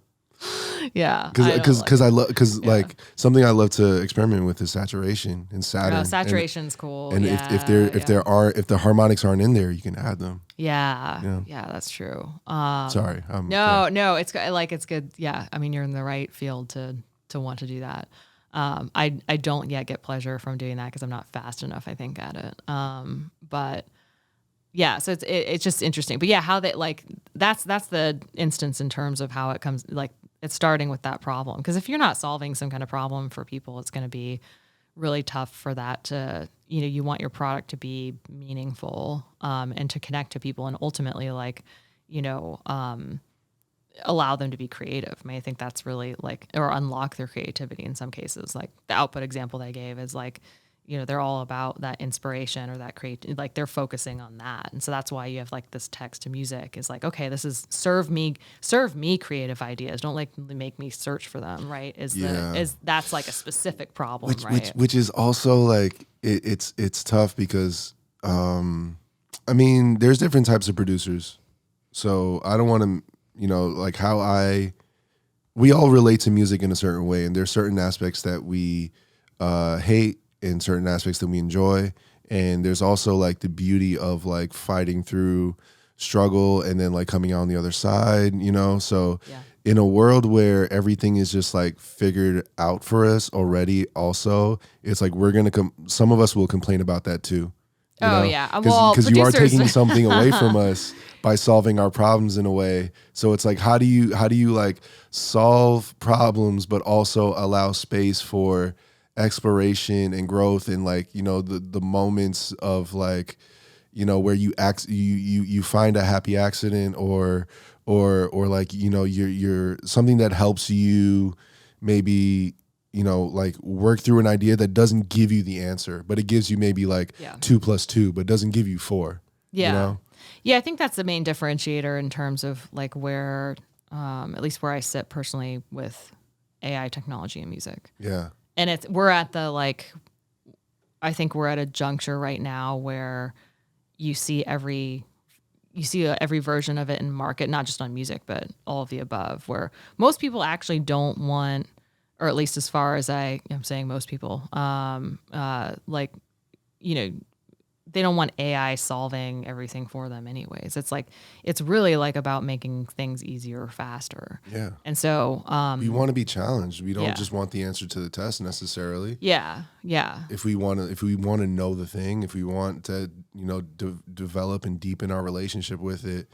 B: Yeah,
A: because like something I love to experiment with is saturation and Saturn.
B: Oh, saturation's cool.
A: And if the harmonics aren't in there, you can add them.
B: Yeah, that's true.
A: Sorry.
B: No, it's good. Yeah, I mean, you're in the right field to want to do that. I don't yet get pleasure from doing that because I'm not fast enough, I think, at it. But yeah, so it's just interesting. But yeah, how they like that's the instance in terms of how it comes, like it's starting with that problem. Because if you're not solving some kind of problem for people, it's going to be really tough for that to, you want your product to be meaningful, and to connect to people and ultimately like, allow them to be creative. I mean, I think that's really like, or unlock their creativity in some cases. Like the output example they gave is like, they're all about that inspiration or that like they're focusing on that. And so that's why you have like this text to music is like, okay, this is serve me creative ideas. Don't like make me search for them. Right. That's like a specific problem.
A: Which is also like, it's tough because, I mean, there's different types of producers. So I don't want to, like we all relate to music in a certain way. And there's certain aspects that we hate, in certain aspects that we enjoy. And there's also like the beauty of like fighting through struggle and then like coming out on the other side, So in a world where everything is just like figured out for us already, also, it's like some of us will complain about that too.
B: Yeah.
A: Because you are taking something away from us by solving our problems in a way. So it's like, how do you like solve problems, but also allow space for exploration and growth and like, the moments of like, where you find a happy accident or like, you're something that helps you maybe like work through an idea that doesn't give you the answer, but it gives you maybe like 2 + 2, but doesn't give you 4.
B: Yeah.
A: You know?
B: Yeah, I think that's the main differentiator in terms of like where, at least where I sit personally with AI technology and music.
A: Yeah.
B: And we're at the I think we're at a juncture right now where you see every version of it in market, not just on music, but all of the above, where most people actually don't want, or at least as far as I'm saying most people, they don't want AI solving everything for them anyways. It's really like about making things easier, faster.
A: Yeah.
B: And so
A: we want to be challenged. We don't just want the answer to the test necessarily.
B: Yeah. Yeah.
A: If we want to know the thing, if we want to, develop and deepen our relationship with it,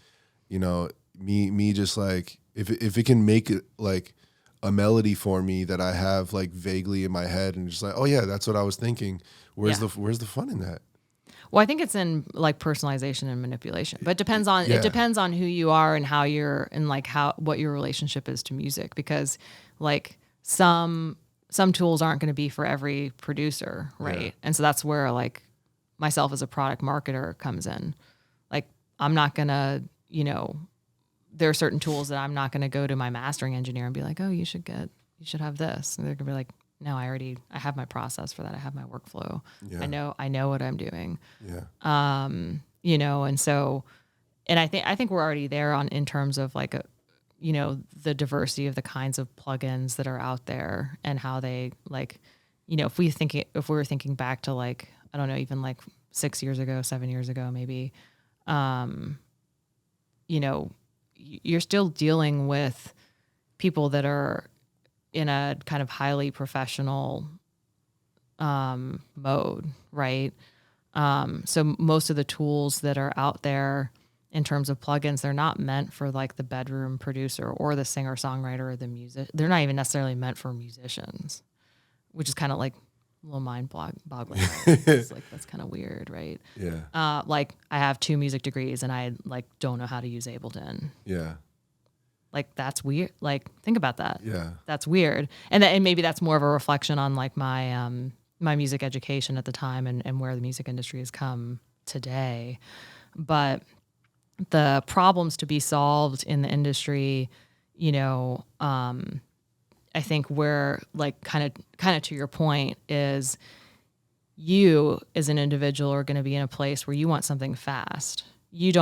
A: me just like, if it can make it like a melody for me that I have like vaguely in my head and just like, oh yeah, that's what I was thinking. Where's the fun in that?
B: Well, I think it's in like personalization and manipulation, but it depends on who you are and how you're and like what your relationship is to music, because like some tools aren't going to be for every producer, right? Yeah. And so that's where like myself as a product marketer comes in. Like I'm not going to, there are certain tools that I'm not going to go to my mastering engineer and be like, oh, you should have this. And they're going to be like, no, I have my process for that. I have my workflow. Yeah. I know what I'm doing.
A: Yeah.
B: And so, and I think we're already there in terms of like the diversity of the kinds of plugins that are out there and how they like, if we were thinking back to like, I don't know, even like 6 years ago, 7 years ago, maybe, you're still dealing with people that are in a kind of highly professional mode, right? So most of the tools that are out there in terms of plugins, they're not meant for like the bedroom producer or the singer-songwriter or the music. They're not even necessarily meant for musicians, which is kind of like a little mind-boggling. Right? It's like, that's kind of weird, right?
A: Yeah.
B: Like I have 2 music degrees and I like don't know how to use Ableton.
A: Yeah.
B: Like that's weird. Like think about that.
A: Yeah,
B: that's weird. And maybe that's more of a reflection on like my my music education at the time and where the music industry has come today. But the problems to be solved in the industry, I think where like kind of to your point is you as an individual are going to be in a place where you want something fast. You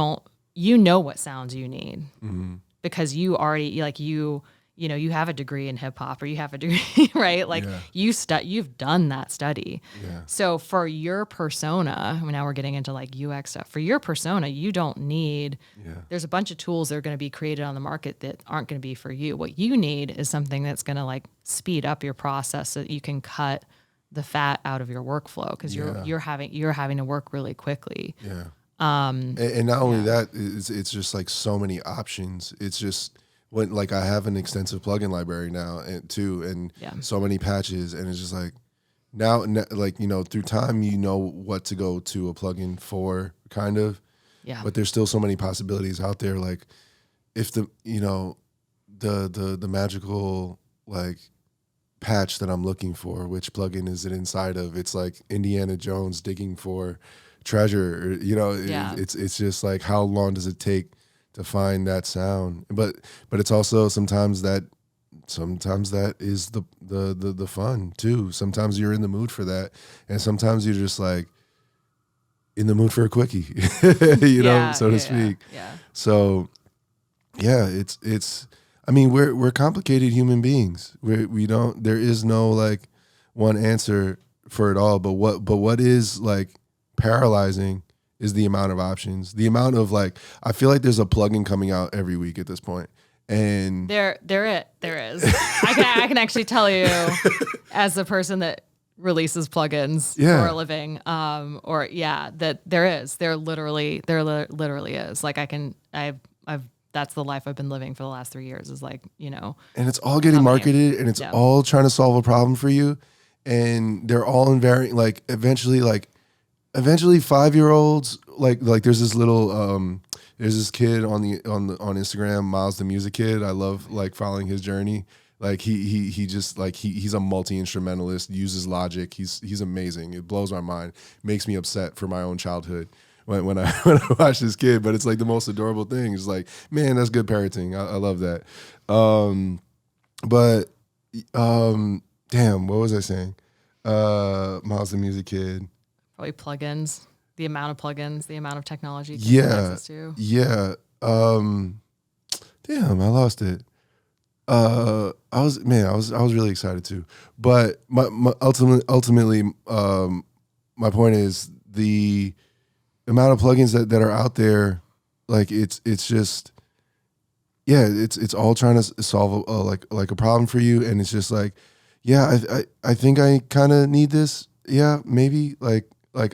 B: know what sounds you need. Mm-hmm. Because you already like you have a degree in hip hop or you have a degree, right? Like you've done that study.
A: Yeah.
B: So for your persona, now we're getting into like UX stuff. For your persona, you don't need. Yeah. There's a bunch of tools that are going to be created on the market that aren't going to be for you. What you need is something that's going to like speed up your process so that you can cut the fat out of your workflow because you're having to work really quickly.
A: Yeah. And not only that, it's just like so many options. It's just when like I have an extensive plugin library now and so many patches, and it's just like now like through time what to go to a plugin for kind of.
B: Yeah.
A: But there's still so many possibilities out there. Like if the magical like patch that I'm looking for, which plugin is it inside of? It's like Indiana Jones digging for treasure, it's just like how long does it take to find that sound? But it's also sometimes that is the fun too. Sometimes you're in the mood for that, and sometimes you're just like in the mood for a quickie, so to speak.
B: Yeah.
A: So yeah, it's. I mean, we're complicated human beings. There is no like one answer for it all. But what is like paralyzing is the amount of options, the amount of like, I feel like there's a plugin coming out every week at this point. And
B: there is. I can actually tell you as the person that releases plugins for a living, that there literally is. Like I've that's the life I've been living for the last 3 years is like,
A: and it's all getting marketed and it's all trying to solve a problem for you. And they're all in varying, like eventually 5-year-olds, like there's this little, there's this kid on Instagram, Miles the Music Kid. I love like following his journey. Like he just like he's a multi-instrumentalist, uses Logic. He's amazing. It blows my mind. Makes me upset for my own childhood when I when I watch this kid, but it's like the most adorable thing. It's like, man, that's good parenting. I love that. But damn, what was I saying? Miles the Music Kid.
B: Probably plugins. The amount of plugins, the amount of technology you can get access to.
A: Yeah. Damn, I lost it. I was really excited too. But my ultimately, my point is the amount of plugins that are out there, like it's just, yeah, it's all trying to solve like a problem for you, and it's just like, yeah, I think I kind of need this. Yeah, maybe like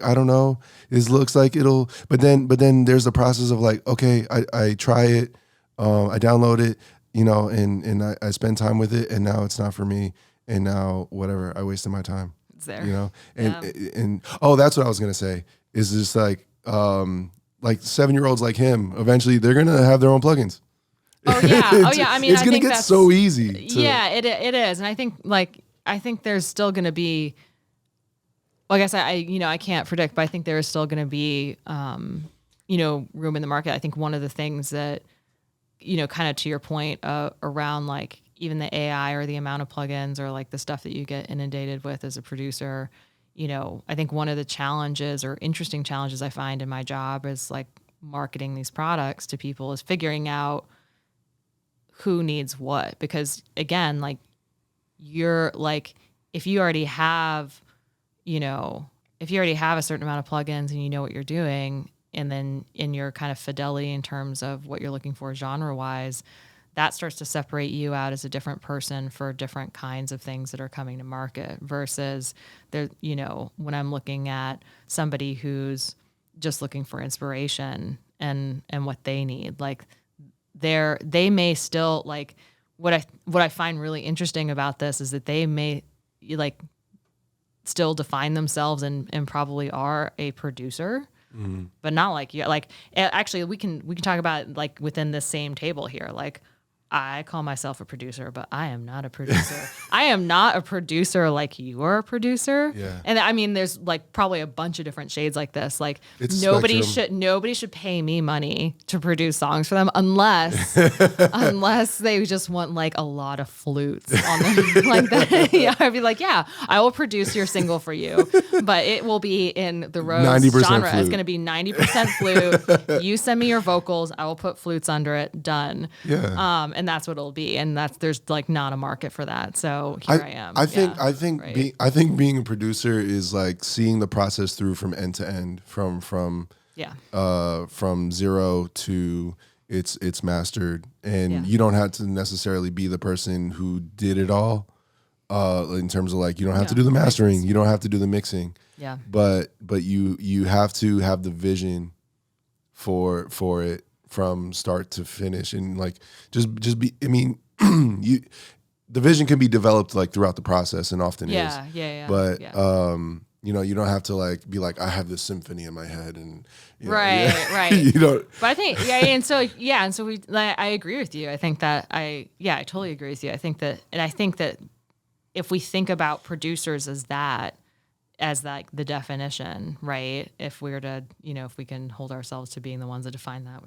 A: I don't know. It looks like it'll, but then there's the process of like, okay, I try it, I download it, you know, and I spend time with it, and now it's not for me, and now whatever, I wasted my time.
B: It's there,
A: you know, and oh, that's what I was gonna say. Is just like 7-year-olds like him, eventually they're gonna have their own plugins.
B: Oh yeah, I mean,
A: it's gonna get so easy.
B: Yeah, it is, and I think there's still gonna be. Well, I guess I can't predict, but I think there is still going to be, room in the market. I think one of the things that, kind of to your point around like even the AI or the amount of plugins or like the stuff that you get inundated with as a producer, I think one of the challenges or interesting challenges I find in my job is like marketing these products to people is figuring out who needs what. Because again, like you're like, if you already have a certain amount of plugins and you know what you're doing, and then in your kind of fidelity in terms of what you're looking for genre-wise, that starts to separate you out as a different person for different kinds of things that are coming to market versus there, when I'm looking at somebody who's just looking for inspiration and what they need, like they may still like what I find really interesting about this is that they may like still define themselves and probably are a producer, but not like you. Like actually, we can talk about like within the same table here. Like I call myself a producer, but I am not a producer. I am not a producer like you are a producer.
A: Yeah.
B: And I mean, there's like probably a bunch of different shades like this. Like
A: it's
B: nobody
A: spectrum.
B: should pay me money to produce songs for them unless they just want like a lot of flutes on them like that. Yeah, I'd be like, yeah, I will produce your single for you, but it will be in the Rose
A: 90%
B: genre.
A: flute.
B: It's going to be 90% flute. You send me your vocals, I will put flutes under it. Done.
A: Yeah.
B: And that's what it'll be, and there's like not a market for that. So here I am.
A: I think being a producer is like seeing the process through from end to end, from zero to it's mastered, and you don't have to necessarily be the person who did it all. In terms of like you don't have to do the mastering, you don't have to do the mixing.
B: Yeah.
A: But you have to have the vision for it from start to finish, and like just be. I mean, the vision can be developed like throughout the process, and often is.
B: Yeah.
A: But you don't have to like be like I have this symphony in my head, and
B: right.
A: But
B: I think and so I agree with you. I think that I totally agree with you. I think that if we think about producers as like the definition, right? If we were to, if we can hold ourselves to being the ones that define that,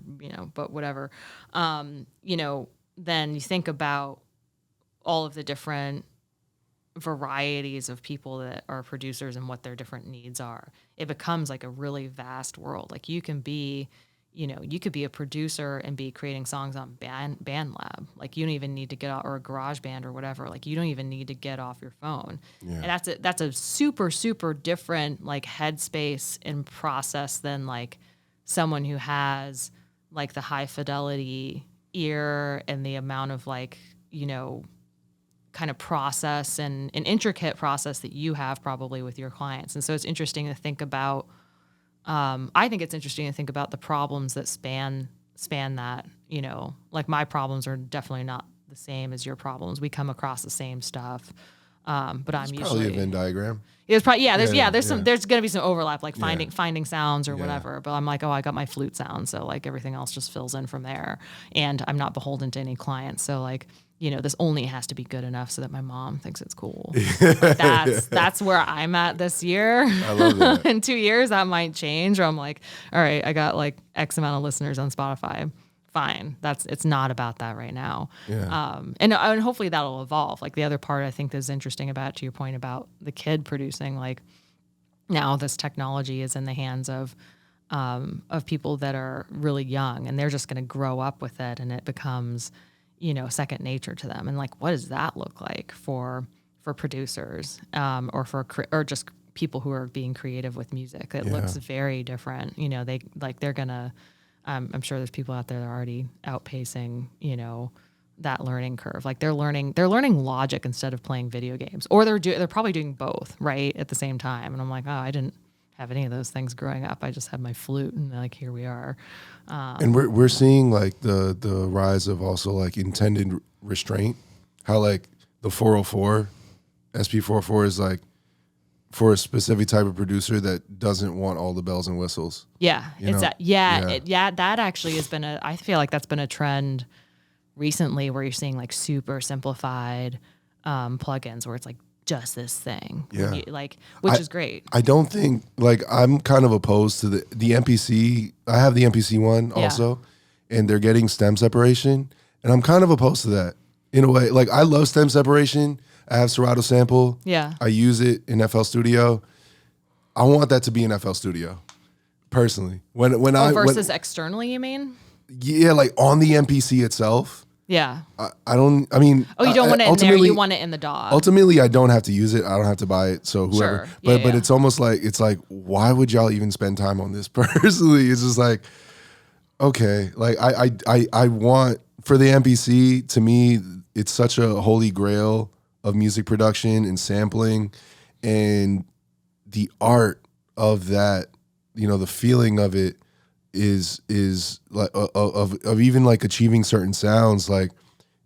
B: but whatever, then you think about all of the different varieties of people that are producers and what their different needs are. It becomes like a really vast world. Like you can be, you could be a producer and be creating songs on BandLab. Like you don't even need to get out, or a GarageBand or whatever. Like you don't even need to get off your phone. Yeah. And that's a super, super different like headspace and process than like someone who has like the high fidelity ear and the amount of like, kind of process and an intricate process that you have probably with your clients. And so it's interesting to think about. I think it's interesting to think about the problems that span that, like my problems are definitely not the same as your problems. We come across the same stuff. But I'm usually
A: probably a Venn diagram.
B: It's probably, there's going to be some overlap, like finding sounds or whatever. But I'm like, I got my flute sound. So like everything else just fills in from there, and I'm not beholden to any clients. So like, this only has to be good enough so that my mom thinks it's cool. Like that's where I'm at this year.
A: I love that.
B: In 2 years, that might change. Or I'm like, all right, I got like X amount of listeners on Spotify. Fine. It's not about that right now.
A: Yeah.
B: And hopefully that'll evolve. Like the other part I think that's interesting about, to your point about the kid producing, like now this technology is in the hands of people that are really young, and they're just going to grow up with it, and it becomes, second nature to them. And like, what does that look like for producers, or just people who are being creative with music? It looks very different. They're gonna. I'm sure there's people out there that are already outpacing, that learning curve. Like they're learning logic instead of playing video games, or they're probably doing both right at the same time. And I'm like, oh, I didn't have any of those things growing up. I just had my flute, and like here we are.
A: And we're seeing like the rise of also like intended restraint. How like the 404, SP404 is like for a specific type of producer that doesn't want all the bells and whistles.
B: Yeah, that actually has been I feel like that's been a trend recently, where you're seeing like super simplified plugins where it's like just this thing, which is great.
A: I don't think, like, I'm kind of opposed to the MPC. I have the MPC one also, and they're getting stem separation, and I'm kind of opposed to that in a way. Like, I love stem separation. I have Serato sample.
B: Yeah, I
A: use it in FL Studio. I want that to be in FL Studio, personally. Versus
B: externally, you mean?
A: Yeah, like on the MPC itself.
B: Yeah.
A: I don't, I mean.
B: Oh, you don't want it in there, you want it in the DAW.
A: Ultimately, I don't have to use it. I don't have to buy it. So whoever.
B: Sure.
A: But it's almost like, why would y'all even spend time on this personally? It's just like, okay. Like, I want, for the MPC, to me, it's such a holy grail of music production and sampling, and the art of that, the feeling of it is like of even like achieving certain sounds, like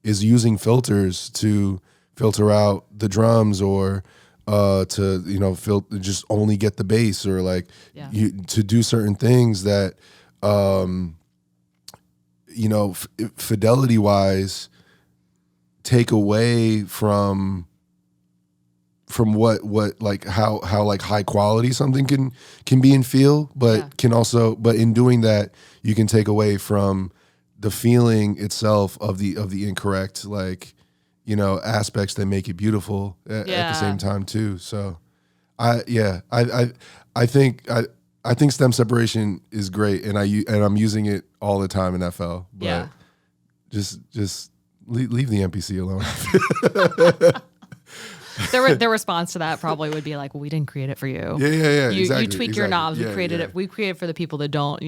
A: is using filters to filter out the drums, or to just only get the bass, or like to do certain things that fidelity wise take away from what like how like high quality something can be and feel, but can also, but in doing that you can take away from the feeling itself of the incorrect, like, aspects that make it beautiful at the same time too. So I think stem separation is great, and I'm using it all the time in FL, but just leave the MPC alone.
B: Their response to that probably would be like, well, we didn't create it for you.
A: Yeah.
B: You tweak your knobs. We created it. We created it for the people that don't,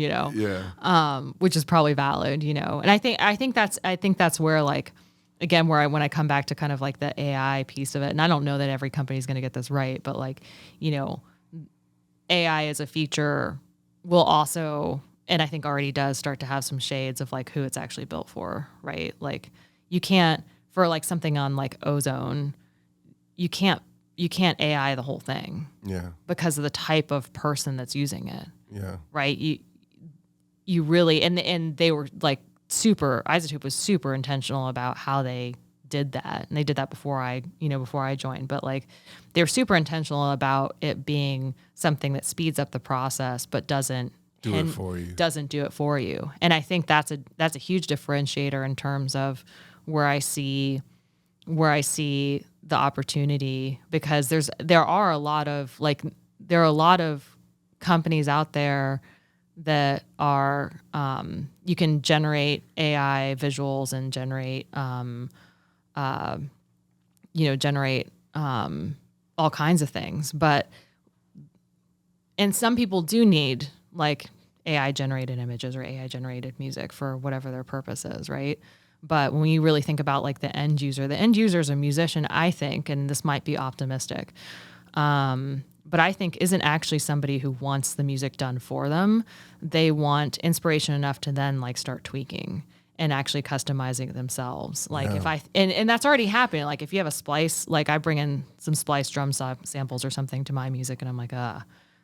B: which is probably valid, And I think that's where, like, again, when I come back to kind of like the AI piece of it, and I don't know that every company is going to get this right, but like, AI as a feature will also, and I think already does, start to have some shades of like who it's actually built for, right? Like, you can't, for like something on like Ozone, you can't AI the whole thing.
A: Yeah.
B: Because of the type of person that's using it.
A: Yeah.
B: Right? You really, and they were like Isotope was super intentional about how they did that. And they did that before I joined, but like they're super intentional about it being something that speeds up the process but doesn't do it for you. And I think that's a huge differentiator in terms of where I see the opportunity, because there are a lot of companies out there that are you can generate AI visuals and generate all kinds of things, and some people do need like AI generated images or AI generated music for whatever their purpose is, right? But when you really think about like the end user is a musician, I think, and this might be optimistic, but I think isn't actually somebody who wants the music done for them. They want inspiration enough to then like start tweaking and actually customizing it themselves. Like and that's already happening. Like if you have a splice, like I bring in some splice drum samples or something to my music, and I'm like,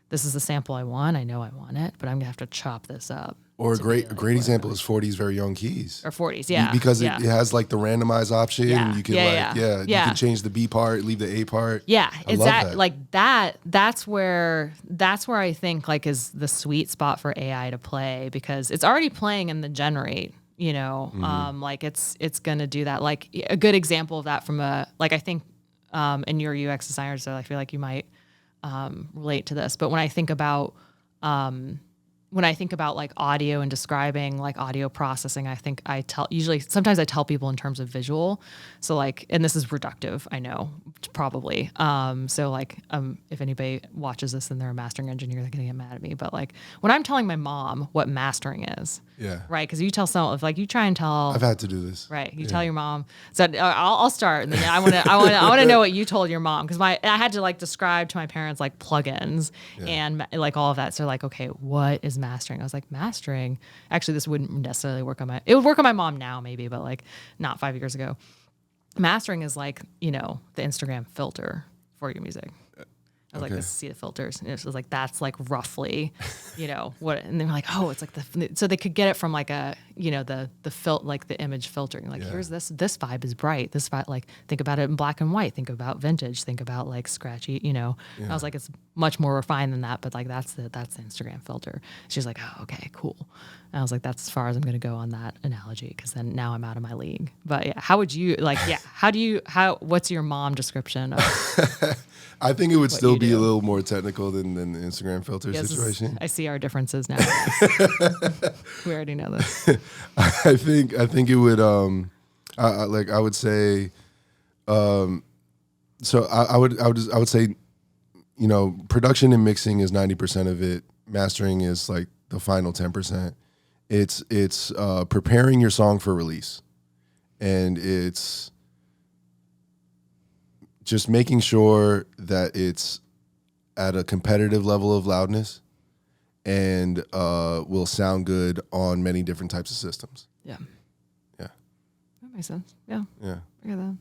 B: this is the sample I want. I know I want it, but I'm gonna have to chop this up
A: Or a great
B: like,
A: example is 40's very own keys.
B: Or 40's, yeah.
A: Because it has like the randomized option.
B: Yeah.
A: You can you
B: Yeah.
A: can change the B part, leave the A part.
B: Yeah,
A: I love that.
B: Like that's where I think like is the sweet spot for AI to play, because it's already playing in the generate, you know, like it's gonna do that. Like a good example of that from I think in your UX designer, so I feel like you might relate to this. But when I think about like audio and describing like audio processing, sometimes I tell people in terms of visual. So like, and this is reductive, I know, probably. So like, if anybody watches this and they're a mastering engineer, they're gonna get mad at me. But like when I'm telling my mom what mastering is, right? Because you tell someone, if like you try and tell,
A: I've had to do this,
B: right? You tell your mom. So I'll start, and then I want to know what you told your mom, because I had to like describe to my parents like plugins and like all of that. So like, okay, what is mastering? I was like, mastering. Actually, this wouldn't necessarily work on it would work on my mom now maybe, but like not 5 years ago. Mastering is like, you know, the Instagram filter for your music. I was like, see the filters. And it was like, that's like roughly, you know, what, and they were like, oh, it's like so they could get it from like a, you know, the like the image filtering. Like, here's this vibe is bright. This vibe, like, think about it in black and white. Think about vintage. Think about like scratchy, you know. I was like, it's much more refined than that, but like, that's the Instagram filter. She's like, oh, okay, cool. And I was like, that's as far as I'm going to go on that analogy, because then now I'm out of my league. But yeah, how would you, like, what's your mom description of
A: I think it would still be a little more technical than the Instagram filter situation.
B: I see our differences now. We already know this.
A: I think it would I would say so I would say, you know, production and mixing is 90% of it. Mastering is like the final 10%. It's preparing your song for release, and it's just making sure that it's at a competitive level of loudness and will sound good on many different types of systems.
B: Yeah.
A: Yeah.
B: That makes sense. Yeah.
A: Yeah.
B: I get that.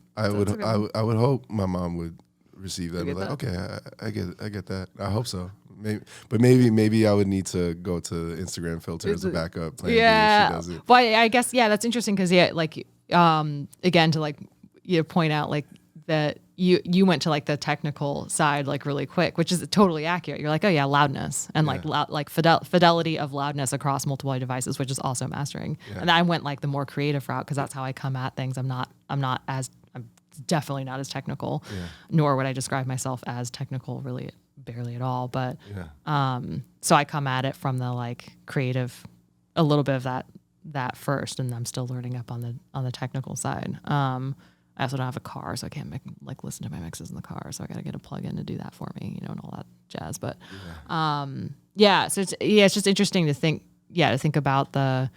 A: I would hope my mom would receive that. Be like, okay, I get that. I hope so. Maybe I would need to go to Instagram filter as a backup plan.
B: Yeah.
A: B if she does it.
B: Well, I guess, that's interesting, because like again, to like point out like that you went to like the technical side like really quick, which is totally accurate. You're like, oh yeah, loudness and like fidelity of loudness across multiple devices, which is also mastering. Yeah. And I went like the more creative route, because that's how I come at things. I'm definitely not as technical, nor would I describe myself as technical, really barely at all. But so I come at it from the like creative, a little bit of that first, and I'm still learning up on the technical side. I also don't have a car, so I can't listen to my mixes in the car. So I got to get a plug-in to do that for me, you know, and all that jazz. But so it's just interesting to think about the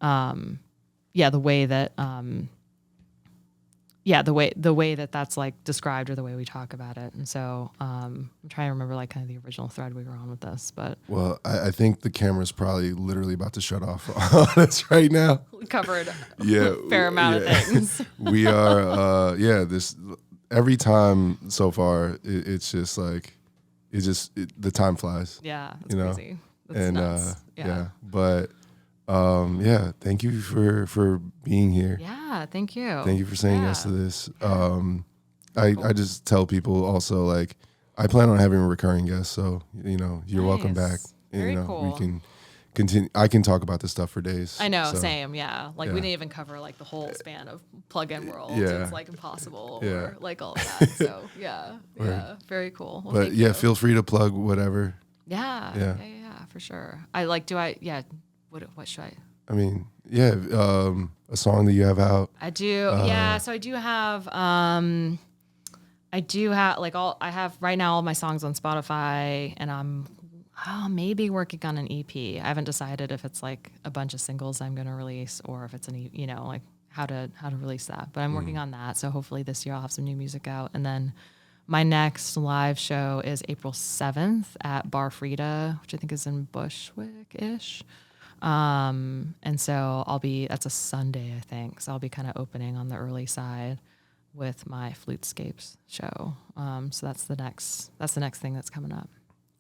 B: way that the way that that's like described, or the way we talk about it. And so I'm trying to remember like kind of the original thread we were on with this, but.
A: Well, I think the camera's probably literally about to shut off on us right now.
B: We covered a fair amount of things.
A: We are, this every time so far, it's just like, the time flies.
B: Yeah, that's crazy. That's
A: and
B: nuts.
A: But thank you for being here.
B: Yeah, thank you.
A: Thank you for saying yes to this. I just tell people also, like, I plan on having a recurring guest, so you know, you're welcome back.
B: Very
A: you know,
B: cool.
A: We can continue. I can talk about this stuff for days.
B: I know, same, yeah. Like we didn't even cover like the whole span of plug-in world. Yeah. It's like impossible or like all of that. So very cool. Well,
A: but feel free to plug whatever.
B: Yeah, for sure. What should I?
A: I mean, a song that you have out.
B: I do. So I do have. I have right now all my songs on Spotify, and I'm maybe working on an EP. I haven't decided if it's like a bunch of singles I'm going to release, or if it's like how to release that. But I'm working on that. So hopefully this year I'll have some new music out, and then. My next live show is April 7th at Bar Frida, which I think is in Bushwick-ish. And so that's a Sunday, I think. So I'll be kind of opening on the early side with my Flutescapes show. So that's the next thing that's coming up.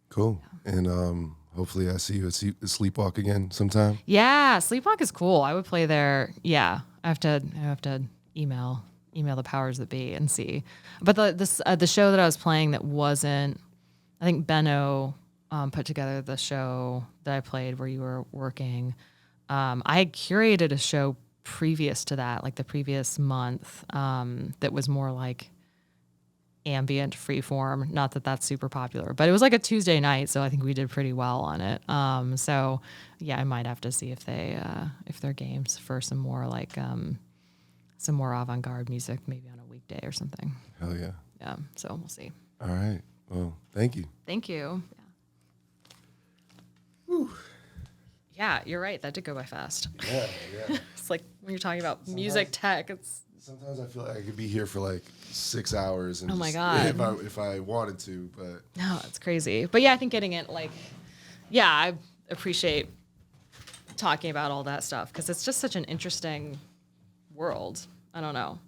A: Cool. Yeah. And hopefully I see you at Sleepwalk again sometime.
B: Yeah, Sleepwalk is cool. I would play there. Yeah, I have to email the powers that be and see. But the show that I was playing that wasn't, I think Benno put together the show that I played where you were working. I had curated a show previous to that, like the previous month, that was more like ambient freeform. Not that that's super popular, but it was like a Tuesday night, so I think we did pretty well on it. So yeah, I might have to see if they're games for some more like some more avant-garde music, maybe on a weekday or something.
A: Hell yeah.
B: Yeah. So we'll see.
A: All right. Well, thank you.
B: Thank you. Yeah. Yeah, you're right. That did go by fast.
A: Yeah.
B: It's like when you're talking about music tech, it's.
A: Sometimes I feel like I could be here for like 6 hours. And
B: oh my God.
A: If I wanted to, but.
B: No, it's crazy. But yeah, I think getting it I appreciate talking about all that stuff because it's just such an interesting world. I don't know.